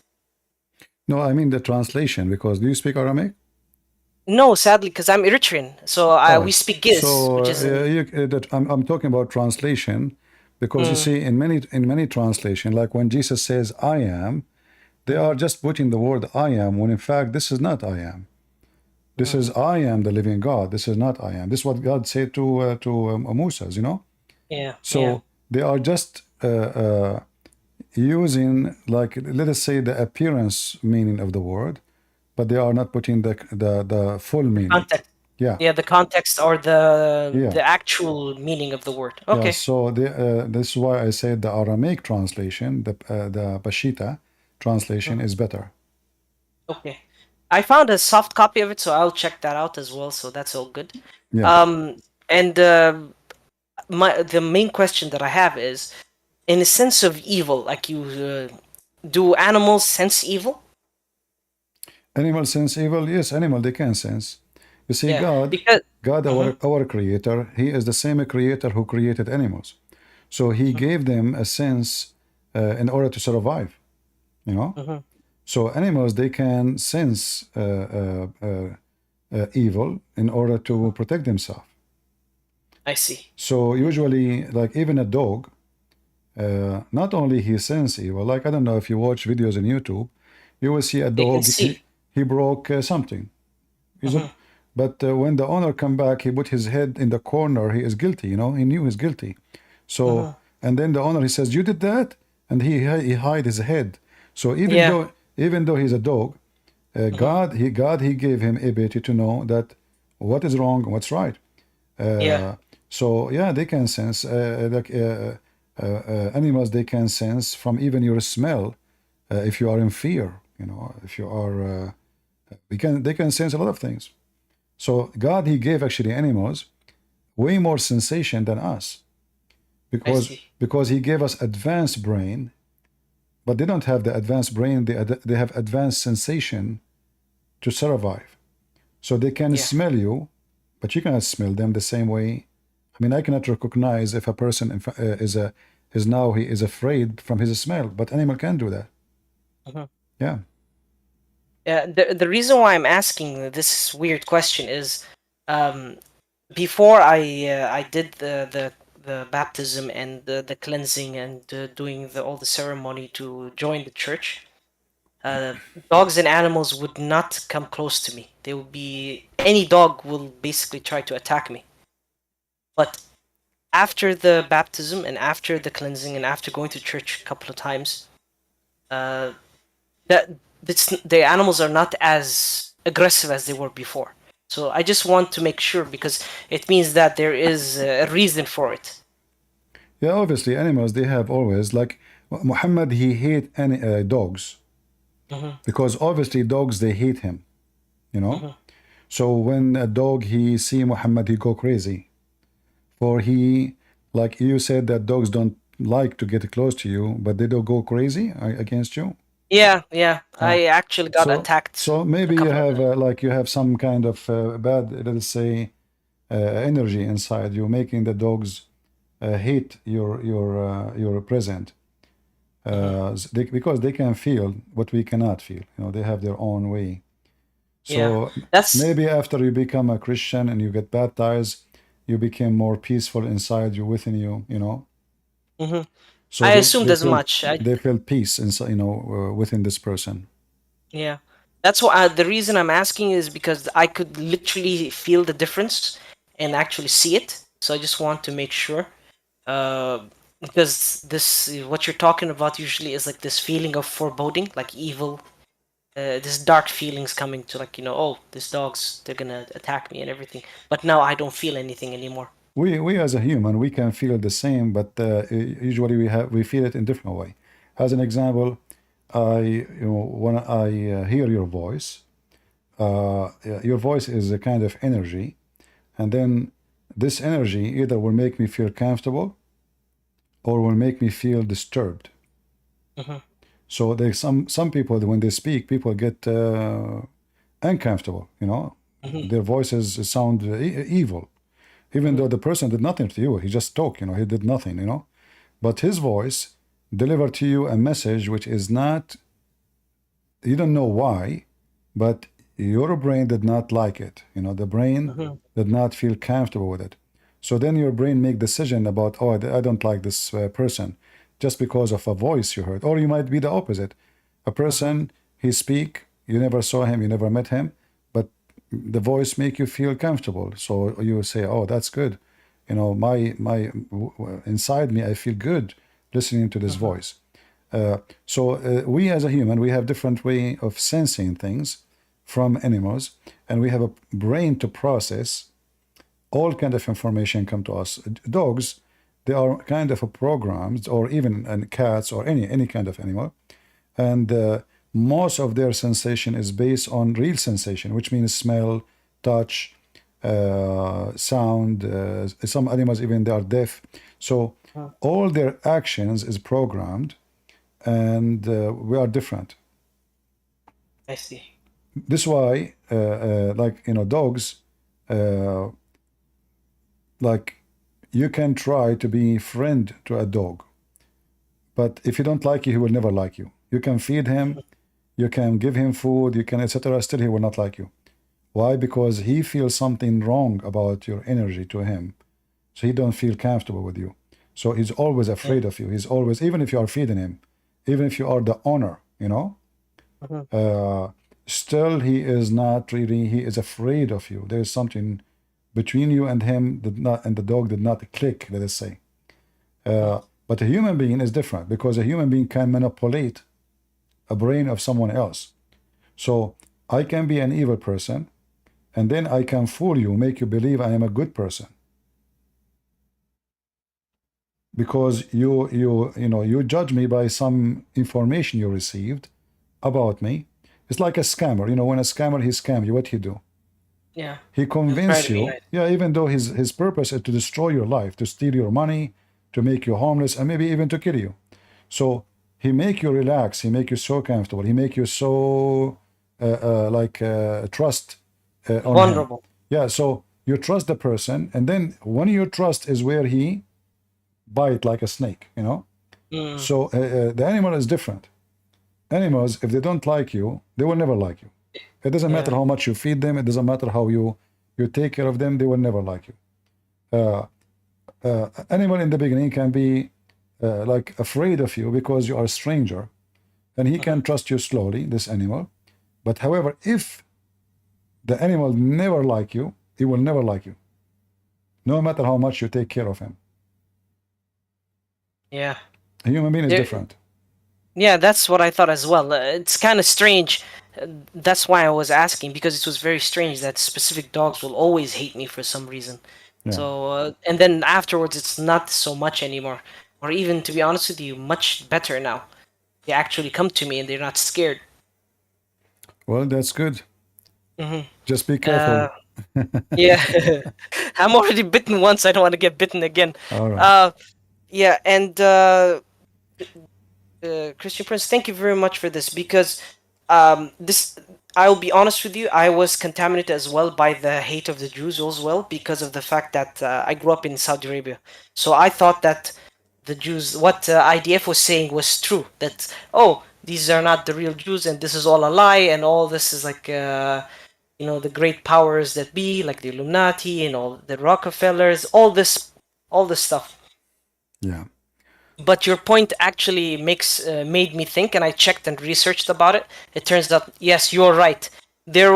No, I mean the translation, because do you speak Aramaic? No, sadly, because I'm Eritrean, so we speak Giz, So which is I'm talking about translation, because you see in many translation, like when Jesus says I am, they are just putting the word I am, when in fact this is not I am. This is I am the living God. This is not I am. This is what God said to Moses, you know. yeah. So they are just using, like, let us say, the appearance meaning of the word, but they are not putting the full meaning. Context. Yeah. Yeah, the context or the actual meaning of the word. Okay. Yeah, so this is why I said the Aramaic translation, the Pashita translation is better. Okay. I found a soft copy of it, so I'll check that out as well. So that's all good. Yeah. And the main question that I have is, in the sense of evil, like you, do animals sense evil? Animal sense evil? Yes, animal they can sense. You see, Yeah, because our creator, he is the same creator who created animals. So he gave them a sense in order to survive, you know? So animals, they can sense evil in order to protect themselves. I see. So usually, like even a dog, not only he sense evil, like I don't know if you watch videos on YouTube, you will see a dog, he broke something. But when the owner come back, he put his head in the corner, he is guilty, you know, he knew he's guilty. So, and then the owner, he says, you did that? And he hide his head. So even though he's a dog, God he gave him ability to know that what is wrong and what's right. So yeah, they can sense, animals, they can sense from even your smell, if you are in fear, you know, if you are, they can sense a lot of things. So God, he gave actually animals way more sensation than us, because he gave us advanced brain, but they don't have the advanced brain, they have advanced sensation to survive. So they can smell you, but you cannot smell them the same way. I mean, I cannot recognize if a person he is afraid from his smell, but animal can do that. Yeah. The reason why I'm asking this weird question is, before I did the baptism and the cleansing and doing all the ceremony to join the church, dogs and animals would not come close to me. They would be, any dog will basically try to attack me. But after the baptism and after the cleansing and after going to church a couple of times, the animals are not as aggressive as they were before. So I just want to make sure, because it means that there is a reason for it. Yeah, obviously animals, they have always, like Muhammad, he hate any dogs, because obviously dogs, they hate him, you know. So when a dog, he see Muhammad, he go crazy. For he, like you said, that dogs don't like to get close to you, but they don't go crazy against you. Yeah, I actually got So attacked a maybe you couple of have times. like you have some kind of bad, let's say, energy inside you, making the dogs hate your present. Because they can feel what we cannot feel. You know, they have their own way. So That's maybe after you become a Christian and you get baptized, you became more peaceful inside you, within you. You know. So I they assumed they as feel much. they feel peace inside, you know, within this person. Yeah, that's why the reason I'm asking is because I could literally feel the difference and actually see it. So I just want to make sure, because this what you're talking about usually is like this feeling of foreboding, like evil, this dark feelings coming to, like, oh, these dogs, they're gonna attack me and everything. But now I don't feel anything anymore. We as a human, we can feel the same, but usually we feel it in different way. As an example, when I hear your voice is a kind of energy, and then this energy either will make me feel comfortable or will make me feel disturbed. So there's some people, when they speak, people get uncomfortable. You know, their voices sound evil, even though the person did nothing to you. He just talked. You know, he did nothing. You know, but his voice delivered to you a message which is not. You don't know why, but your brain did not like it. You know, the brain did not feel comfortable with it. So then your brain make decision about, oh, I don't like this person, just because of a voice you heard. Or you might be the opposite. A person, he speak, you never saw him, you never met him, but the voice make you feel comfortable. So you say, oh, that's good. You know, inside me, I feel good listening to this voice. So we as a human, we have different way of sensing things from animals, and we have a brain to process all kind of information come to us. Dogs, they are kind of programmed, or even cats, or any kind of animal, and most of their sensation is based on real sensation, which means smell, touch, sound. Some animals, even they are deaf, so all their actions is programmed, and we are different. I see. This is why, like, you know, dogs, like, you can try to be friend to a dog, but if you don't like you, he will never like you. You can feed him, you can give him food, you can etc. Still, he will not like you. Why? Because he feels something wrong about your energy to him, so he don't feel comfortable with you. So he's always afraid of you. He's always, even if you are feeding him, even if you are the owner, you know, still he is not really, he is afraid of you. There is something between you and him and the dog did not click, let us say. But a human being is different, because a human being can manipulate a brain of someone else. So I can be an evil person, and then I can fool you, make you believe I am a good person, because you judge me by some information you received about me. It's like a scammer. You know, when a scammer, he scam you, what he do? Yeah. He convince to be you. nice. Yeah, even though his purpose is to destroy your life, to steal your money, to make you homeless, and maybe even to kill you. So he make you relax. He make you so comfortable. He make you so trust on him. Vulnerable. Yeah. So you trust the person, and then when you trust is where he bite like a snake. You know. So the animal is different. Animals, if they don't like you, they will never like you. It doesn't matter how much you feed them. It doesn't matter how you take care of them. They will never like you. Animal in the beginning can be like afraid of you because you are a stranger, and he can trust you slowly, this animal. But however, if the animal never like you, he will never like you, no matter how much you take care of him. Yeah. A human being is different. Yeah, that's what I thought as well. It's kind of strange. That's why I was asking, because it was very strange that specific dogs will always hate me for some reason. Yeah. So, and then afterwards, it's not so much anymore. Or even, to be honest with you, much better now. They actually come to me and they're not scared. Well, that's good. Hmm. Just be careful. Yeah, I'm already bitten once. I don't want to get bitten again. All right. Yeah, and Christian Prince, thank you very much for this, because this, I'll be honest with you, I was contaminated as well by the hate of the Jews as well, because of the fact that I grew up in Saudi Arabia. So I thought that the Jews, what IDF was saying was true, that, oh, these are not the real Jews and this is all a lie, and all this is like the great powers that be, like the Illuminati and all the Rockefellers, all this stuff. Yeah. But your point actually made me think, and I checked and researched about it. It turns out, yes, you're right. There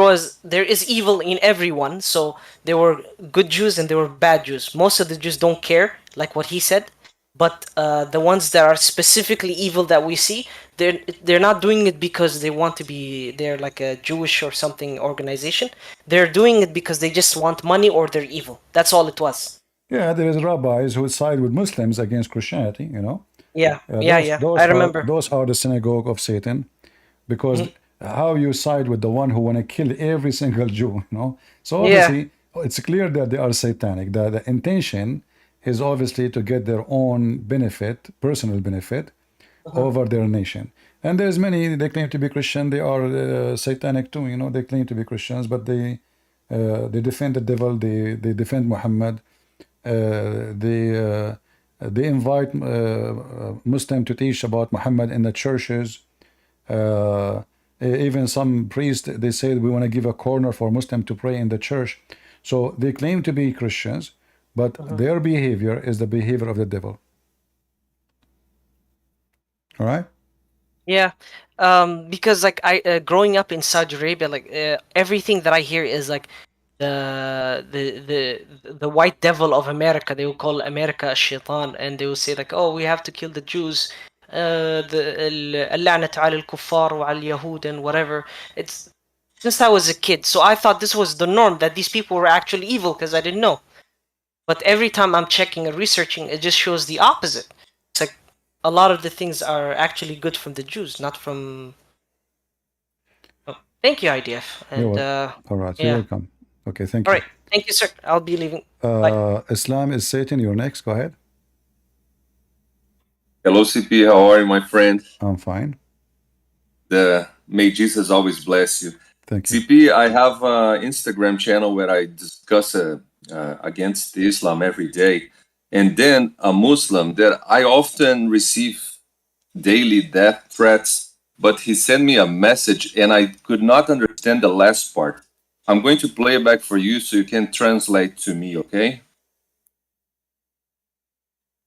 is evil in everyone. So there were good Jews and there were bad Jews. Most of the Jews don't care, like what he said. But the ones that are specifically evil that we see, they're not doing it because they want to be, they're like a Jewish or something organization. They're doing it because they just want money, or they're evil. That's all it was. Yeah, there is rabbis who side with Muslims against Christianity, you know. Yeah, I remember. Those are the synagogue of Satan, because how you side with the one who want to kill every single Jew, you know. So obviously, it's clear that they are satanic. The intention is obviously to get their own benefit, personal benefit, over their nation. And there's many, they claim to be Christian, they are satanic too, you know. They claim to be Christians, but they defend the devil, they defend Muhammad. They invite Muslim to teach about Muhammad in the churches. Even some priests, they say we want to give a corner for Muslim to pray in the church. So they claim to be Christians, but their behavior is the behavior of the devil. All right? Yeah, because like I growing up in Saudi Arabia, like everything that I hear is like the white devil of America. They will call America a shaitan, and they will say like, oh, we have to kill the Jews, اللعنة على الكفار وعلى اليهود and whatever. It's since I was a kid, so I thought this was the norm, that these people were actually evil, because I didn't know. But every time I'm checking and researching, it just shows the opposite. It's like a lot of the things are actually good from the Jews, not from. Oh, thank you, IDF. And all right, yeah. you're welcome. Okay, thank All you. right, thank you, sir. I'll be leaving. Bye. Islam is Satan. You're next. Go ahead. Hello, CP. How are you, my friend? I'm fine. May Jesus always bless you. Thank you. CP, I have an Instagram channel where I discuss against Islam every day. And then a Muslim that I often receive daily death threats, but he sent me a message and I could not understand the last part. I'm going to play it back for you so you can translate to me, okay?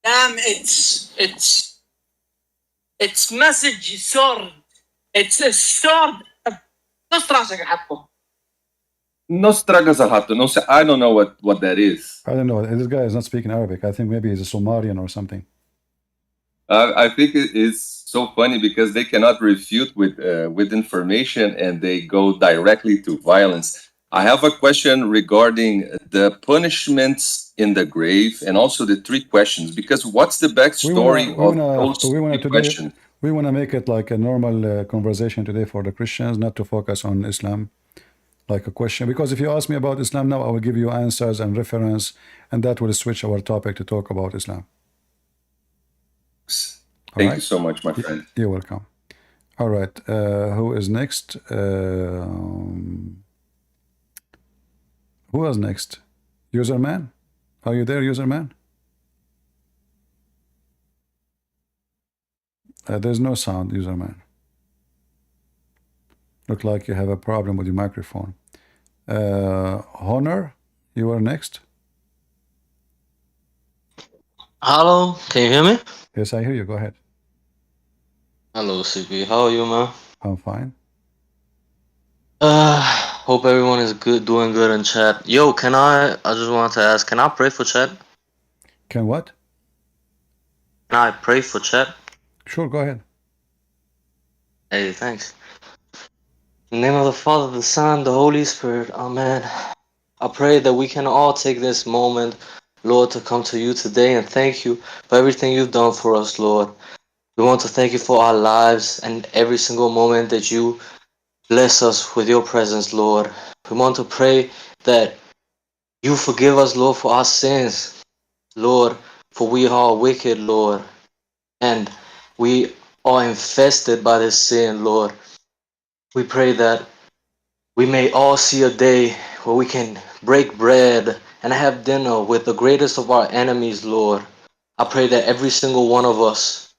Damn, it's message sword. It's a sword. No stragas al hato. No, I don't know what that is. I don't know. This guy is not speaking Arabic. I think maybe he's a Somalian or something. I think it's so funny because they cannot refute with information and they go directly to violence. I have a question regarding the punishments in the grave and also the 3 questions, because what's the backstory of those 3 questions? We want to make it like a normal conversation today for the Christians, not to focus on Islam. Like a question, because if you ask me about Islam now, I will give you answers and reference, and that will switch our topic to talk about Islam. Thank you so much, my friend. You're welcome. All right, who is next? Who was next? Userman? Are you there, Userman? There's no sound, Userman. Look like you have a problem with your microphone. Honor, you are next. Hello, can you hear me? Yes, I hear you. Go ahead. Hello, CP. How are you, man? I'm fine. Hope everyone is good, doing good in chat. Yo, I just wanted to ask, can I pray for chat? Can what? Can I pray for chat? Sure, go ahead. Hey, thanks. In the name of the Father, the Son, the Holy Spirit. Amen. I pray that we can all take this moment, Lord, to come to you today and thank you for everything you've done for us, Lord. We want to thank you for our lives and every single moment that you bless us with your presence, Lord. We want to pray that you forgive us, Lord, for our sins, Lord, for we are wicked, Lord, and we are infested by this sin, Lord. We pray that we may all see a day where we can break bread and have dinner with the greatest of our enemies, Lord. I pray that every single one of us,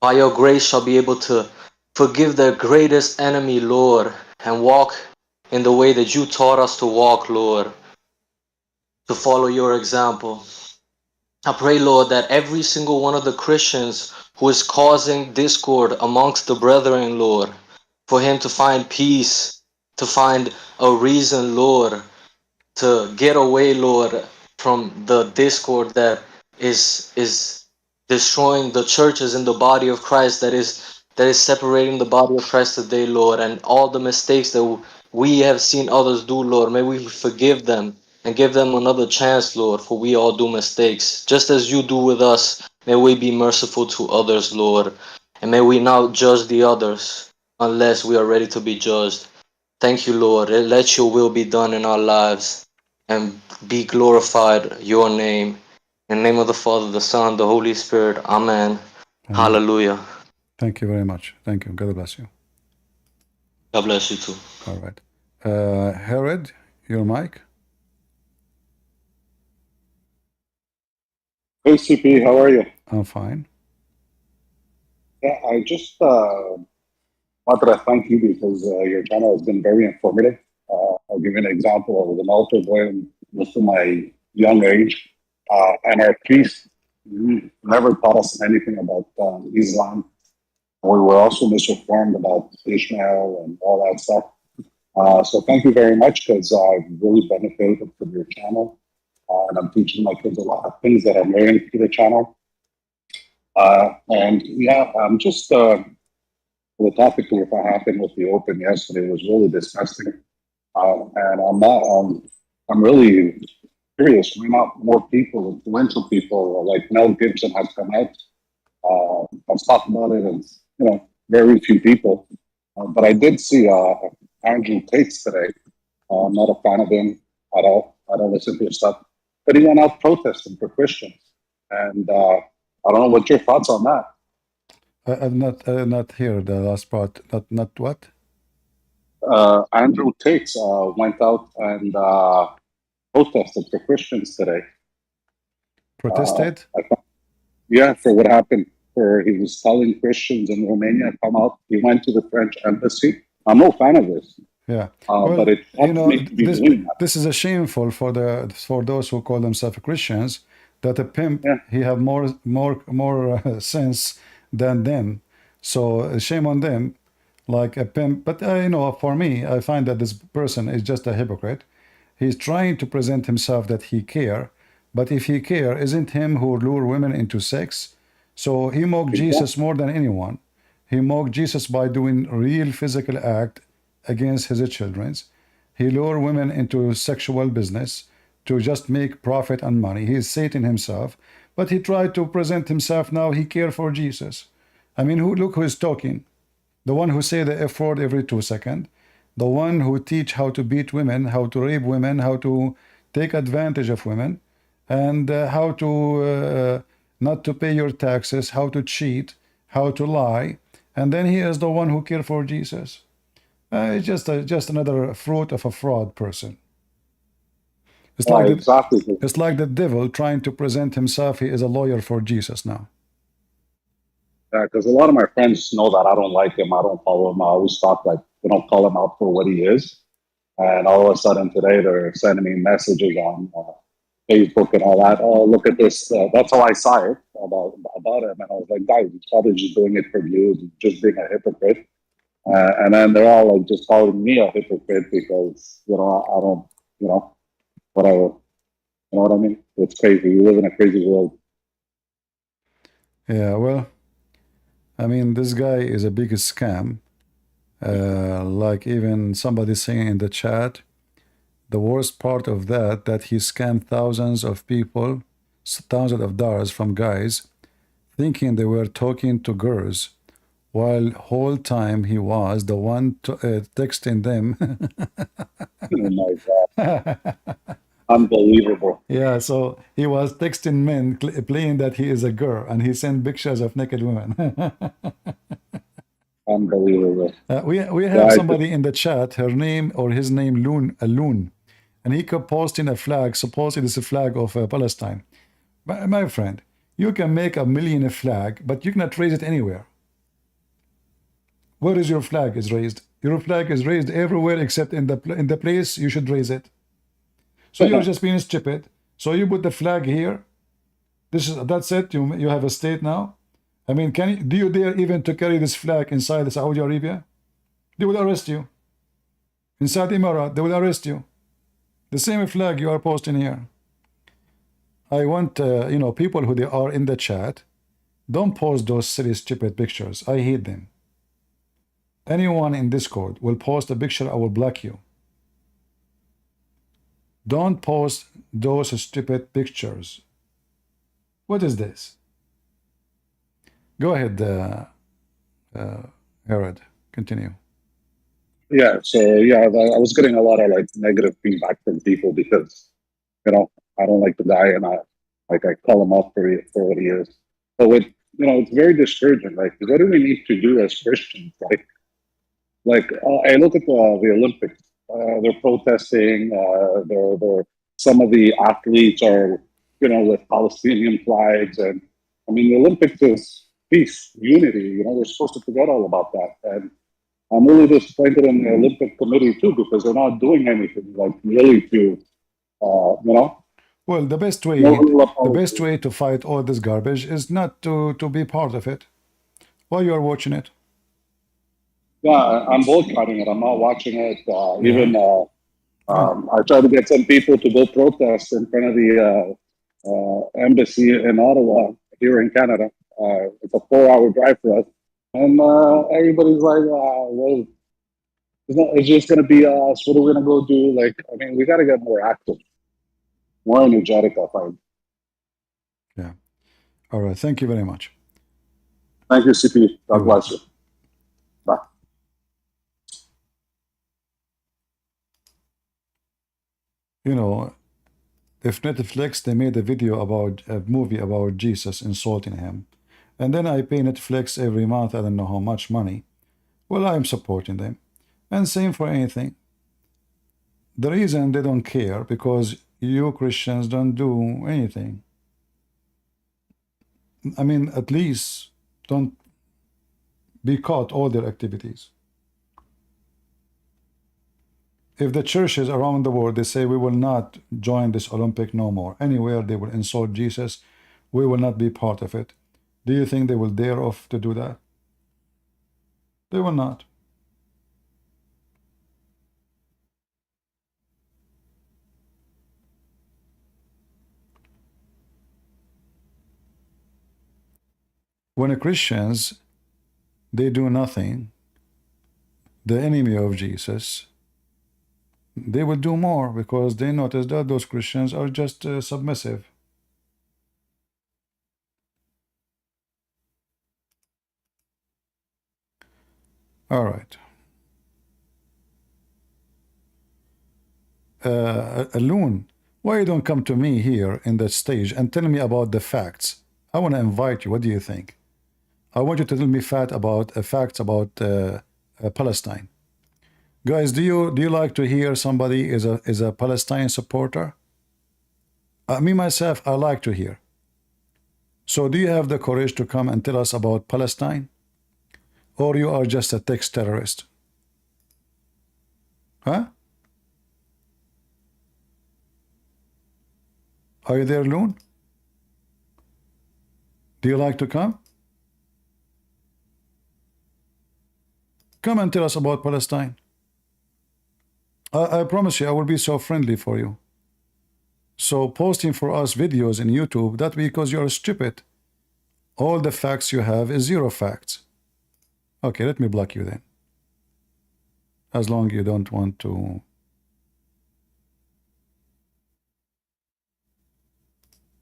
by your grace, shall be able to forgive their greatest enemy, Lord, and walk in the way that you taught us to walk, Lord, to follow your example. I pray, Lord, that every single one of the Christians who is causing discord amongst the brethren, Lord, for him to find peace, to find a reason, Lord, to get away, Lord, from the discord that is destroying the churches in the body of Christ, that is separating the body of Christ today, Lord, and all the mistakes that we have seen others do, Lord. May we forgive them and give them another chance, Lord, for we all do mistakes. Just as you do with us, may we be merciful to others, Lord, and may we not judge the others unless we are ready to be judged. Thank you, Lord. Let your will be done in our lives and be glorified your name. In the name of the Father, the Son, the Holy Spirit. Amen. Amen. Hallelujah. Thank you very much. Thank you. God bless you. God bless you too. All right. Herod, your mic. Hey CP, how are you? I'm fine. Yeah, I just wanted to thank you because your channel has been very informative. I'll give you an example. I was an altar boy most of my young age, and our priest never taught us anything about Islam. We were also misinformed about Ishmael and all that stuff. So thank you very much because I've really benefited from your channel, and I'm teaching my kids a lot of things that I'm learning through the channel. And yeah, I'm just the topic of what happened with the Open yesterday was really disgusting. And I'm really curious. Why not more people, influential people like Mel Gibson has come out. I've talked about it, and very few people. But I did see Andrew Tate's today. I'm not a fan of him at all. I don't listen to his stuff. But he went out protesting for Christians, and I don't know what your thoughts on that. I'm not hear the last part. Not what? Andrew Tate went out and protested for Christians today. Protested? Yeah, for what happened. He was telling Christians in Romania come out. He went to the French embassy. I'm no fan of this. Yeah, but it helps me to be doing that. This is a shameful for those who call themselves Christians, that a pimp he have more sense than them. So shame on them, like a pimp. But for me, I find that this person is just a hypocrite. He's trying to present himself that he care, but if he care, isn't him who lure women into sex? So he mocked Jesus more than anyone. He mocked Jesus by doing real physical act against his children. He lure women into sexual business to just make profit and money. He is Satan himself, but he tried to present himself now he care for Jesus. I mean, look who is talking. The one who say the F word every 2 seconds. The one who teach how to beat women, how to rape women, how to take advantage of women, and how to not to pay your taxes, how to cheat, how to lie. And then he is the one who care for Jesus. It's just another fruit of a fraud person. It's like exactly. It's like the devil trying to present himself. He is a lawyer for Jesus now. Yeah, because a lot of my friends know that I don't like him. I don't follow him. I always talk like, call him out for what he is. And all of a sudden today they're sending me messages on Facebook and all that. Oh, look at this. That's how I saw it about him. And I was like, guys, he's probably just doing it for views, just being a hypocrite. And then they're all like just calling me a hypocrite because, I don't, whatever. You know what I mean? It's crazy. We live in a crazy world. Yeah, well, I mean, this guy is a big scam. Like even somebody saying in the chat, the worst part of that he scammed thousands of people, thousands of dollars from guys, thinking they were talking to girls, while whole time he was the one texting them. Oh my God. Unbelievable. Yeah, so he was texting men playing that he is a girl, and he sent pictures of naked women. Unbelievable. we Yeah, have somebody in the chat, her name or his name Loon, and he kept posting a flag, supposedly it's a flag of Palestine. My friend, you can make a million flag, but you cannot raise it anywhere. Where is your flag is raised? Your flag is raised everywhere except in the place you should raise it. So you're just being stupid. So you put the flag here. That's it. You have a state now. I mean, do you dare even to carry this flag inside Saudi Arabia? They will arrest you. Inside Emirat, they will arrest you. The same flag you are posting here. I want people who they are in the chat, don't post those silly stupid pictures. I hate them. Anyone in Discord will post a picture, I will block you. Don't post those stupid pictures. What is this? Go ahead, Herod. Continue. Yeah, so yeah, I was getting a lot of like negative feedback from people because, I don't like the guy and I call him out for what he is. So it's very discouraging. Like, what do we need to do as Christians? I look at the Olympics. They're protesting. They're some of the athletes are, with Palestinian flags, and I mean the Olympics is peace, unity. We're supposed to forget all about that. And I'm really disappointed in the Olympic Committee too because they're not doing anything like really to, Well, the best way to fight all this garbage is not to be part of it. While you are watching it. Yeah, I'm boycotting it. I'm not watching it. I tried to get some people to go protest in front of the embassy in Ottawa here in Canada. It's a 4-hour drive for us. And everybody's like, well, it's just going to be us. What are we going to go do? We got to get more active, more energetic, I find. Yeah. All right. Thank you very much. Thank you, CP. God bless you. Bye. If Netflix, they made a movie about Jesus insulting him, and then I pay Netflix every month, I don't know how much money, well, I'm supporting them. And same for anything. The reason they don't care, because you Christians don't do anything. I mean, at least don't be caught all their activities. If the churches around the world, they say we will not join this Olympic no more, anywhere they will insult Jesus, we will not be part of it. Do you think they will dare off to do that? They will not. When Christians, they do nothing, the enemy of Jesus, they will do more because they notice that those Christians are just submissive. All right. Loon, why you don't come to me here in the stage and tell me about the facts? I want to invite you. What do you think? I want you to tell me facts about Palestine. Guys, do you like to hear somebody is a Palestine supporter? Me myself, I like to hear. So do you have the courage to come and tell us about Palestine? Or you are just a text terrorist? Huh? Are you there, Loon? Do you like to come? Come and tell us about Palestine. I promise you, I will be so friendly for you. So posting for us videos in YouTube, that's because you're stupid. All the facts you have is zero facts. Okay, let me block you then. as long you don't want to.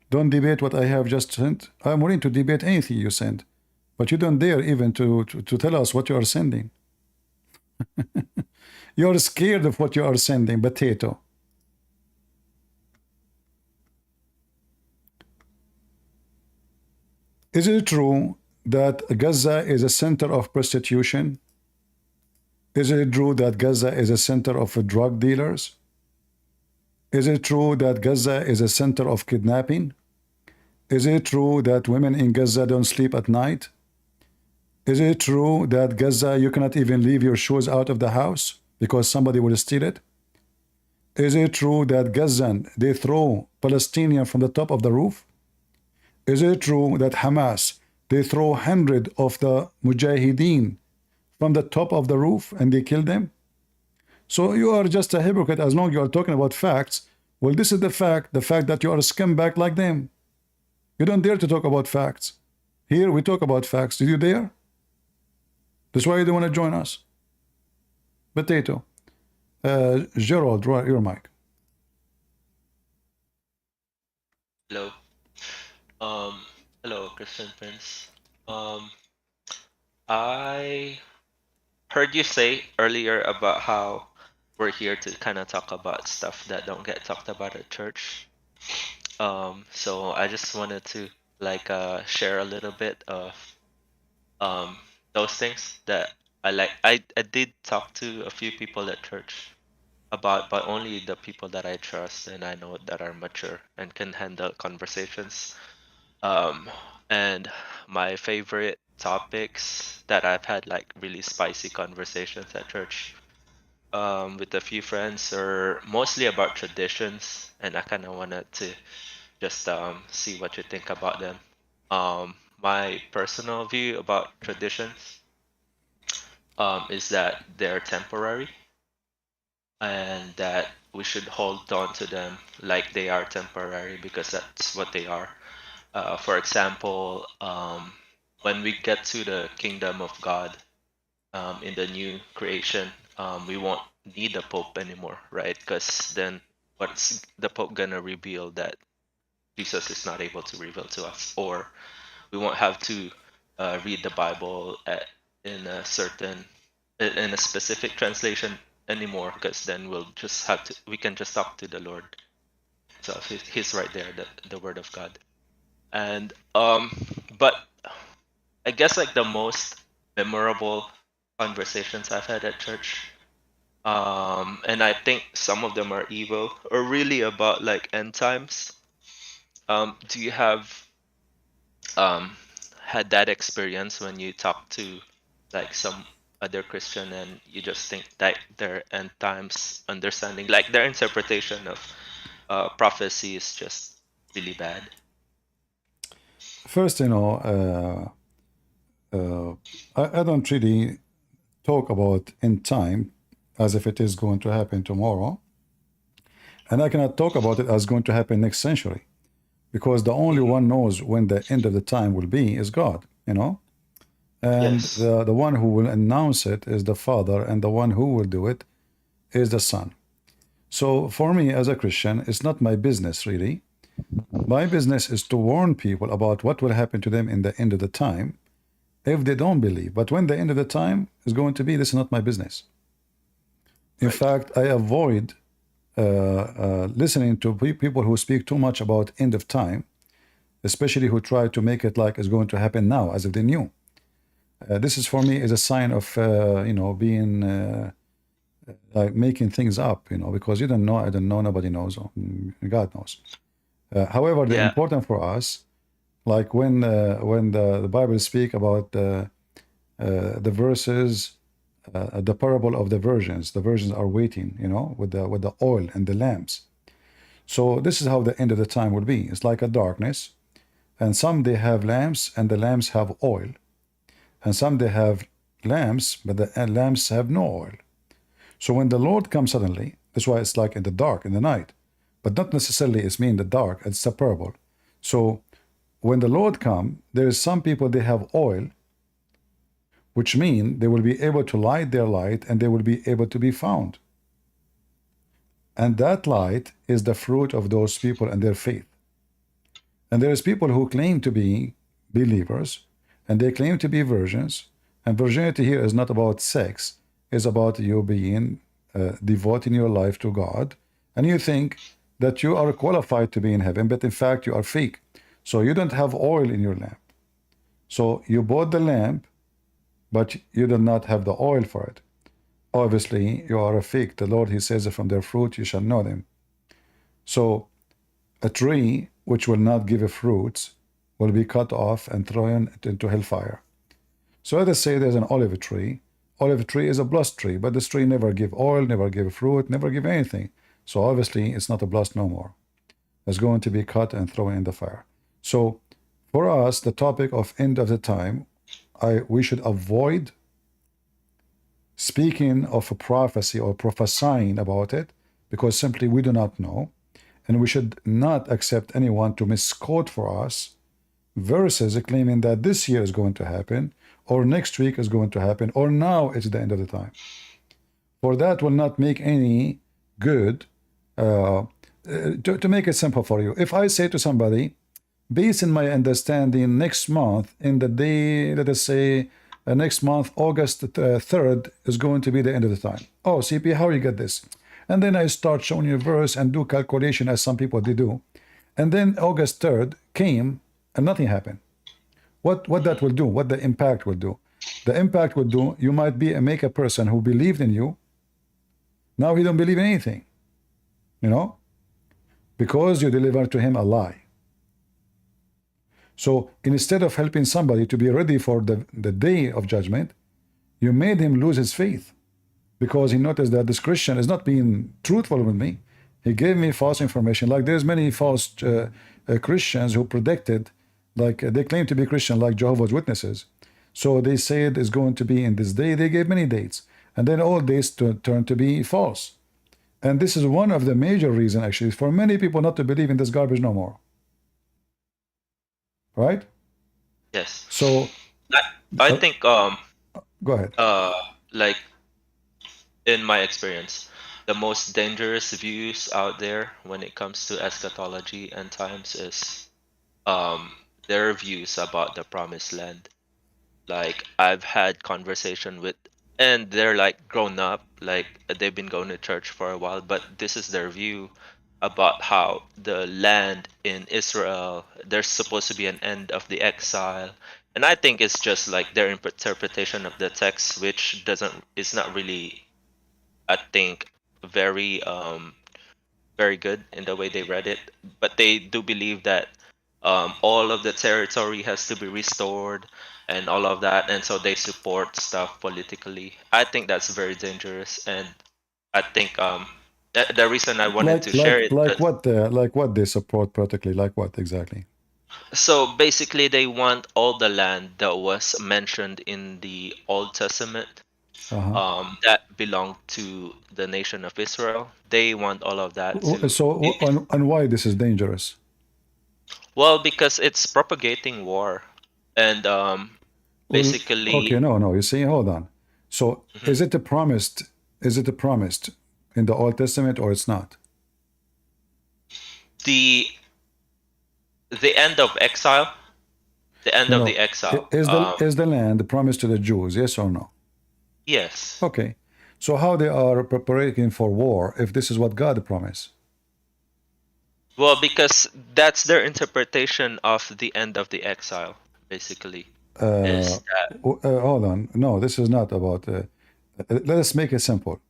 Don't debate what I have just sent. I'm willing to debate anything you send, but you don't dare even to tell us what you are sending. You're scared of what you are sending, potato. Is it true that Gaza is a center of prostitution? Is it true that Gaza is a center of drug dealers? Is it true that Gaza is a center of kidnapping? Is it true that women in Gaza don't sleep at night? Is it true that Gaza you cannot even leave your shoes out of the house because somebody will steal it? Is it true that Gazan they throw Palestinian from the top of the roof? Is it true that Hamas they throw 100 of the Mujahideen from the top of the roof and they kill them? So you are just a hypocrite as long as you are talking about facts. Well, this is the fact that you are a scumbag like them. You don't dare to talk about facts. Here we talk about facts. Did you dare? That's why you don't want to join us. Potato. Gerald, your mic. Hello. Hello, Christian Prince. I heard you say earlier about how we're here to kind of talk about stuff that don't get talked about at church. So I just wanted to like share a little bit of those things that I like. I did talk to a few people at church about, but only the people that I trust and I know that are mature and can handle conversations. And my favorite topics that I've had like really spicy conversations at church with a few friends are mostly about traditions, and I kind of wanted to just see what you think about them. My personal view about traditions is that they're temporary and that we should hold on to them like they are temporary because that's what they are. For example, when we get to the kingdom of God in the new creation, we won't need a pope anymore, right? Because then what's the pope gonna reveal that Jesus is not able to reveal to us? Or we won't have to read the Bible in a specific translation anymore, because then we can just talk to the Lord. So he's right there, the word of God. And but I guess like the most memorable conversations I've had at church, and I think some of them are evil or really about like end times. Do you have had that experience when you talk to like some other Christian and you just think that their end times understanding, like their interpretation of prophecy is just really bad? First, I don't really talk about end time as if it is going to happen tomorrow. And I cannot talk about it as going to happen next century, because the only one knows when the end of the time will be is God, And Yes. the one who will announce it is the Father, and the one who will do it is the Son. So for me as a Christian, it's not my business really. My business is to warn people about what will happen to them in the end of the time if they don't believe. But when the end of the time is going to be, this is not my business. In fact, I avoid listening to people who speak too much about end of time, especially who try to make it like it's going to happen now, as if they knew. This is for me is a sign of being like making things up, because you don't know, I don't know, nobody knows, God knows. However, the important for us, like when the Bible speak about the verses, the parable of the virgins are waiting, with the oil and the lamps. So this is how the end of the time will be. It's like a darkness, and some they have lamps, and the lamps have oil, and some they have lamps, but the lamps have no oil. So when the Lord comes suddenly, that's why it's like in the dark, in the night, but not necessarily it's mean the dark, it's a parable. So when the Lord come, there is some people they have oil, which mean they will be able to light their light and they will be able to be found. And that light is the fruit of those people and their faith. And there is people who claim to be believers and they claim to be virgins. And virginity here is not about sex, it's about you being devoting your life to God. And you think that you are qualified to be in heaven, but in fact you are fake. So you don't have oil in your lamp. So you bought the lamp, but you do not have the oil for it. Obviously, you are a fake. The Lord, he says, from their fruit you shall know them. So a tree which will not give fruits will be cut off and thrown into hellfire. So let us say there's an olive tree. Olive tree is a blessed tree, but this tree never give oil, never give fruit, never give anything. So obviously it's not a blessed no more. It's going to be cut and thrown in the fire. So for us, the topic of end of the time, we should avoid speaking of a prophecy or prophesying about it, because simply we do not know. And we should not accept anyone to misquote for us verses claiming that this year is going to happen, or next week is going to happen, or now it's the end of the time. For that will not make any good. To make it simple for you, if I say to somebody, based on my understanding, next month, in the day, let us say, next month, August 3rd, is going to be the end of the time. Oh, CP, how you get this? And then I start showing you a verse and do calculation as some people they do. And then August 3rd came and nothing happened. What that will do, what the impact will do. The impact will do, you might make a person who believed in you, now he don't believe in anything. You know? Because you delivered to him a lie. So instead of helping somebody to be ready for the day of judgment, you made him lose his faith. Because he noticed that this Christian is not being truthful with me. He gave me false information. Like there's many false Christians who predicted, like they claim to be Christian, like Jehovah's Witnesses. So they said it's going to be in this day. They gave many dates. And then all dates turned to be false. And this is one of the major reasons, actually, for many people not to believe in this garbage no more. Right? Yes. So I think go ahead. Like in my experience, the most dangerous views out there when it comes to eschatology and times is their views about the promised land. Like I've had conversation with, and they're like grown up, like they've been going to church for a while, but this is their view about how the land in Israel, there's supposed to be an end of the exile. And I think it's just like their interpretation of the text, which is not really, I think, very very good in the way they read it. But they do believe that all of the territory has to be restored and all of that, and so they support stuff politically. I think that's very dangerous, and I think the reason I wanted to share it. Like what they support politically, like what exactly? So basically, they want all the land that was mentioned in the Old Testament, that belonged to the nation of Israel. They want all of that. And why this is dangerous? Well, because it's propagating war, and basically. Okay, no. You see, hold on. So is it promised? Is it promised in the Old Testament or it's not? The end of exile. The end of the exile. Is the land promised to the Jews? Yes or no? Yes. Okay. So how they are preparing for war if this is what God promised? Well, because that's their interpretation of the end of the exile, basically. Hold on. No, this is not about. Let us make it simple.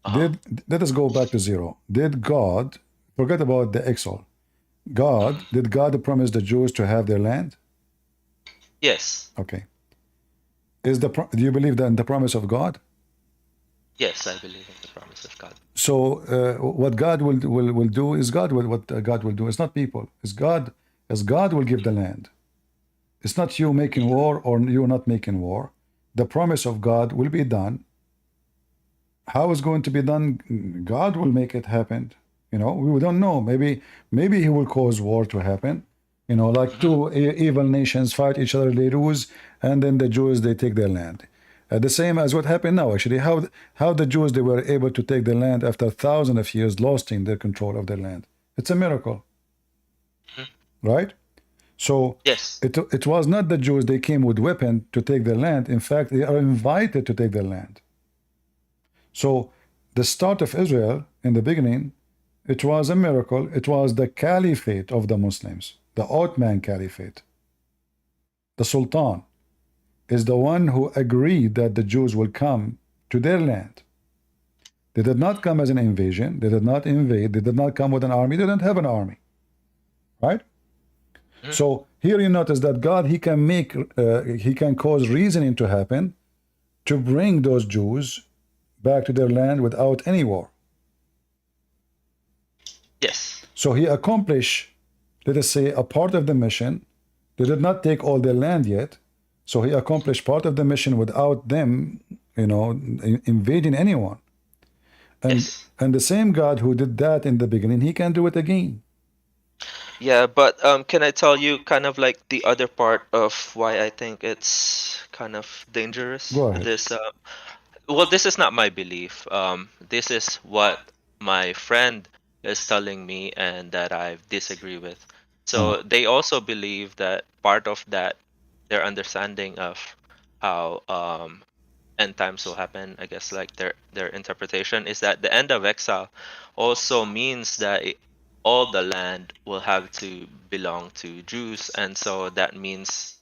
Let us go back to zero. Did God forget about the exile? Did God promise the Jews to have their land? Yes. Okay. Do you believe that in the promise of God? Yes, I believe in the promise of God. So what God will do is what God will do. It's not people. It's God. As God will give the land. It's not you making war or you not making war. The promise of God will be done. How is going to be done? God will make it happen. You know, we don't know. Maybe He will cause war to happen, You know, like two evil nations fight each other, they lose, and then the Jews, they take their land. The same as what happened now, actually. How the Jews, they were able to take their land after thousands of years, losing their control of their land. It's a miracle. Right? So Yes. it was not the Jews, they came with weapon to take their land. In fact, they are invited to take their land. So the start of Israel in the beginning, it was a miracle. It was the caliphate of the Muslims, the Ottoman Caliphate. The Sultan is the one who agreed that the Jews will come to their land. They did not come as an invasion. They did not invade. They did not come with an army. They didn't have an army. Right? So here you notice that God, he can cause reasoning to happen to bring those Jews back to their land without any war. Yes. So he accomplished, let us say, a part of the mission. They did not take all their land yet. So he accomplished part of the mission without them, you know, invading anyone. And the same God who did that in the beginning, he can do it again. Yeah, but can I tell you kind of like the other part of why I think it's kind of dangerous? Go ahead. This well, this is not my belief. This is what my friend is telling me and that I disagree with. So they also believe that part of that, their understanding of how end times will happen, I guess, like their interpretation is that the end of exile also means that all the land will have to belong to Jews, and so that means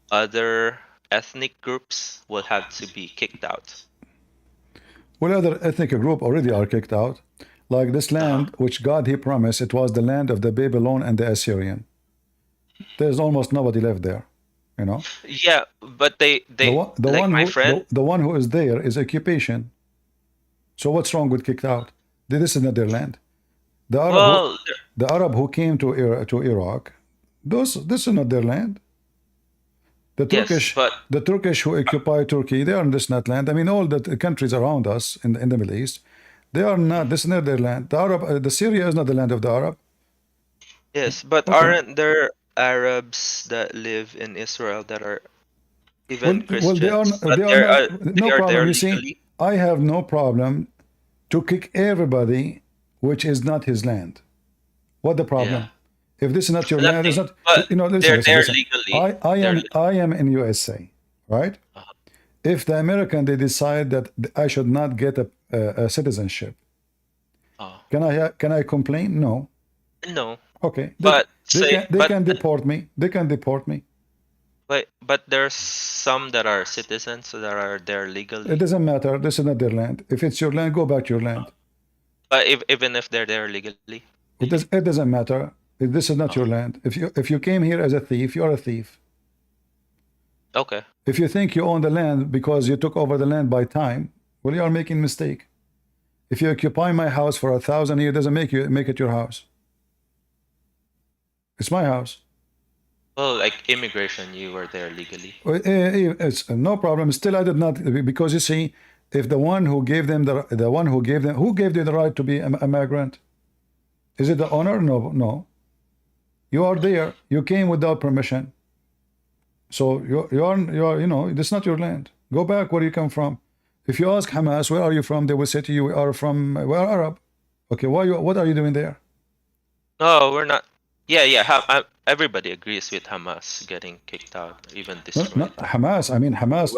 other ethnic groups will have to be kicked out. Well, other ethnic group already are kicked out. Like this land, which God he promised, it was the land of the Babylon and the Assyrian. There's almost nobody left there, you know. Yeah, but they like my friend. The one who is there is occupation. So what's wrong with kicked out? This is not their land. The Arab who came to Iraq, this is not their land. The Turkish who occupy Turkey, they are in this not land. I mean, all the countries around us in the Middle East, they are not. This is not their land. The Syria is not the land of the Arab. Yes, but aren't there Arabs that live in Israel that are even Christians? Well, they are no problem. You see, I have no problem to kick everybody which is not his land. What the problem? Yeah. If this is not your land, it's not. You know, listen. Legally. I am in USA, right? If the American they decide that I should not get a citizenship, can I complain? No. No. Okay. But they can deport me. They can deport me. But there's some that are citizens that are there legally. It doesn't matter. This is not their land. If it's your land, go back to your land. But even if they're there legally, it doesn't matter. This is not your land. If you came here as a thief, you are a thief. Okay. If you think you own the land because you took over the land by time, well, you are making a mistake. If you occupy my house for 1,000 years, it doesn't make it your house. It's my house. Well, like immigration, you were there legally. It's no problem. Still, I did not, because you see, if the one who gave them who gave them the right to be a migrant? Is it the owner? No. You are there. You came without permission. So you are you know, this is not your land. Go back where you come from. If you ask Hamas, where are you from? They will say to you, we are Arab. Okay, what are you doing there? No, we're not. Yeah. Everybody agrees with Hamas getting kicked out, even destroyed. Not Hamas. I mean Hamas.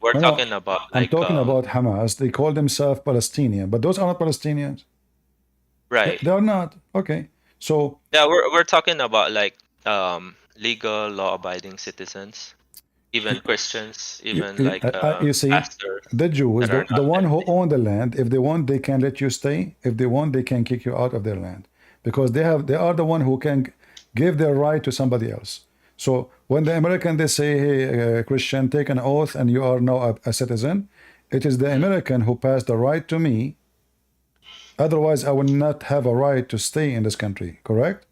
We're talking about. I'm talking about Hamas. They call themselves Palestinian, but those are not Palestinians. Right. They are not. Okay. So yeah, we're talking about like legal, law-abiding citizens, even Christians, even you see, pastors. The Jews, the one who own the land, if they want, they can let you stay. If they want, they can kick you out of their land, because they are the one who can give their right to somebody else. So when the American they say, hey, Christian, take an oath and you are now a citizen, it is the American who passed the right to me. Otherwise, I will not have a right to stay in this country. Correct?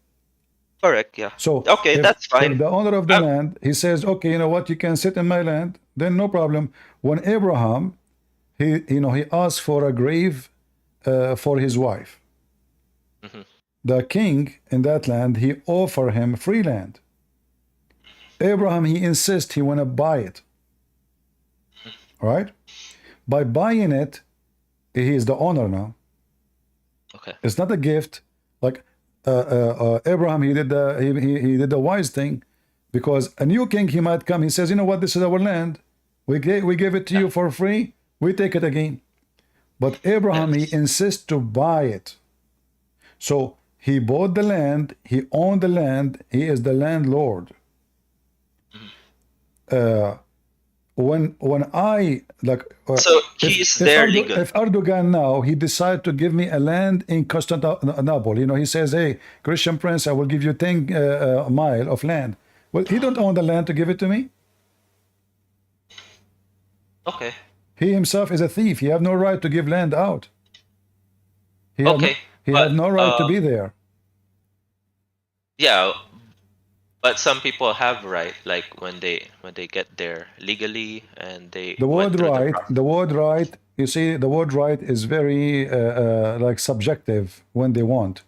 Correct. Yeah. So okay, that's fine. If the owner of the land, he says, okay, you know what, you can sit in my land, then no problem. When Abraham, he asked for a grave for his wife. the king in that land, he offer him free land. Abraham, he insists he want to buy it. Right? By buying it, he is the owner now. Okay. It's not a gift. Like Abraham, he did the wise thing, because a new king, he might come. He says, you know what? This is our land. We gave it to you for free. We take it again. But Abraham, he insists to buy it. So he bought the land. He owned the land. He is the landlord. When I like, so he's there legally. If Erdogan now he decide to give me a land in Constantinople, you know, he says, hey, Christian prince, I will give you 10 mile of land. Well, he don't own the land to give it to me. Okay. He himself is a thief. He have no right to give land out. He had no right to be there. Yeah, but some people have right, like when they get there legally and they. The word right. You see, the word right is very like subjective when they want.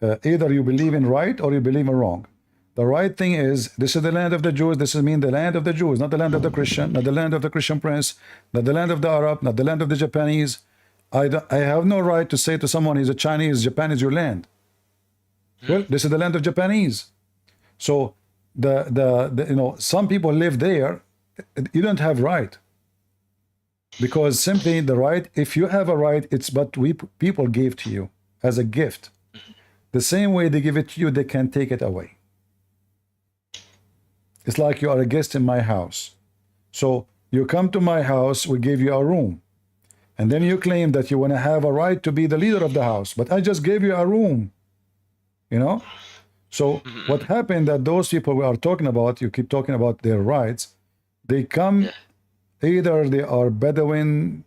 Either you believe in right or you believe in wrong. The right thing is, this is the land of the Jews. This is mean the land of the Jews, not the land of the Christian, not the land of the Christian prince, not the land of the Arab, not the land of the Japanese. I have no right to say to someone he's a Chinese, Japan is your land. Well, this is the land of Japanese. So the you know, some people live there. You don't have right, because simply the right, if you have a right, it's what people gave to you as a gift. The same way they give it to you, they can take it away. It's like you are a guest in my house. So you come to my house, we give you a room. And then you claim that you want to have a right to be the leader of the house. But I just gave you a room. You know? So what happened that those people we are talking about, you keep talking about their rights, they come, either they are Bedouin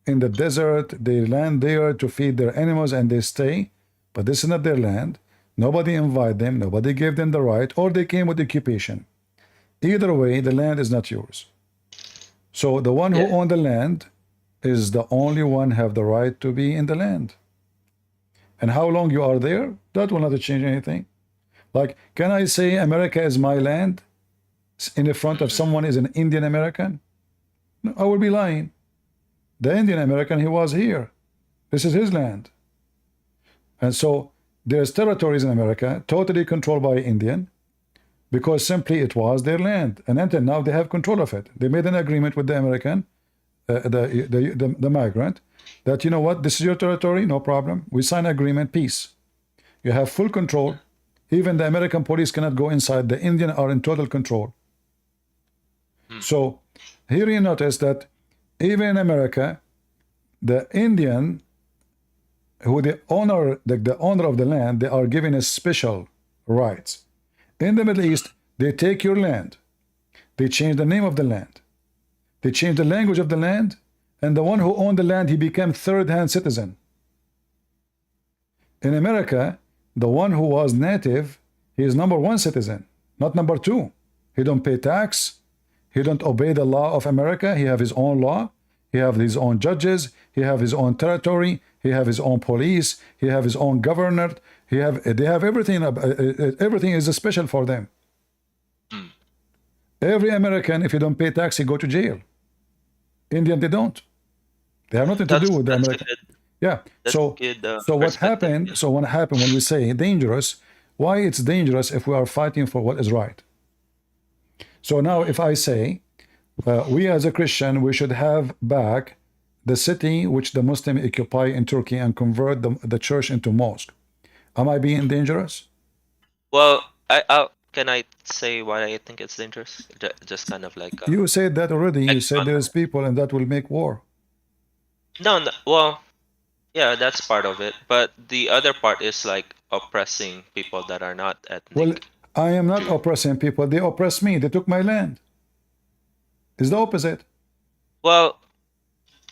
in the desert, they land there to feed their animals and they stay, but this is not their land. Nobody invited them, nobody gave them the right, or they came with occupation. Either way, the land is not yours. So the one who owned the land is the only one have the right to be in the land. And how long you are there, that will not change anything. Like, can I say America is my land in the front of someone is an Indian American? No, I will be lying. The Indian American, he was here. This is his land. And so there's territories in America totally controlled by Indian, because simply it was their land. And until now they have control of it. They made an agreement with the American, the migrant, that, you know what, this is your territory, no problem. We sign agreement, peace. You have full control. Even the American police cannot go inside. The Indian are in total control. So here you notice that even in America, the Indian, who the owner of the land, they are given a special rights. In the Middle East, they take your land. They change the name of the land. They change the language of the land. And the one who owned the land, he became third-hand citizen. In America, the one who was native, he is number one citizen, not number two. He don't pay tax. He don't obey the law of America. He have his own law. He have his own judges. He have his own territory. He have his own police. He have his own governor. They have everything. Everything is special for them. Every American, if you don't pay tax, you go to jail. Indian, they don't. They have nothing to do with the American. Yeah. So what happened? So what happened when we say dangerous? Why it's dangerous if we are fighting for what is right? So now, if I say we as a Christian, we should have back the city which the Muslim occupy in Turkey and convert the church into mosque, am I being dangerous? Well, can I say why I think it's dangerous? Just kind of like you said that already. You said there's people and that will make war. No, well, yeah, that's part of it. But the other part is like oppressing people that are not ethnic. Well, I am not oppressing people. They oppressed me. They took my land. It's the opposite. Well,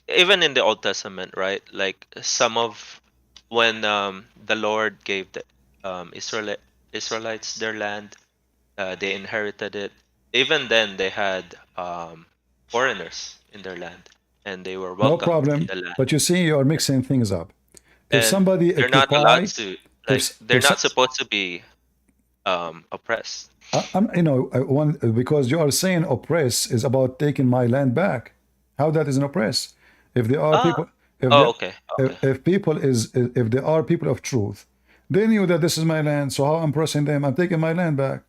even in the Old Testament, right? Like some of when the Lord gave the Israelites their land, they inherited it. Even then, they had foreigners in their land, and they were welcome. No problem. In the land. But you see, you are mixing things up. If and somebody they're not allowed to Like they're if not supposed to be oppressed. because you are saying oppress is about taking my land back. How that is an oppress? If there are people, if Oh, there, okay. Okay. if people is if there are people of truth, they knew that this is my land. So how I'm oppressing them? I'm taking my land back.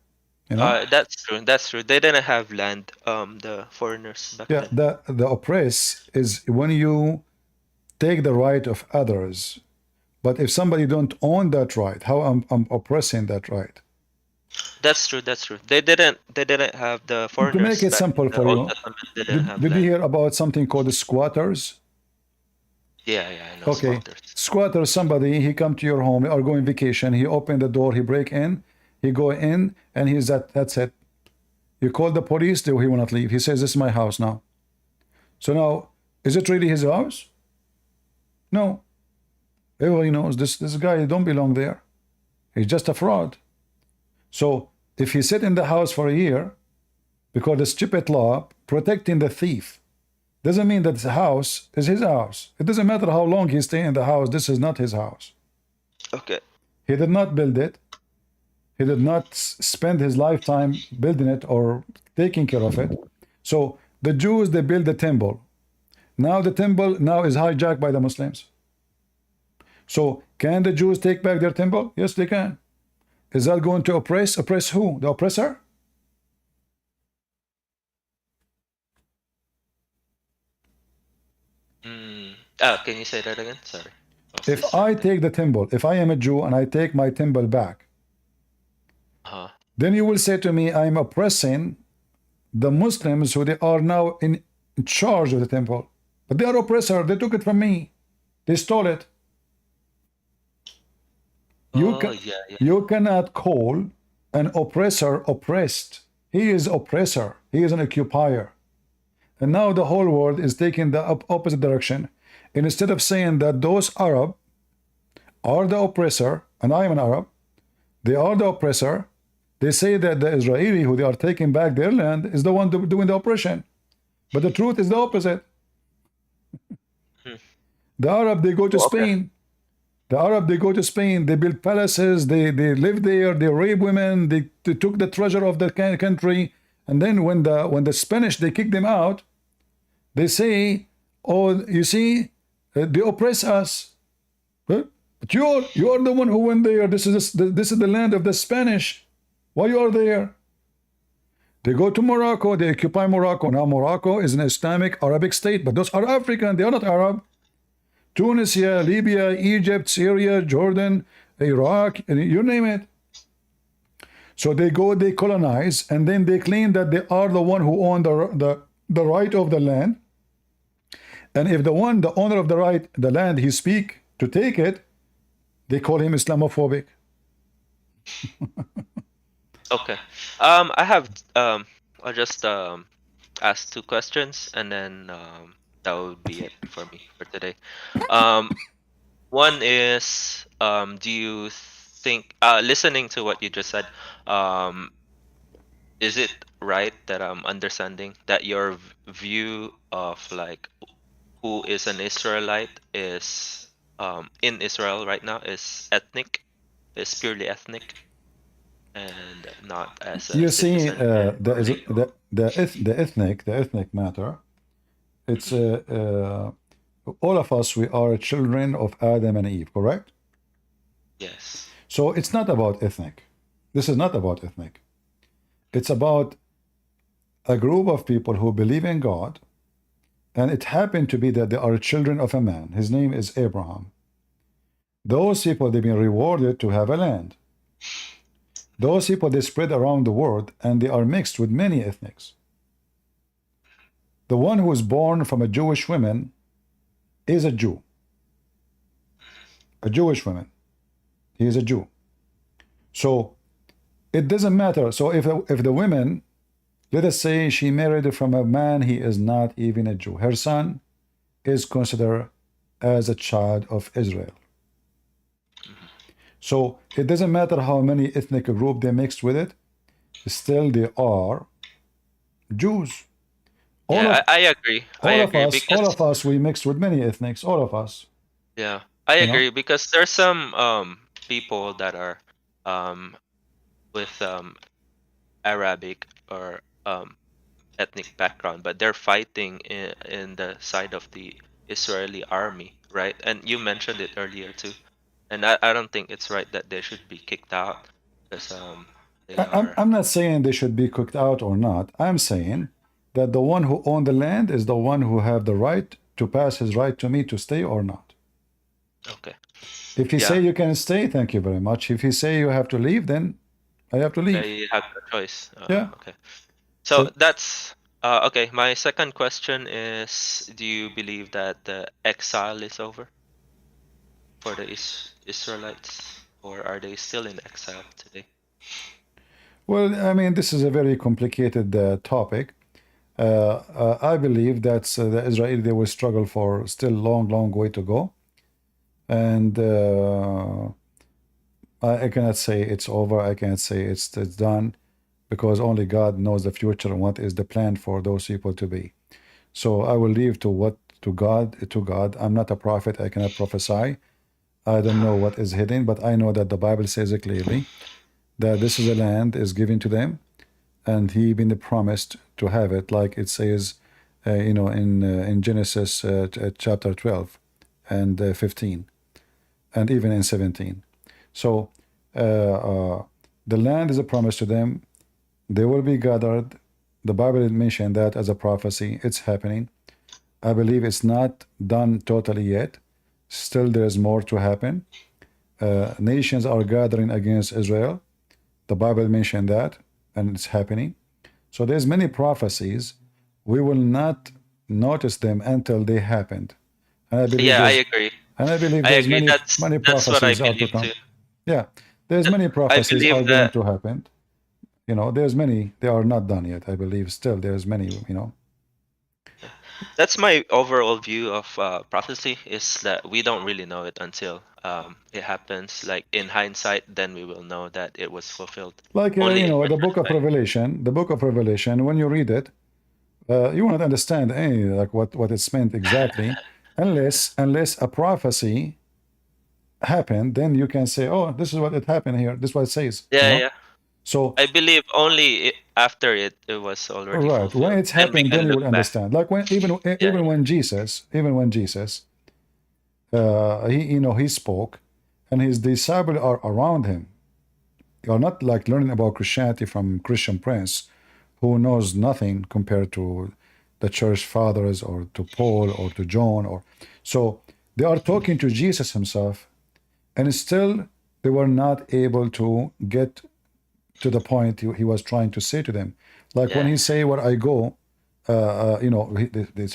You know? That's true. That's true. They didn't have land. The foreigners back Yeah. then. The oppress is when you take the right of others. But if somebody don't own that right, how I'm oppressing that right? That's true. That's true. They didn't have the foreigners. To make it back simple in the for Old you, Testament didn't have did you land. hear about something called the squatters? Yeah, I know. Okay, Squatters. squatter, somebody, he come to your home or go on vacation, he open the door, he break in, he go in, and he's that's it. You call the police, he will not leave. He says, this is my house now. So now, is it really his house? No. Everybody knows this guy don't belong there. He's just a fraud. So if he sit in the house for a year, because the stupid law protecting the thief, doesn't mean that the house is his house. It doesn't matter how long he stay in the house. This is not his house. Okay. He did not build it. He did not spend his lifetime building it or taking care of it. So the Jews, they build the temple. Now the temple now is hijacked by the Muslims. So can the Jews take back their temple? Yes, they can. Is that going to oppress? Oppress who? The oppressor? Can you say that again? Sorry. If I take the temple, if I am a Jew and I take my temple back, then you will say to me, I'm oppressing the Muslims who they are now in charge of the temple. But they are oppressor. They took it from me. They stole it. You cannot call an oppressor oppressed. He is oppressor. He is an occupier. And now the whole world is taking the opposite direction. And instead of saying that those Arab are the oppressor, and I am an Arab, they are the oppressor, they say that the Israeli who they are taking back their land is the one doing the oppression. But the truth is the opposite. The Arab, they go to Spain. The Arab, they go to Spain, they build palaces, they live there, they rape women, they took the treasure of the country, and then when the Spanish, they kick them out, they say, oh, you see, they oppress us. But you are the one who went there. This is the land of the Spanish. Why you are there? They go to Morocco, they occupy Morocco. Now Morocco is an Islamic Arabic state, but those are African, they are not Arab. Tunisia, Libya, Egypt, Syria, Jordan, Iraq, you name it. So they go, they colonize, and then they claim that they are the one who own the right of the land. And if the owner of the land, he speak to take it, they call him Islamophobic. Okay. I have I'll just ask 2 questions and then that would be it for me for today. One is do you think listening to what you just said, is it right that I'm understanding that your view of like who is an Israelite is in Israel right now is purely ethnic and not as a You see, citizen the ethnic matter. It's all of us. We are children of Adam and Eve, correct? Yes. So it's not about ethnic. This is not about ethnic. It's about a group of people who believe in God, and it happened to be that they are children of a man. His name is Abraham. Those people, they've been rewarded to have a land. Those people, they spread around the world, and they are mixed with many ethnics. The one who is born from a Jewish woman is a Jew. A Jewish woman. He is a Jew. So it doesn't matter. So if the woman, let us say she married from a man, he is not even a Jew. Her son is considered as a child of Israel. So it doesn't matter how many ethnic group they mixed with it, still they are Jews. I agree. All of us, we mixed with many ethnics. All of us. Yeah, I agree because there's some people that are with Arabic or ethnic background, but they're fighting in the side of the Israeli army, right? And you mentioned it earlier too. And I don't think it's right that they should be kicked out because they are. I'm not saying they should be cooked out or not. I'm saying that the one who owned the land is the one who have the right to pass his right to me to stay or not. Okay. If he say you can stay, thank you very much. If he say you have to leave, then I have to leave. They have the choice. Yeah. Okay. So that's okay. My second question is: do you believe that the exile is over for the Israelites, or are they still in exile today? Well, I mean, this is a very complicated topic. I believe that the Israeli, they will struggle for still long way to go. And I cannot say it's over. I cannot say it's done, because only God knows the future and what is the plan for those people to be. So I will leave to God. I'm not a prophet. I cannot prophesy. I don't know what is hidden, but I know that the Bible says it clearly that this is a land is given to them, and he been promised to have it, like it says, in Genesis chapter 12 and 15, and even in 17. So the land is a promise to them. They will be gathered. The Bible mentioned that as a prophecy. It's happening. I believe it's not done totally yet. Still, there is more to happen. Nations are gathering against Israel. The Bible mentioned that, and it's happening. So there's many prophecies. We will not notice them until they happened. And I believe I agree. And I believe I there's agree. many That's what I prophecies are to believe come. too. Yeah, there's many prophecies believe are going that- to happen. There's many. They are not done yet. I believe still there's many. That's my overall view of prophecy, is that we don't really know it until it happens. Like in hindsight, then we will know that it was fulfilled. Like Only in the book of retrospect. Revelation. When you read it, you won't understand like what it's meant exactly, unless a prophecy happened. Then you can say, oh, this is what it happened here. This is what it says. Yeah. So I believe only after it was already right fulfilled. when it's Then we happened, can then you look will back. understand. Like when Jesus, he spoke, and his disciples are around him. You are not like learning about Christianity from Christian Prince, who knows nothing compared to the church fathers or to Paul or to John. So they are talking to Jesus himself, and still they were not able to get to the point he was trying to say to them. Like when he say, where I go, he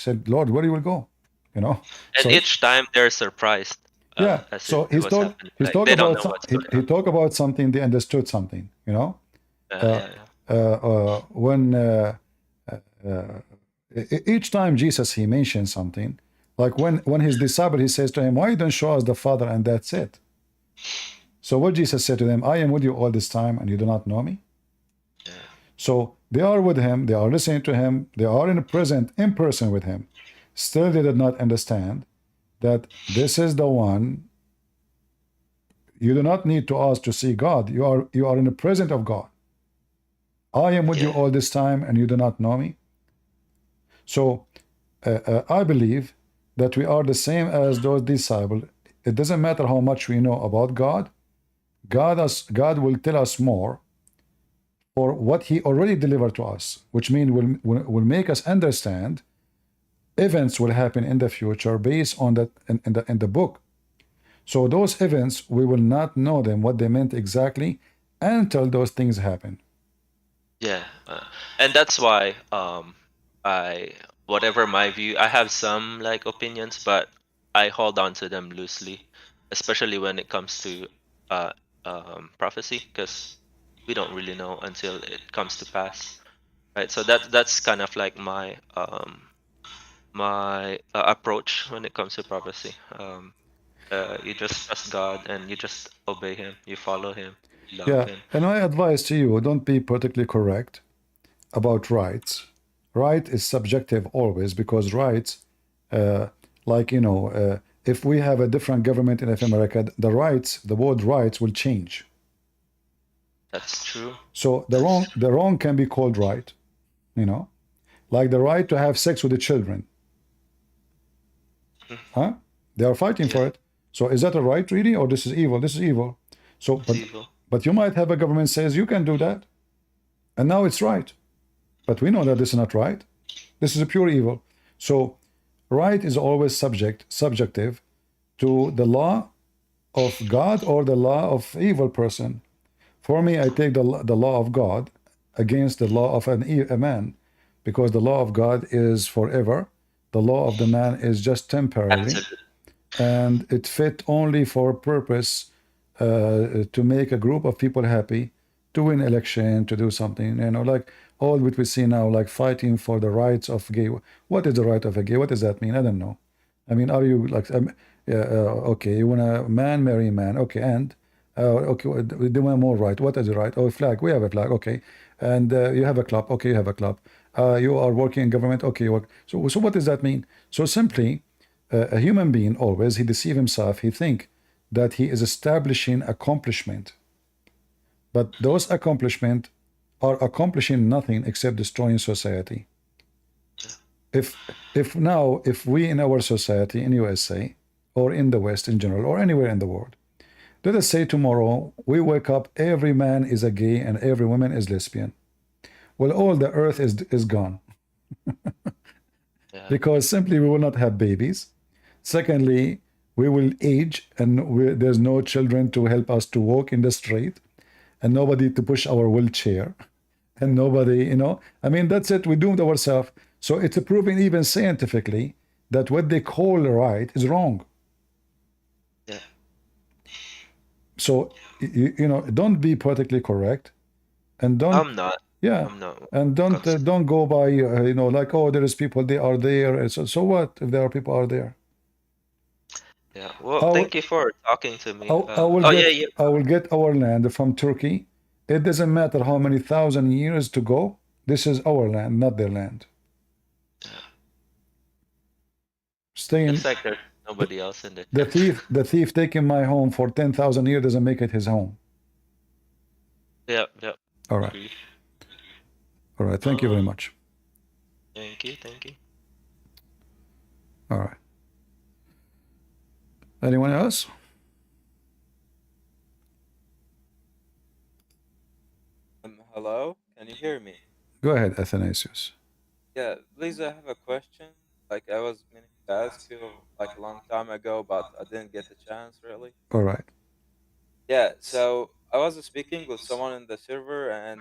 said, Lord, where you will go? And So each time they're surprised. As so it was happening. he's Like, talk they don't about know what's going he talk about something, they understood something, when each time Jesus he mentions something, like when his disciple, he says to him, why you don't show us the Father, and that's it. So what Jesus said to them, I am with you all this time and you do not know me. So they are with him, they are listening to him, they are in person with him. Still they did not understand that this is the one. You do not need to ask to see God. You are in the presence of God. I am with you all this time and you do not know me. So I believe that we are the same as those disciples. It doesn't matter how much we know about God. God will tell us more for what he already delivered to us, which means will make us understand events will happen in the future based on that in the book. So those events, we will not know them, what they meant exactly, until those things happen. Yeah, and that's why whatever my view, I have some like opinions, but I hold on to them loosely, especially when it comes to prophecy, because we don't really know until it comes to pass, right? So that's kind of like my approach when it comes to prophecy. You just trust God and you just obey Him, you follow Him, you love Him. And my advice to you, don't be particularly correct about rights. Right is subjective always, because rights, if we have a different government in America, the rights, the word rights will change. That's true. So the wrong can be called right, you know, like the right to have sex with the children. Huh? They are fighting for it. So is that a right really, or this is evil? This is evil. So, but you might have a government says you can do that, and now it's right. But we know that this is not right. This is a pure evil. So right is always subjective to the law of God or the law of evil person. For me, I take the law of God against the law of a man, because the law of God is forever. The law of the man is just temporary, and it fit only for purpose to make a group of people happy, to win election, to do something, you know, like all what we see now, like fighting for the rights of gay. What is the right of a gay? What does that mean? I don't know. I mean, are you like, okay, you want a man marry a man, okay, and okay, we do one more right. What is the right? Oh, flag. We have a flag. Okay, and you have a club. Okay, you have a club. You are working in government. Okay, you work. So what does that mean? So simply, a human being always he deceive himself. He think that he is establishing accomplishment, but those accomplishment are accomplishing nothing except destroying society. If we in our society in USA or in the West in general or anywhere in the world, let us say tomorrow we wake up, every man is a gay and every woman is lesbian. Well, all the earth is gone. Because simply we will not have babies. Secondly, we will age and there's no children to help us to walk in the street and nobody to push our wheelchair and nobody, you know, I mean, that's it. We doomed ourselves. So it's proven even scientifically that what they call right is wrong. So, you know, don't be politically correct, and don't. I'm not. Yeah. I'm not. And don't go by, you know, like, oh, there is people, they are there. And so what if there are people are there? Yeah. Well, thank you for talking to me. I will get our land from Turkey. It doesn't matter how many thousand years to go. This is our land, not their land. Stay in. Looks like there's nobody else in the The thief taking my home for 10,000 years doesn't make it his home. Yep. All right. All right. Thank you very much. Thank you. All right. Anyone else? Hello, can you hear me? Go ahead, Athanasius. Yeah, please, I have a question. Like, I was meaning to ask you like a long time ago, but I didn't get the chance really. All right. Yeah, so I was speaking with someone in the server, and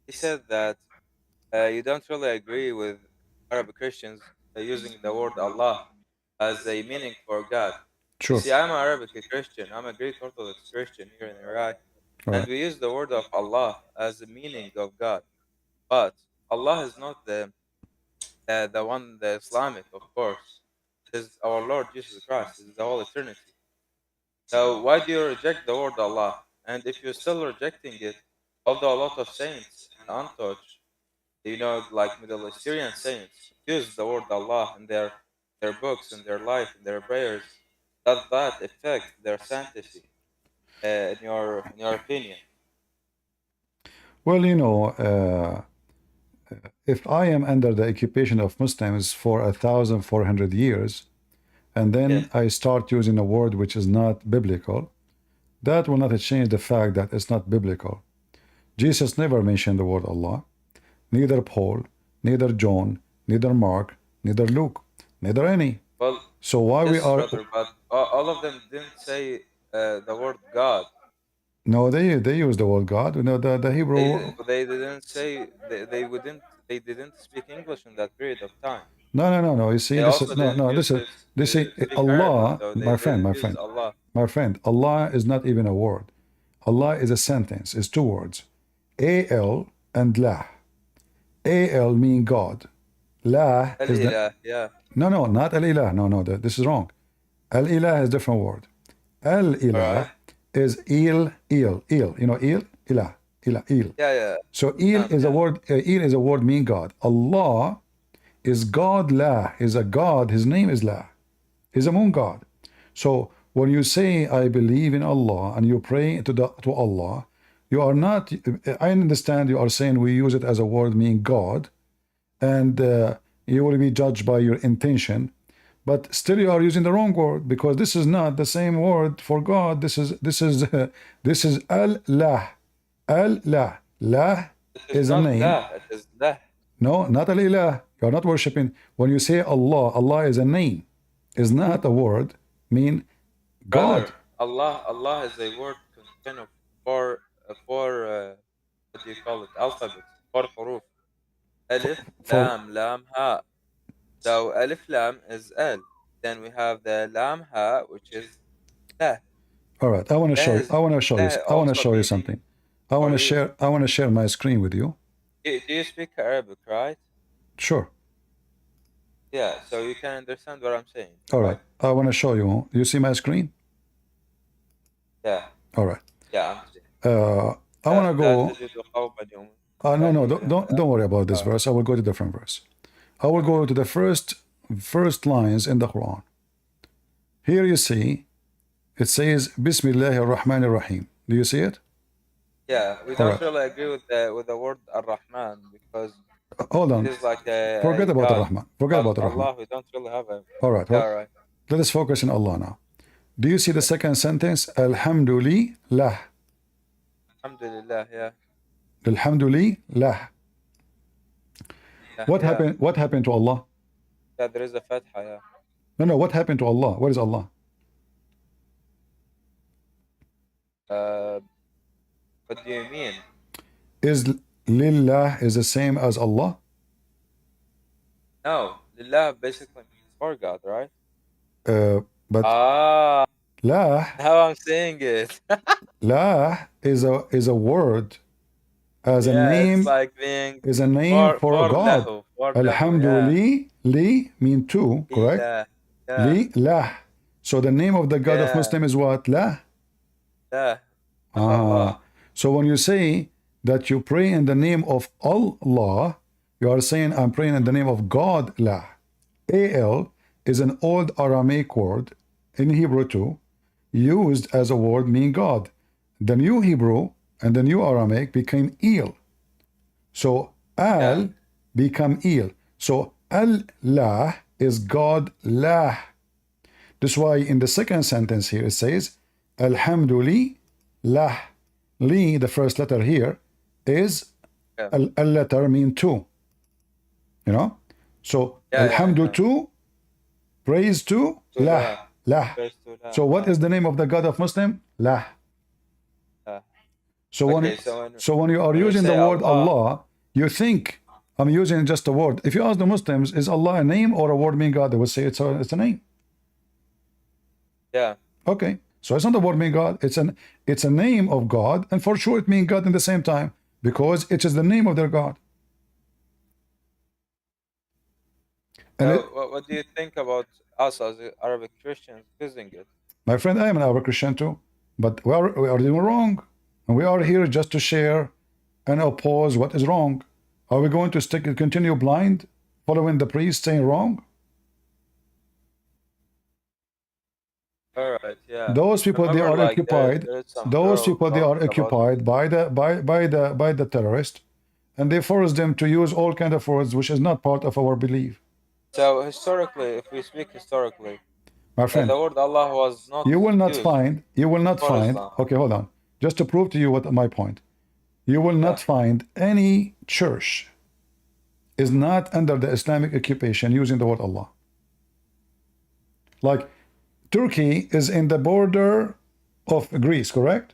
he said that you don't really agree with Arab Christians using the word Allah as a meaning for God. Sure. You see, I'm an Arabic Christian. I'm a Greek Orthodox Christian here in Iraq, and we use the word of Allah as the meaning of God. But Allah is not the one, the Islamic, of course. It is our Lord Jesus Christ. It is the whole eternity. So why do you reject the word Allah? And if you're still rejecting it, although a lot of saints and untouched, you know, like Middle Eastern saints, use the word Allah in their books, in their life, in their prayers, does that affect their sanctity? In your opinion? Well, you know, if I am under the occupation of Muslims for 1,400 years, and then I start using a word which is not biblical, that will not change the fact that it's not biblical. Jesus never mentioned the word Allah, neither Paul, neither John, neither Mark, neither Luke, neither any. Well, so why yes, we are? brother, but all of them didn't say the word God. No, they use the word God. You know, the Hebrew. They didn't say they didn't speak English in that period of time. No. You see, this is this is Allah, Allah. My friend. Allah is not even a word. Allah is a sentence. It's two words, al and la. Al mean God. La is the, No, not al-ilah. No, this is wrong. Al-ilah is a different word. Al-ilah is il. You know, ilah. Yeah. So il is a word. Il is a word mean God. Allah is God. La is a God. His name is La. He's a moon God. So when you say I believe in Allah and you pray to Allah, you are not. I understand you are saying we use it as a word meaning God, and you will be judged by your intention. But still, you are using the wrong word because this is not the same word for God. This is Allah. Allah. La It is is a not name. lah, it is lah. No, not al-ilah. You are not worshiping. When you say Allah, Allah is a name. Is not a word. Mean God. Brother, Allah is a word contain of four what do you call it? Alphabets. Four huruf. Alif, For lam, ha. So alif lam is al. Then we have the lam ha, which is lah. all right, I want to Lah show you. is I want to show you. lah I want to also show you meaning something. I want for to you. share. I want to share my screen with you. Do you speak Arabic, right? Sure. Yeah, so you can understand what I'm saying. All right. I want to show you. You see my screen? Yeah. All right. Yeah, I'm saying. I want to go. No, no, don't worry about this verse. I will go to a different verse. I will go to the first lines in the Quran. Here you see, it says Bismillahir Rahmanir Rahim. Do you see it? Yeah, we don't really agree with the word Ar-Rahman because hold on. it is like a Forget about the God. Rahman. Forget about the Rahman. Allah, we don't really have a. All right. Yeah, all right. Let us focus on Allah now. Do you see the second sentence? Alhamdulillah. Alhamdulillah, yeah. Alhamdulillah. What happened? What happened to Allah? Yeah, there is a fatha, yeah. No. What happened to Allah? What is Allah? What do you mean? Is Lillah is the same as Allah? No, Lillah basically means for God, right? But La. How I'm saying it. La is a word as a name. It's like being is a name for God. Lahu, Alhamdulillah, li mean two, correct? Li lah. So the name of the God of Muslim is what? La. So when you say that you pray in the name of Allah, you are saying I'm praying in the name of God. La. Al is an old Aramaic word in Hebrew too, used as a word meaning God. The new Hebrew and the new Aramaic became Il. So Al become Il. So Allah is God lah. That's why in the second sentence here it says Alhamdulillah. Li, the first letter here, is a letter mean two. You know? So Alhamdu to, praise to lah. Lah. So what is the name of the God of Muslim? Lah. So when you are using the word Allah, you think I'm using just a word. If you ask the Muslims, is Allah a name or a word meaning God? They will say it's a name. Yeah. Okay. So it's not a word meaning God. It's a name of God, and for sure it means God in the same time because it is the name of their God. And what do you think about us as Arabic Christians using it? My friend, I am an Arabic Christian too, but we are doing wrong, and we are here just to share and oppose what is wrong. Are we going to continue blind, following the priest saying wrong? All right, yeah. Those people they are occupied. Those people they are occupied by the terrorists, and they force them to use all kind of words which is not part of our belief. So historically, if we speak historically, my friend, the word Allah was not. You will not find. Okay, hold on. Just to prove to you what my point. You will not find any church is not under the Islamic occupation using the word Allah. Like Turkey is in the border of Greece, correct?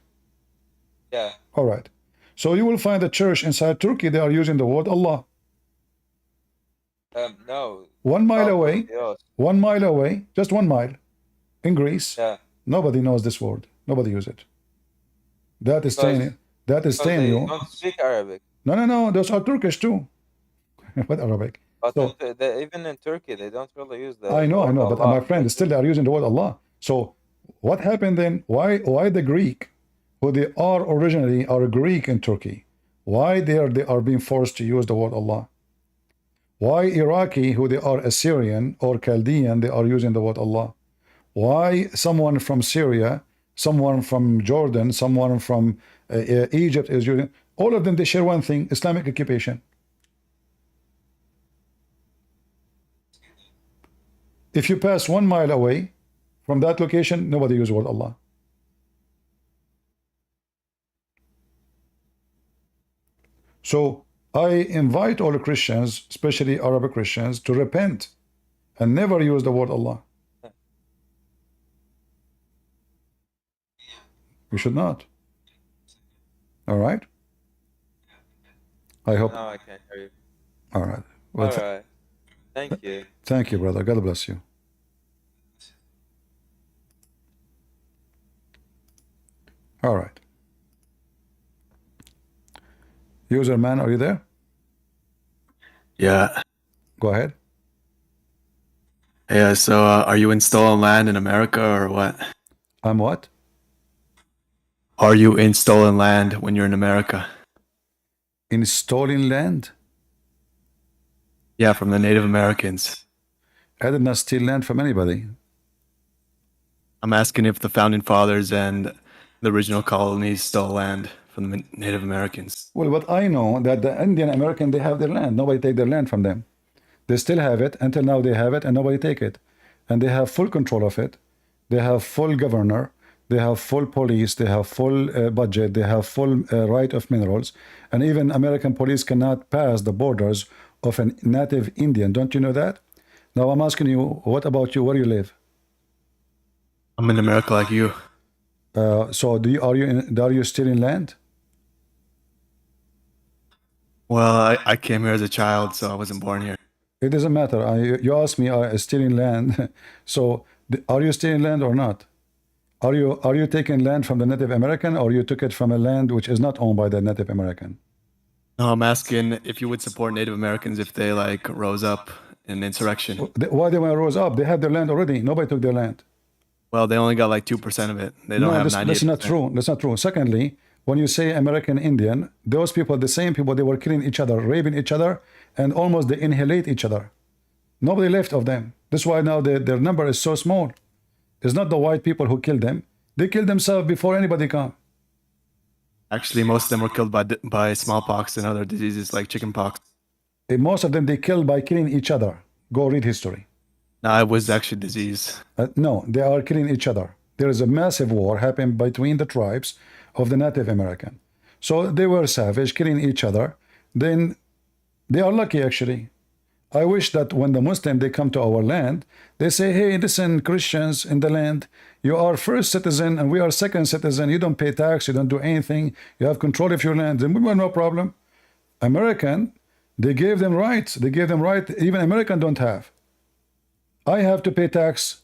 Yeah. All right. So you will find a church inside Turkey, they are using the word Allah. No. 1 mile away, 1 mile away, just 1 mile in Greece, nobody knows this word. Nobody use it. That is saying you. Don't speak Arabic. No. Those are Turkish too. What Arabic? But even in Turkey, they don't really use the. I know. But my friend, still they are using the word Allah. So what happened then? Why the Greek, who they are originally are Greek in Turkey, why they are being forced to use the word Allah? Why Iraqi, who they are Assyrian or Chaldean, they are using the word Allah? Why someone from Syria, someone from Jordan, someone from Egypt is using, all of them, they share one thing, Islamic occupation. If you pass 1 mile away from that location, nobody uses the word Allah. So I invite all Christians, especially Arabic Christians, to repent and never use the word Allah. We should not. All right? I hope. No, I can't hear you. All right. Well, All right. Thank you. Thank you, brother. God bless you. All right. User man, are you there? Yeah. Go ahead. Yeah, so are you in stolen land in America or what? I'm what? Are you in stolen land when you're in America? In stolen land? Yeah, from the Native Americans. I did not steal land from anybody. I'm asking if the founding fathers and the original colonies stole land from the Native Americans. Well, what I know that the Indian American, they have their land. Nobody take their land from them. They still have it. Until now they have it and nobody take it. And they have full control of it. They have full governor. They have full police. They have full budget. They have full right of minerals. And even American police cannot pass the borders of a native Indian. Don't you know that? Now I'm asking you, what about you? Where you live? I'm in America like you. So are you still in land? Well, I came here as a child, so I wasn't born here. It doesn't matter. You asked me, still in land. So are you still in land or not? Are you taking land from the Native American, or you took it from a land which is not owned by the Native American? No, I'm asking if you would support Native Americans if they like rose up in insurrection. Why they want to rose up? They have their land already. Nobody took their land. Well, they only got like 2% of it. They don't have 98%. That's not true. That's not true. Secondly, when you say American Indian, those people, the same people, they were killing each other, raping each other, and almost they annihilate each other. Nobody left of them. That's why now their number is so small. It's not the white people who killed them. They killed themselves before anybody come. Actually, most of them were killed by smallpox and other diseases like chickenpox. Most of them they killed by killing each other. Go read history. No, it was actually disease. No, they are killing each other. There is a massive war happening between the tribes of the Native American. So they were savage, killing each other. Then they are lucky actually. I wish that when the Muslim they come to our land, they say, hey, listen, Christians in the land, you are first citizen and we are second citizen. You don't pay tax, you don't do anything, you have control of your land. Then we have no problem. American, they gave them rights. They gave them right. Even American don't have. I have to pay tax.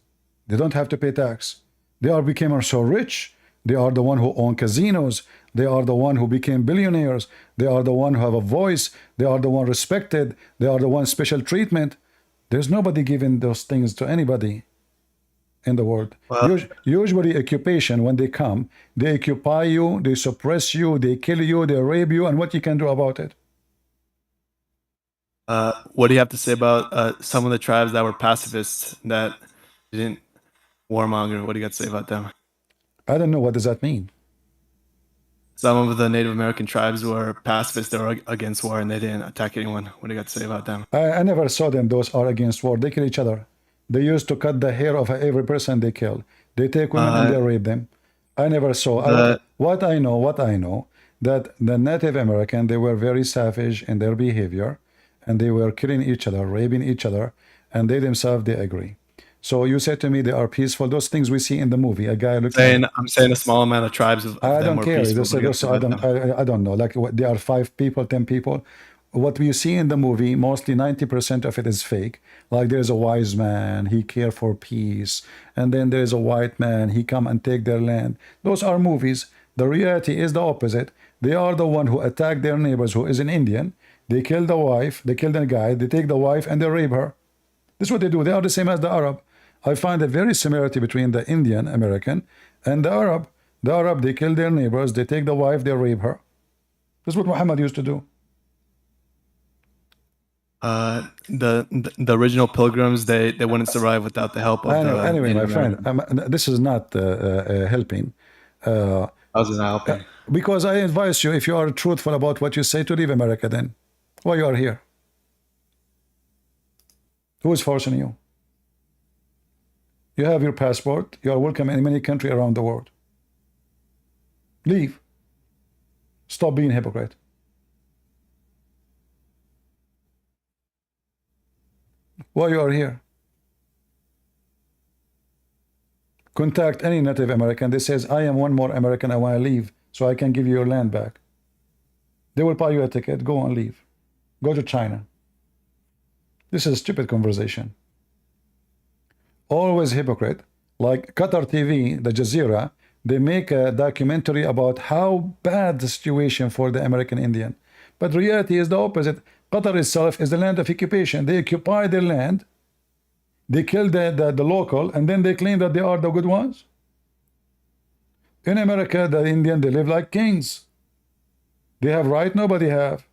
They don't have to pay tax. They are becoming so rich. They are the one who own casinos. They are the one who became billionaires. They are the one who have a voice. They are the one respected. They are the one special treatment. There's nobody giving those things to anybody in the world. Well, usually occupation, when they come, they occupy you, they suppress you, they kill you, they rape you, and what you can do about it? What do you have to say about some of the tribes that were pacifists that didn't warmonger? What do you got to say about them? I don't know. What does that mean? Some of the Native American tribes were pacifists. They were against war and they didn't attack anyone. What do you got to say about them? I never saw them. Those are against war. They kill each other. They used to cut the hair of every person they kill. They take women and they rape them. I never saw. What I know, that the Native American, they were very savage in their behavior, and they were killing each other, raping each other, and they themselves, they agree. So you said to me they are peaceful. Those things we see in the movie. A guy looks. I'm saying a small amount of tribes of I them don't were care. peaceful. I don't know. Like there are 5 people, 10 people. What we see in the movie, mostly 90% of it is fake. Like there's a wise man, he care for peace, and then there's a white man, he come and take their land. Those are movies. The reality is the opposite. They are the one who attack their neighbors who is an Indian. They kill the wife, they kill the guy, they take the wife and they rape her. This is what they do. They are the same as the Arab. I find a very similarity between the Indian American and the Arab. The Arab, they kill their neighbors, they take the wife, they rape her. This is what Muhammad used to do. The original pilgrims, they wouldn't survive without the help of Anyway, Native my friend, Americans. this is not helping. How's it not helping? Because I advise you, if you are truthful about what you say, to leave America then. Why you are here? Who is forcing you? You have your passport. You are welcome in many countries around the world. Leave. Stop being a hypocrite. Why you are here? Contact any Native American. They says, I am one more American. I want to leave so I can give you your land back. They will buy you a ticket. Go and leave. Go to China. This is a stupid conversation. Always hypocrite. Like Qatar TV, the Jazeera, they make a documentary about how bad the situation for the American Indian. But reality is the opposite. Qatar itself is the land of occupation. They occupy their land. They kill the local, and then they claim that they are the good ones. In America, the Indian, they live like kings. They have right, nobody have.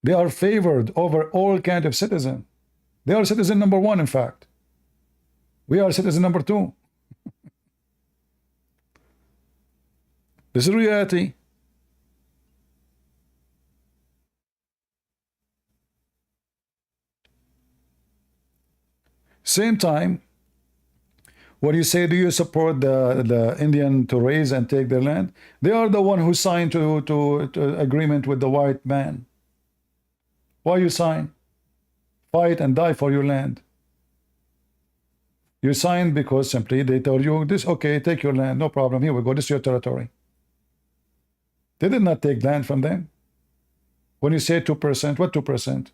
They are favored over all kind of citizen. They are citizen number one, in fact. We are citizen number two. This is reality. Same time, when you say, do you support the Indian to raise and take their land? They are the one who signed to agreement with the white man. Why you sign? Fight and die for your land. You signed because simply they told you this, okay, take your land, no problem, here we go, this is your territory. They did not take land from them. When you say 2%, what 2%?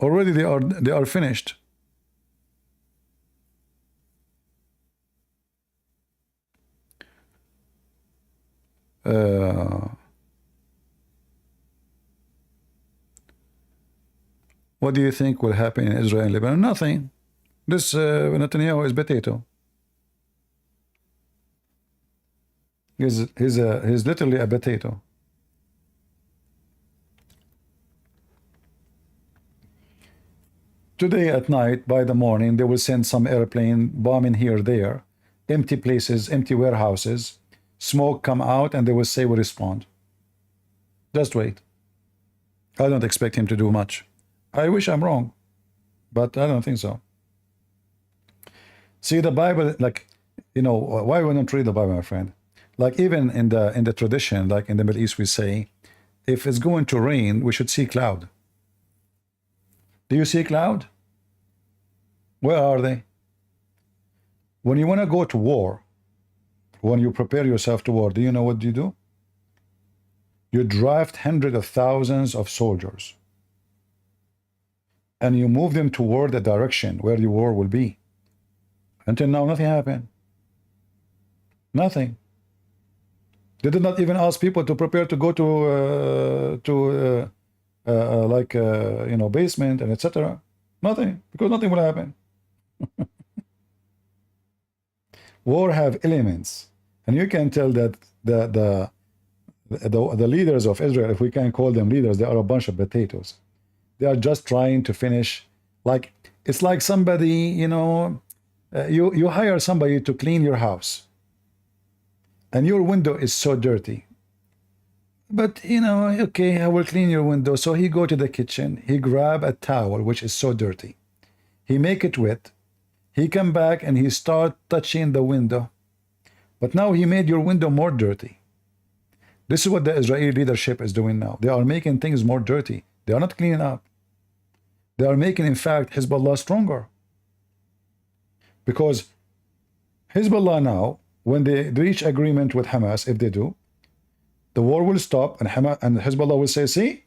Already they are finished. What do you think will happen in Israel and Lebanon? Nothing. This Netanyahu is potato. He's literally a potato. Today at night, by the morning, they will send some airplane bombing here, there, empty places, empty warehouses, smoke come out, and they will say we respond. Just wait. I don't expect him to do much. I wish I'm wrong, but I don't think so. See, the Bible, like, you know, why we don't read the Bible, my friend? Like, even in the tradition, like in the Middle East, we say, if it's going to rain, we should see cloud. Do you see cloud? Where are they? When you want to go to war, when you prepare yourself to war, do you know what you do? You draft hundreds of thousands of soldiers and you move them toward the direction where the war will be. Until now, nothing happened. Nothing. They did not even ask people to prepare to go to basement and etc. Nothing, because nothing will happen. War have elements, and you can tell that the leaders of Israel, if we can call them leaders, they are a bunch of potatoes. They are just trying to finish. Like, it's like somebody, you know, you hire somebody to clean your house, and your window is so dirty. But, you know, okay, I will clean your window. So he go to the kitchen, he grab a towel, which is so dirty. He make it wet. He come back and he start touching the window. But now he made your window more dirty. This is what the Israeli leadership is doing now. They are making things more dirty. They are not cleaning up. They are making, in fact, Hezbollah stronger. Because Hezbollah now, when they reach agreement with Hamas, if they do, the war will stop, and Hezbollah will say, see,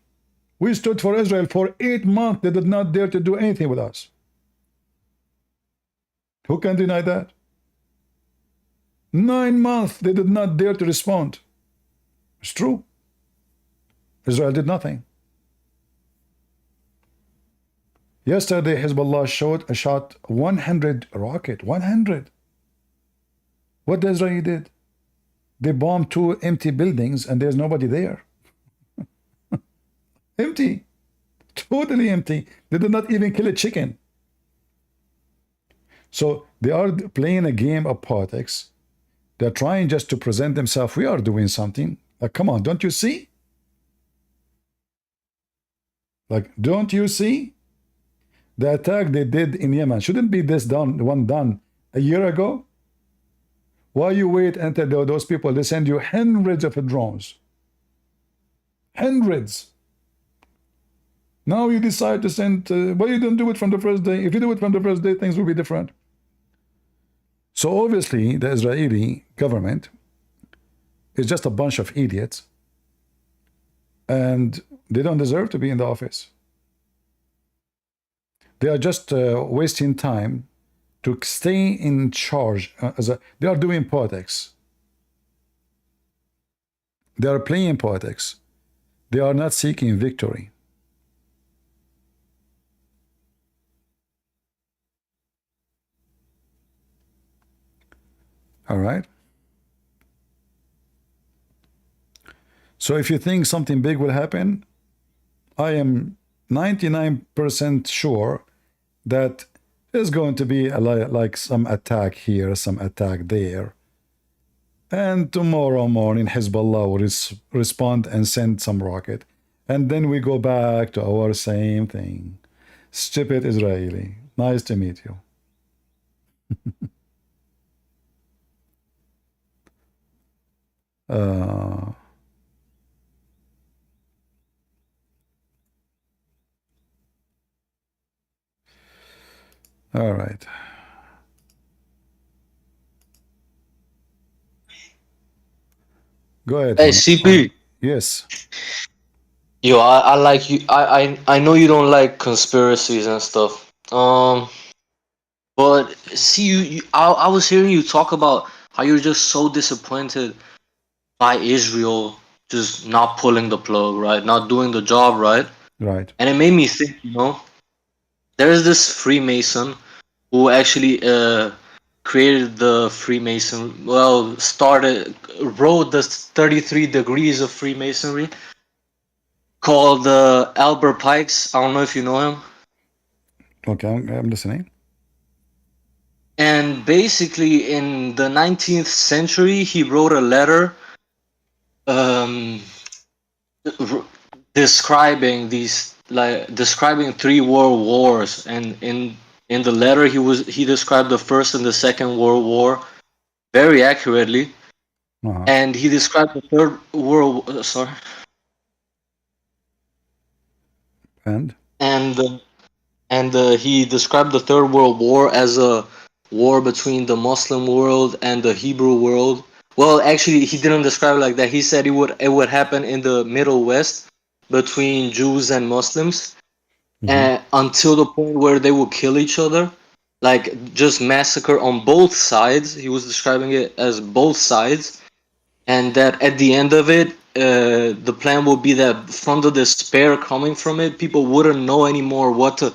we stood for Israel for 8 months. They did not dare to do anything with us. Who can deny that? 9 months, they did not dare to respond. It's true. Israel did nothing. Yesterday, Hezbollah shot 100 rocket. 100. What the Israeli did? They bombed 2 empty buildings and there's nobody there. Empty. Totally empty. They did not even kill a chicken. So they are playing a game of politics. They're trying just to present themselves. We are doing something. Like, come on, don't you see? Like, don't you see? The attack they did in Yemen shouldn't be this done a year ago. Why you wait until those people, they send you hundreds of drones. Hundreds. Now you decide to send, why you don't do it from the first day? If you do it from the first day, things will be different. So obviously, the Israeli government is just a bunch of idiots, and they don't deserve to be in the office. They are just wasting time to stay in charge. They are doing politics. They are playing politics. They are not seeking victory. All right. So if you think something big will happen, I am 99% sure that there's going to be like some attack here, some attack there. And tomorrow morning, Hezbollah will respond and send some rocket. And then we go back to our same thing. Stupid Israeli. Nice to meet you. All right. Go ahead. Hey, CP. Yes. Yo, I like you. I know you don't like conspiracies and stuff. But see, I was hearing you talk about how you're just so disappointed by Israel just not pulling the plug, right? Not doing the job, right? Right. And it made me think, there's this Freemason who actually created the Freemason, wrote the 33 degrees of Freemasonry, called Albert Pikes. I don't know if you know him. Okay, I'm listening. And basically, in the 19th century, he wrote a letter describing describing 3 world wars, and in the letter he described the First and the Second World War very accurately, and he described the Third World and he described the Third World War as a war between the Muslim world and the Hebrew world. Well, actually, he didn't describe it like that. He said it would happen in the Middle West between Jews and Muslims, and until the point where they would kill each other, like just massacre on both sides. He was describing it as both sides, and that at the end of it, the plan would be that from the despair coming from it, people wouldn't know anymore what to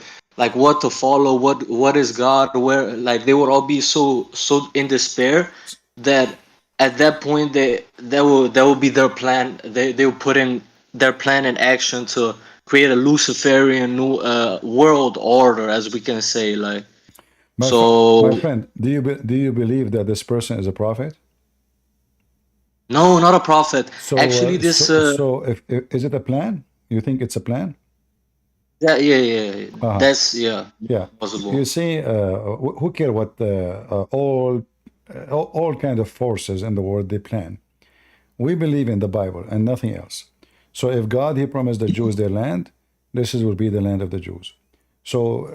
follow, what is God, where, like, they would all be so in despair that at that point that will be their plan. They will put in their plan in action to create a Luciferian new world order, as we can say. Like, my friend, do you believe that this person is a prophet? No, not a prophet. So, actually, this. If is it a plan? You think it's a plan? Yeah. That's possible. You see, who care what all kind of forces in the world they plan? We believe in the Bible and nothing else. So if God, he promised the Jews their land, this will be the land of the Jews. So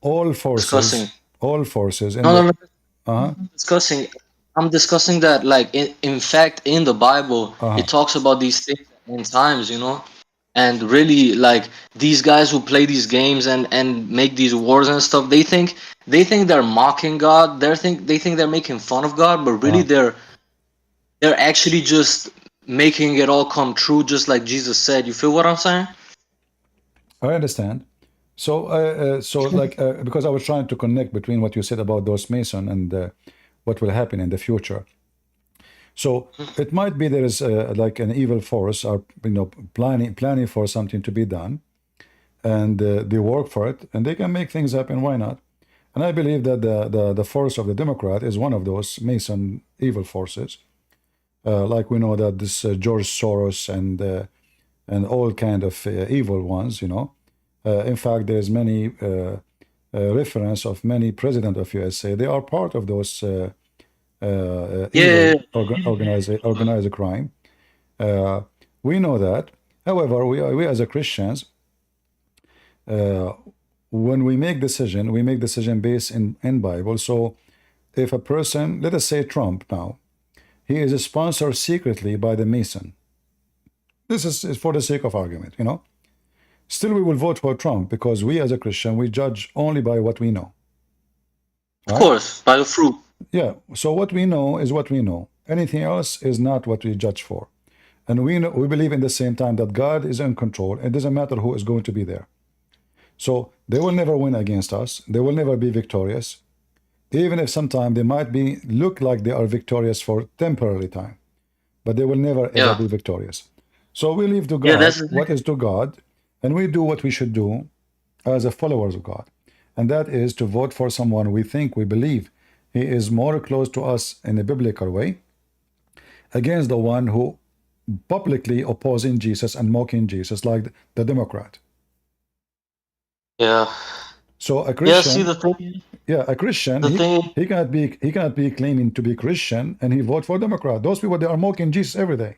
all forces, I'm discussing that, like, in fact, in the Bible, it talks about these things in times, and really, like, these guys who play these games and make these wars and stuff, they think they're mocking God. They think they're making fun of God, but really they're actually just making it all come true, just like Jesus said. You feel what I'm saying? I understand. So, because I was trying to connect between what you said about those Mason and what will happen in the future. So it might be there is like an evil force, or planning for something to be done, and they work for it, and they can make things happen. Why not? And I believe that the force of the Democrat is one of those Mason evil forces. Like we know that this George Soros and all kind of evil ones. In fact, there's many reference of many president of USA. They are part of those evil organized crime. We know that. However, we as a Christians, when we make decision based in Bible. So if a person, let us say Trump now, he is sponsored secretly by the Mason. This is for the sake of argument, Still, we will vote for Trump because we as a Christian, we judge only by what we know. Right? Of course, by the fruit. Yeah, so what we know is what we know. Anything else is not what we judge for. And we believe in the same time that God is in control. It doesn't matter who is going to be there. So they will never win against us. They will never be victorious. Even if sometimes they might look like they are victorious for temporary time. But they will never ever be victorious. So we leave to God what is to God, and we do what we should do as a followers of God. And that is to vote for someone we believe he is more close to us in a biblical way, against the one who publicly opposing Jesus and mocking Jesus, like the Democrat. Yeah. So a Christian, a Christian, he cannot be claiming to be Christian and he vote for Democrat. Those people, they are mocking Jesus every day.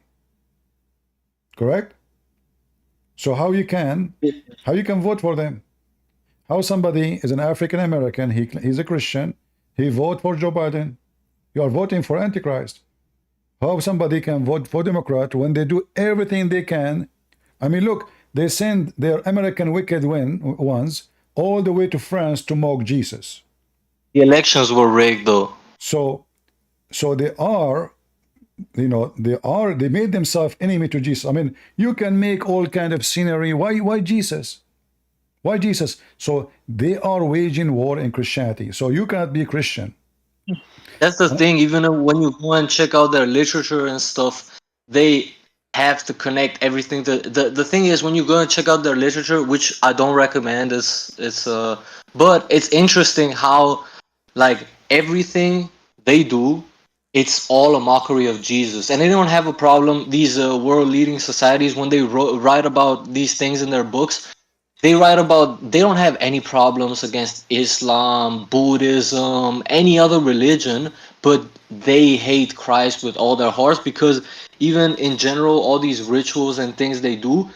Correct? So how you can vote for them? How somebody is an African American, he's a Christian, he vote for Joe Biden. You are voting for Antichrist. How somebody can vote for Democrat when they do everything they can? I mean, look, they send their American wicked ones all the way to France to mock Jesus. The elections were rigged, though. So they are, they made themselves enemy to Jesus. I mean, you can make all kind of scenery. Why Jesus? Why Jesus? So they are waging war in Christianity. So you cannot be Christian. That's the thing. Even when you go and check out their literature and stuff, they have to connect everything. The thing is, when you go and check out their literature, which I don't recommend, but it's interesting how like everything they do, it's all a mockery of Jesus, and they don't have a problem. These world leading societies, when they write about these things in their books, they don't have any problems against Islam, Buddhism, any other religion, but they hate Christ with all their hearts, because even in general, all these rituals and things they do,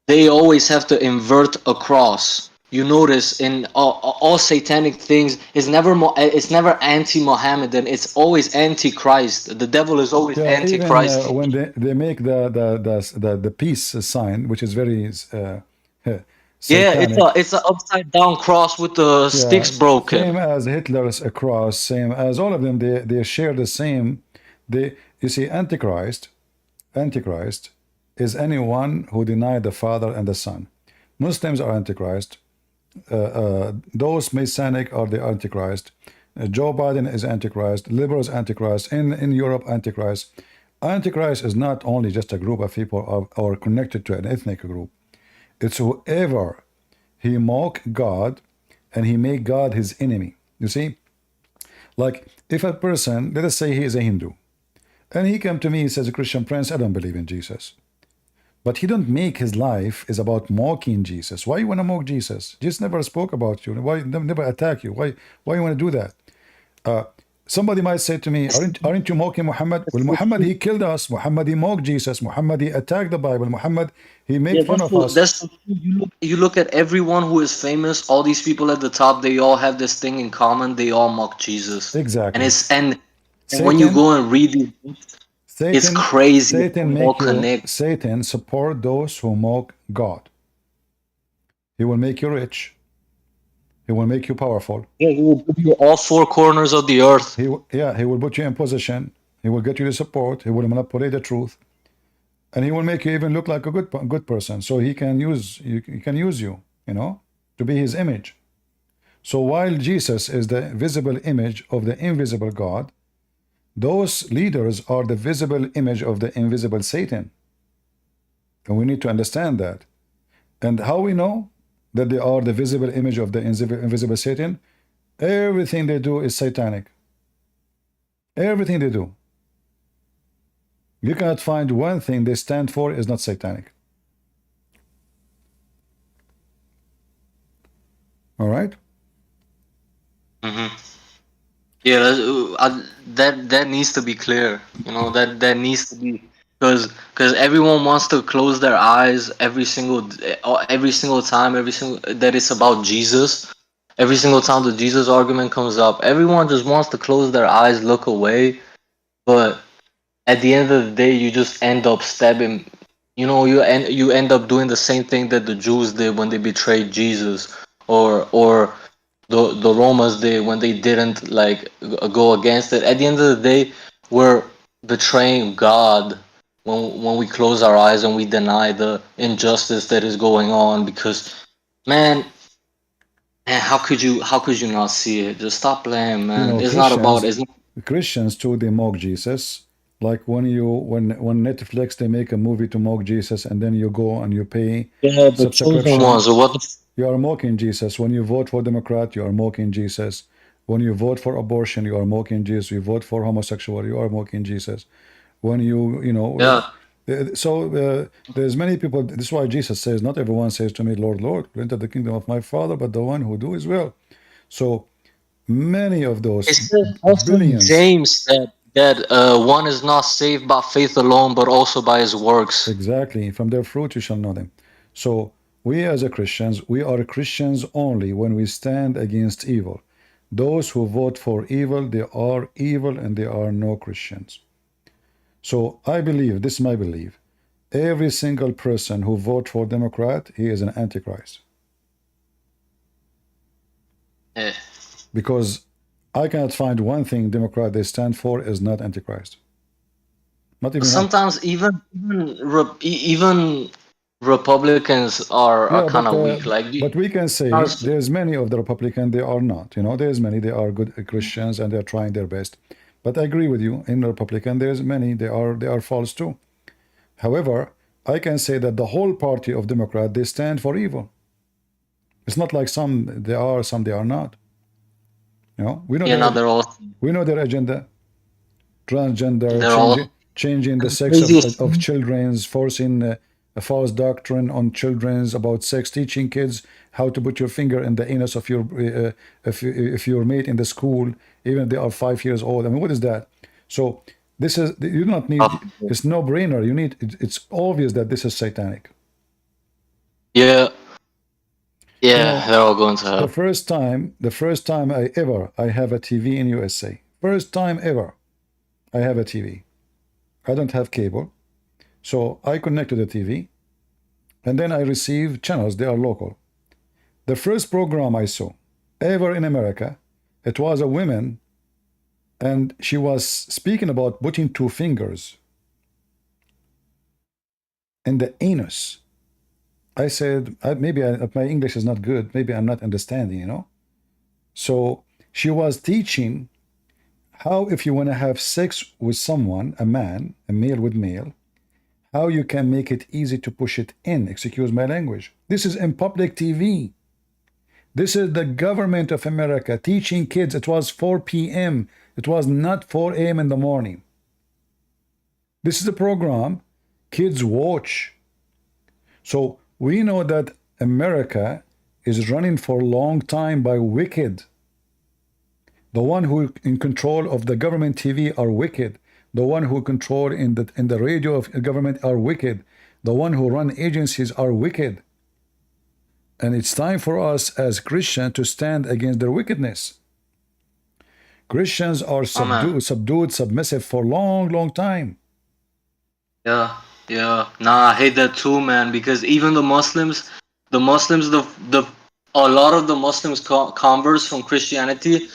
they always have to invert a cross. You notice in all satanic things, it's never anti-Mohammedan. It's always anti-Christ. The devil is always anti-Christ. Even, when they make the peace sign, which is very satanic. It's an upside down cross with the sticks broken. Same as Hitler's cross. Same as all of them. They share the same. You see, Antichrist is anyone who denied the Father and the Son. Muslims are Antichrist. Those Masonic are the Antichrist. Joe Biden is Antichrist. Liberals Antichrist. In Europe, Antichrist. Antichrist is not only just a group of people or connected to an ethnic group. It's whoever he mock God and he make God his enemy. You see, like if a person, let us say he is a Hindu, and he come to me, he says, Christian Prince, I don't believe in Jesus. But he don't make his life is about mocking Jesus. Why you want to mock Jesus? Jesus never spoke about you. Why never attack you? Why you want to do that? Somebody might say to me, aren't you mocking Muhammad? Well, Muhammad, he killed us. Muhammad, he mocked Jesus. Muhammad, he attacked the Bible. Muhammad, he made fun of us. You look at everyone who is famous, all these people at the top, they all have this thing in common. They all mock Jesus. Exactly. And when you go and read these books, it's crazy. Satan support those who mock God. He will make you rich. He will make you powerful. Yeah, he will give you all four corners of the earth. He will put you in position. He will get you the support. He will manipulate the truth, and he will make you even look like a good person. So he can use you. He can use you, to be his image. So while Jesus is the visible image of the invisible God, Those leaders are the visible image of the invisible Satan. And we need to understand that. And how we know that they are the visible image of the invisible Satan? Everything they do is satanic. Everything they do. You cannot find one thing they stand for is not satanic. All right? Mm-hmm. Yeah, that needs to be clear. You know, that needs to be, because everyone wants to close their eyes every single time, that it's about Jesus. Every single time the Jesus argument comes up, everyone just wants to close their eyes, look away. But at the end of the day, you just end up stabbing. You know, you end up doing the same thing that the Jews did when they betrayed Jesus, or the Romans did when they didn't like go against it. At the end of the day, we're betraying God when we close our eyes and we deny the injustice that is going on. Because, man, how could you not see it? Just stop playing, man. You know, It's not about. Christians too, they mock Jesus. Like when Netflix they make a movie to mock Jesus, and then you go and you pay Yeah, the chosen subscription. ones. So what? You are mocking Jesus. When you vote for Democrat, you are mocking Jesus. When you vote for abortion, you are mocking Jesus. You vote for homosexual, you are mocking Jesus. When you know, there's many people. This is why Jesus says, "Not everyone says to me, Lord, Lord, enter the kingdom of my Father, but the one who do His will." So many of those It says also in billions. James that one is not saved by faith alone, but also by his works. Exactly. From their fruit you shall know them. So we as a Christians, we are Christians only when we stand against evil. Those who vote for evil, they are evil and they are no Christians. So I believe, this is my belief, every single person who votes for Democrat, he is an Antichrist. Yeah. Because I cannot find one thing Democrat they stand for is not Antichrist. Not even sometimes even Republicans are kind of weak. But we can say there's many of the Republicans they are not. You know, there's many they are good Christians and they're trying their best. But I agree with you. In the Republican, there's many they are false too. However, I can say that the whole party of Democrat they stand for evil. It's not like some they are, some they are not. You know, we know we know their agenda. Transgender, changing the sex of children, forcing a false doctrine on children about sex, teaching kids how to put your finger in the anus of your if your mate in the school, even if they are 5 years old. I mean, what is that? So this is, you do not need. It's no brainer. You need. It's obvious that this is satanic. Yeah. Yeah, you know, they're all going to hell. The first time I have a TV in USA. First time ever. I have a TV. I don't have cable. So I connect to the TV and then I receive channels. They are local. The first program I saw ever in America, it was a woman and she was speaking about putting 2 fingers in the anus. I said, maybe my English is not good. Maybe I'm not understanding, you know. So she was teaching how if you want to have sex with someone, a man, a male with male, how you can make it easy to push it in. Excuse my language. This is in public TV. This is the government of America teaching kids. It was 4 p.m. It was not 4 a.m. in the morning. This is a program kids watch. So we know that America is running for a long time by wicked. The one who in control of the government TV are wicked. The one who control in the radio of government are wicked. The one who run agencies are wicked. And it's time for us as Christians to stand against their wickedness. Christians are subdued, submissive for long time. Yeah. Nah, I hate that too, man. Because even a lot of the Muslims converts from Christianity,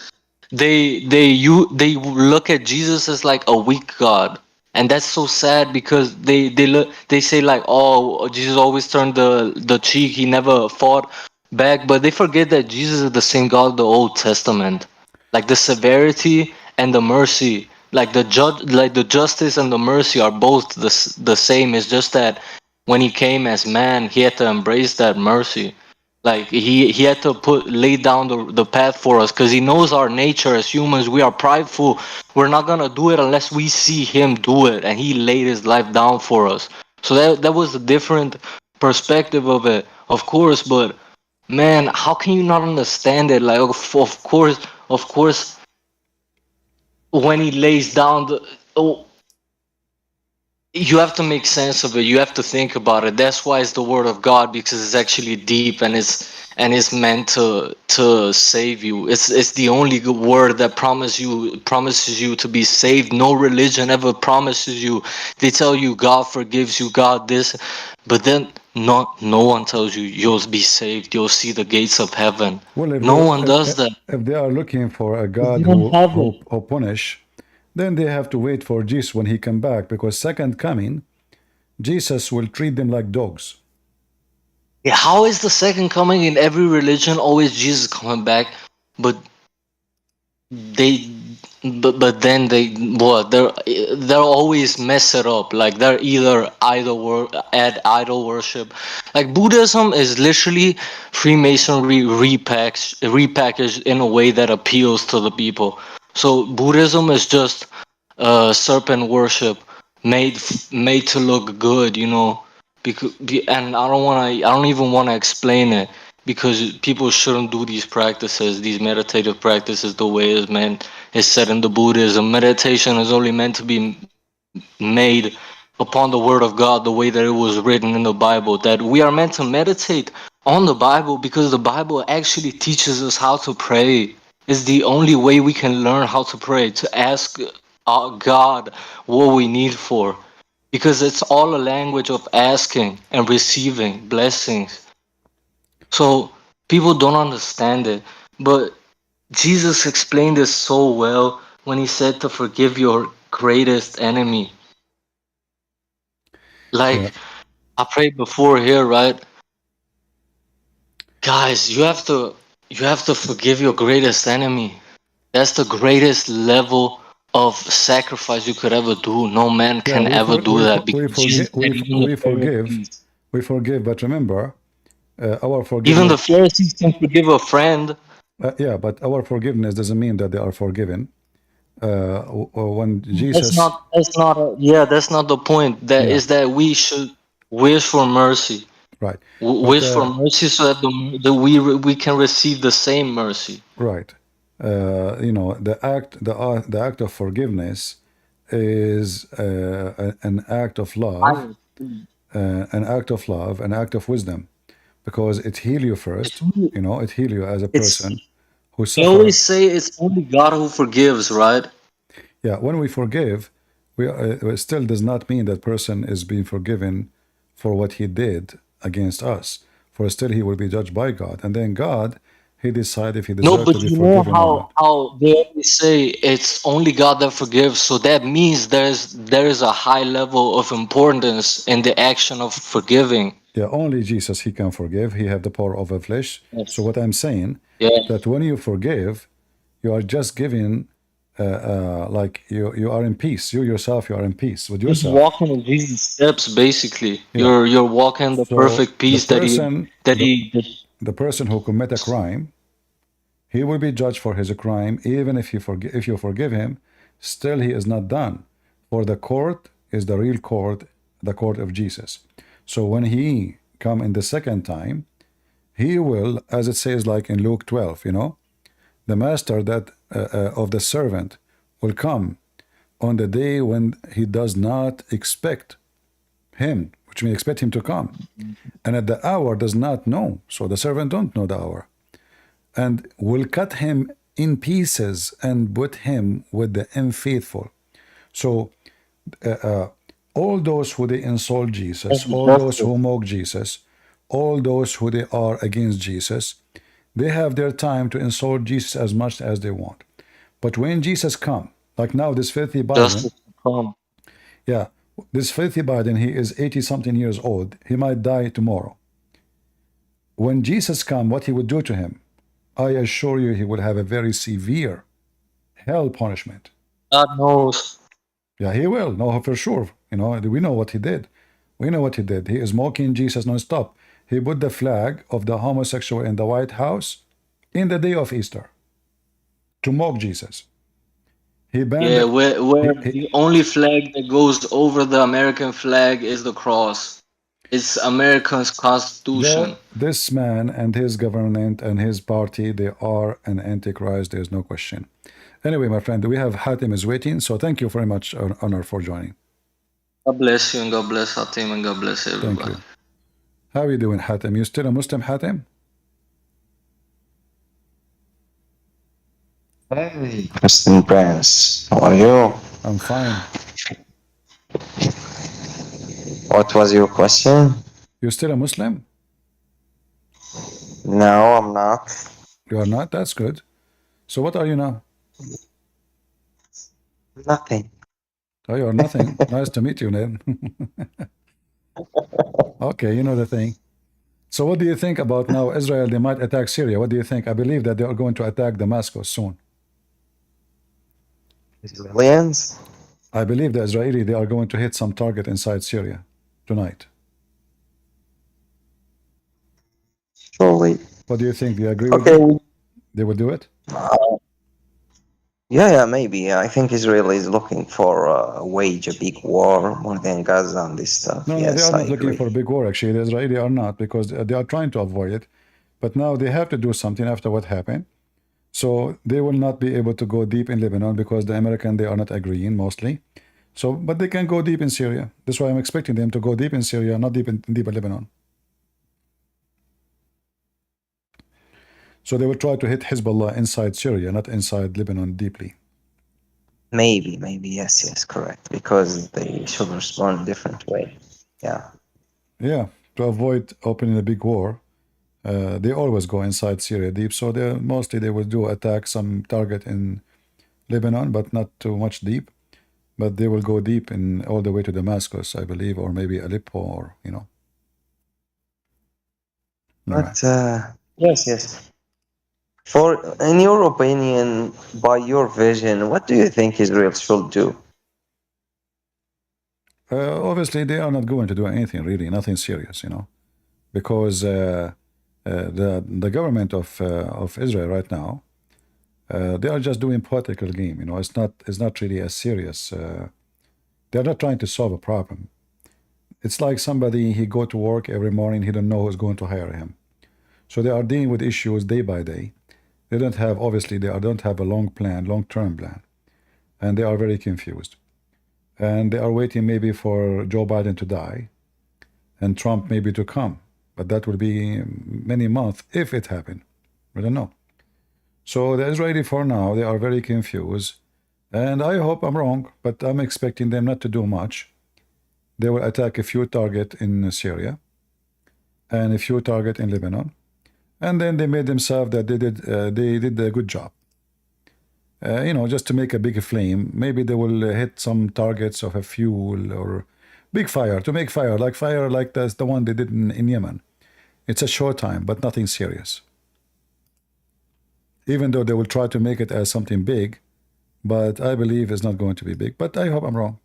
they look at Jesus as like a weak God, and that's so sad because they say like, oh, Jesus always turned the cheek, he never fought back, but they forget that Jesus is the same God of the Old Testament. Like the severity and the mercy Like the justice and the mercy are both the same. It's just that when he came as man, he had to embrace that mercy. Like he had to lay down the path for us, because he knows our nature as humans. We are prideful. We're not gonna do it unless we see him do it, and he laid his life down for us. So that was a different perspective of it, of course. But man, how can you not understand it? Like of course, when he lays down you have to make sense of it. You have to think about it. That's why it's the word of God, because it's actually deep, and it's meant to save you. It's the only good word that promises you to be saved. No religion ever promises you. They tell you God forgives you, God this, but then no one tells you you'll be saved. You'll see the gates of heaven. Well, No one does that. if they are looking for a God They don't have it. who punish, then they have to wait for Jesus when he come back, because second coming, Jesus will treat them like dogs. Yeah, how is the second coming in every religion always Jesus coming back, but they but then they're always mess it up. Like they're either add idol worship. Like Buddhism is literally Freemasonry repackaged in a way that appeals to the people. So Buddhism is just serpent worship made to look good, you know. And I don't even want to explain it, because people shouldn't do these practices, these meditative practices, the way it's said in the Buddhism. Meditation is only meant to be made upon the word of God, the way that it was written in the Bible. That we are meant to meditate on the Bible, because the Bible actually teaches us how to pray. It's the only way we can learn how to pray, to ask God what we need for, because it's all a language of asking and receiving blessings. So people don't understand it, but Jesus explained this so well when he said to forgive your greatest enemy. Like I prayed before here, right? Guys, you have to forgive your greatest enemy. That's the greatest level of sacrifice you could ever do. No man Yeah, can ever do that, because Jesus said even the Pharisees, we forgive, but remember, our even forgiveness. the Pharisees can forgive a friend. Yeah, but our forgiveness doesn't mean that they are forgiven. When That's Jesus, not. That's not the point. That is that we should wish for mercy. right, but Wish for mercy, so that we can receive the same mercy. right, you know, the act of forgiveness is an act of love, an act of wisdom, because it heal you first. You know, it heal you as a person who They suffer. always say it's only God who forgives, right? Yeah, when we forgive, it still does not mean that person is being forgiven for what he did against us. For still he will be judged by God, and then God, he decide if he No, deserves but to be you know forgiven or not. how they always say it's only God that forgives. So that means there is a high level of importance in the action of forgiving. Yeah, only Jesus he can forgive. He have the power over flesh. Yes. So what I'm saying, Yeah. that when you forgive, you are just giving, like you are in peace. You yourself, you are in peace with Just yourself. walking in Jesus' steps, basically. Yeah. You're walking the So perfect peace that the person who commit a crime, he will be judged for his crime, even if you forgive him, still he is not done. For the court is the real court, the court of Jesus. So when he come in the second time, he will, as it says like in Luke 12, you know, the master that of the servant will come on the day when he does not expect him, which means expect him to come. And at the hour does not know. So the servant don't know the hour. And will cut him in pieces and put him with the unfaithful. So all those who they insult Jesus, all those who mock Jesus, all those who they are against Jesus, they have their time to insult Jesus as much as they want. But when Jesus come, like now this filthy Biden, yeah, this filthy Biden, he is 80 something years old. He might die tomorrow. When Jesus come, what he would do to him, I assure you he will have a very severe hell punishment. God knows. Yeah, he will. No, for sure. You know, we know what he did. We know what he did. He is mocking Jesus non-stop. He put the flag of the homosexual in the White House in the day of Easter to mock Jesus. He banned Yeah, it. where the only flag that goes over the American flag is the cross. It's America's constitution. This man and his government and his party, they are an antichrist. There's no question. Anyway, my friend, we have Hatim is waiting. So thank you very much, Honor, for joining. God bless you and God bless Hatim and God bless Thank everybody. you. How are you doing, Hatim? You still a Muslim, Hatim? Hey, Christian Prince, how are you? I'm fine. What was your question? You still a Muslim? No, I'm not. You are not? That's good. So what are you now? Nothing. Oh, you're nothing. Nice to meet you, then. Okay, you know the thing. So what do you think about now Israel? They might attack Syria. What do you think? I believe that they are going to attack Damascus soon. Israelis? I believe the Israeli, they are going to hit some target inside Syria tonight. Surely. What do you think? Do you agree with Okay. me? They will do it? Yeah, maybe. I think Israel is looking for wage a big war more than Gaza and this stuff. No, they Yes, are I not looking agree. for a big war, actually. The Israeli are not, because they are trying to avoid it. But now they have to do something after what happened. So they will not be able to go deep in Lebanon because the American, they are not agreeing mostly. So, but they can go deep in Syria. That's why I'm expecting them to go deep in Syria, not deep in Lebanon. So they will try to hit Hezbollah inside Syria, not inside Lebanon deeply. Maybe, yes, correct. Because they should respond a different way. Yeah. Yeah, to avoid opening a big war, they always go inside Syria deep. So they mostly they will do attack some target in Lebanon, but not too much deep. But they will go deep in all the way to Damascus, I believe, or maybe Aleppo, or you know. But yes. For in your opinion, by your vision, what do you think Israel should do? Obviously, they are not going to do anything really, nothing serious, you know, because the government of Israel right now, they are just doing political game. You know, it's not really a serious. They're not trying to solve a problem. It's like somebody he go to work every morning, he don't know who's going to hire him. So they are dealing with issues day by day. They don't have obviously don't have a long-term plan, and they are very confused. And they are waiting maybe for Joe Biden to die and Trump maybe to come. But that will be many months if it happened. We don't know. So the Israeli for now, they are very confused. And I hope I'm wrong, but I'm expecting them not to do much. They will attack a few targets in Syria and a few targets in Lebanon. And then they made themselves that they did a good job. You know, just to make a big flame. Maybe they will hit some targets of a fuel or big fire, to make fire like that's the one they did in Yemen. It's a short time, but nothing serious. Even though they will try to make it as something big, but I believe it's not going to be big. But I hope I'm wrong.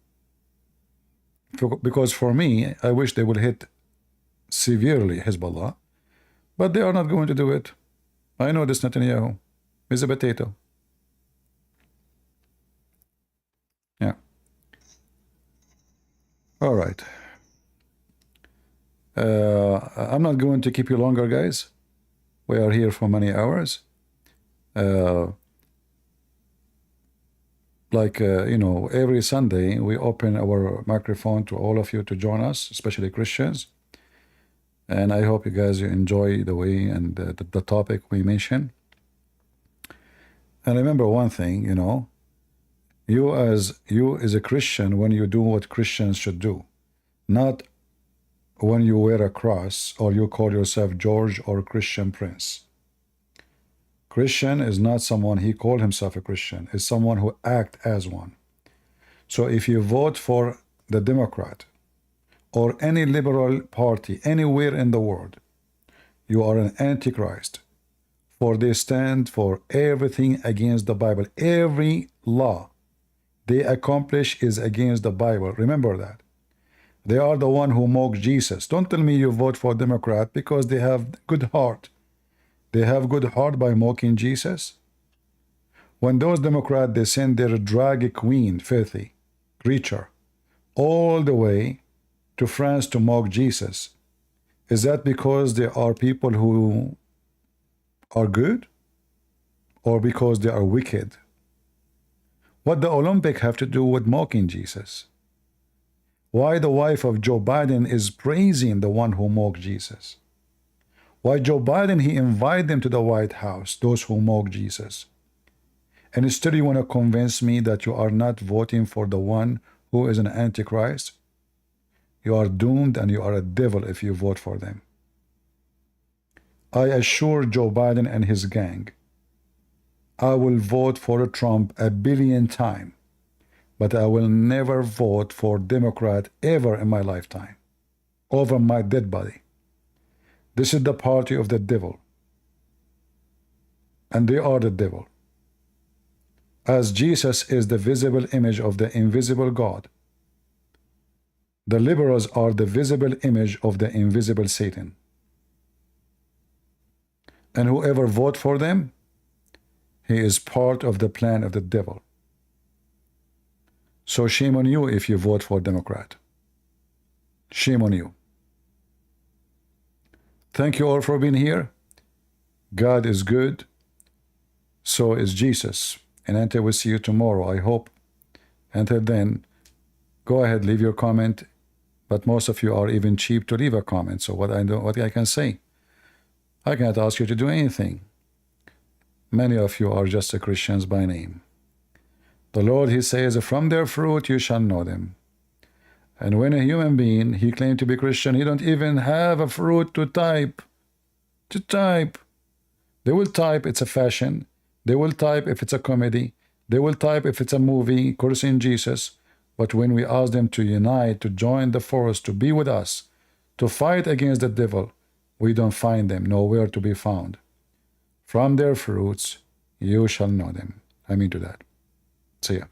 Because for me, I wish they will hit severely Hezbollah, but they are not going to do it. I know this Netanyahu is a potato. Yeah. All right. I'm not going to keep you longer, guys. We are here for many hours. You know, every Sunday we open our microphone to all of you to join us, especially Christians. And I hope you guys enjoy the way and the topic we mentioned. And remember one thing, you know, you as a Christian, when you do what Christians should do, not when you wear a cross or you call yourself George or Christian Prince. Christian is not someone he called himself a Christian, is someone who act as one. So if you vote for the Democrat or any liberal party anywhere in the world, you are an antichrist. For they stand for everything against the Bible. Every law they accomplish is against the Bible. Remember that. They are the one who mock Jesus. Don't tell me you vote for Democrat because they have good heart. They have good heart by mocking Jesus. When those Democrats, they send their drag queen, filthy creature, all the way to France to mock Jesus, is that because they are people who are good or because they are wicked? What the Olympic have to do with mocking Jesus? Why the wife of Joe Biden is praising the one who mocked Jesus? Why Joe Biden, he invited them to the White House, those who mock Jesus? And still you want to convince me that you are not voting for the one who is an antichrist? You are doomed and you are a devil if you vote for them. I assure Joe Biden and his gang, I will vote for Trump 1 billion times, but I will never vote for Democrat ever in my lifetime, over my dead body. This is the party of the devil, and they are the devil. As Jesus is the visible image of the invisible God, the liberals are the visible image of the invisible Satan. And whoever votes for them, he is part of the plan of the devil. So shame on you if you vote for Democrat. Shame on you. Thank you all for being here. God is good. So is Jesus. And until we see you tomorrow, I hope. Until then, go ahead, leave your comment. But most of you are even cheap to leave a comment. So what I can say? I cannot ask you to do anything. Many of you are just Christians by name. The Lord, he says, from their fruit you shall know them. And when a human being, he claimed to be Christian, he don't even have a fruit to type. They will type it's a fashion. They will type if it's a comedy. They will type if it's a movie, cursing Jesus. But when we ask them to unite, to join the force, to be with us, to fight against the devil, we don't find them, nowhere to be found. From their fruits you shall know them. I mean to that. See ya.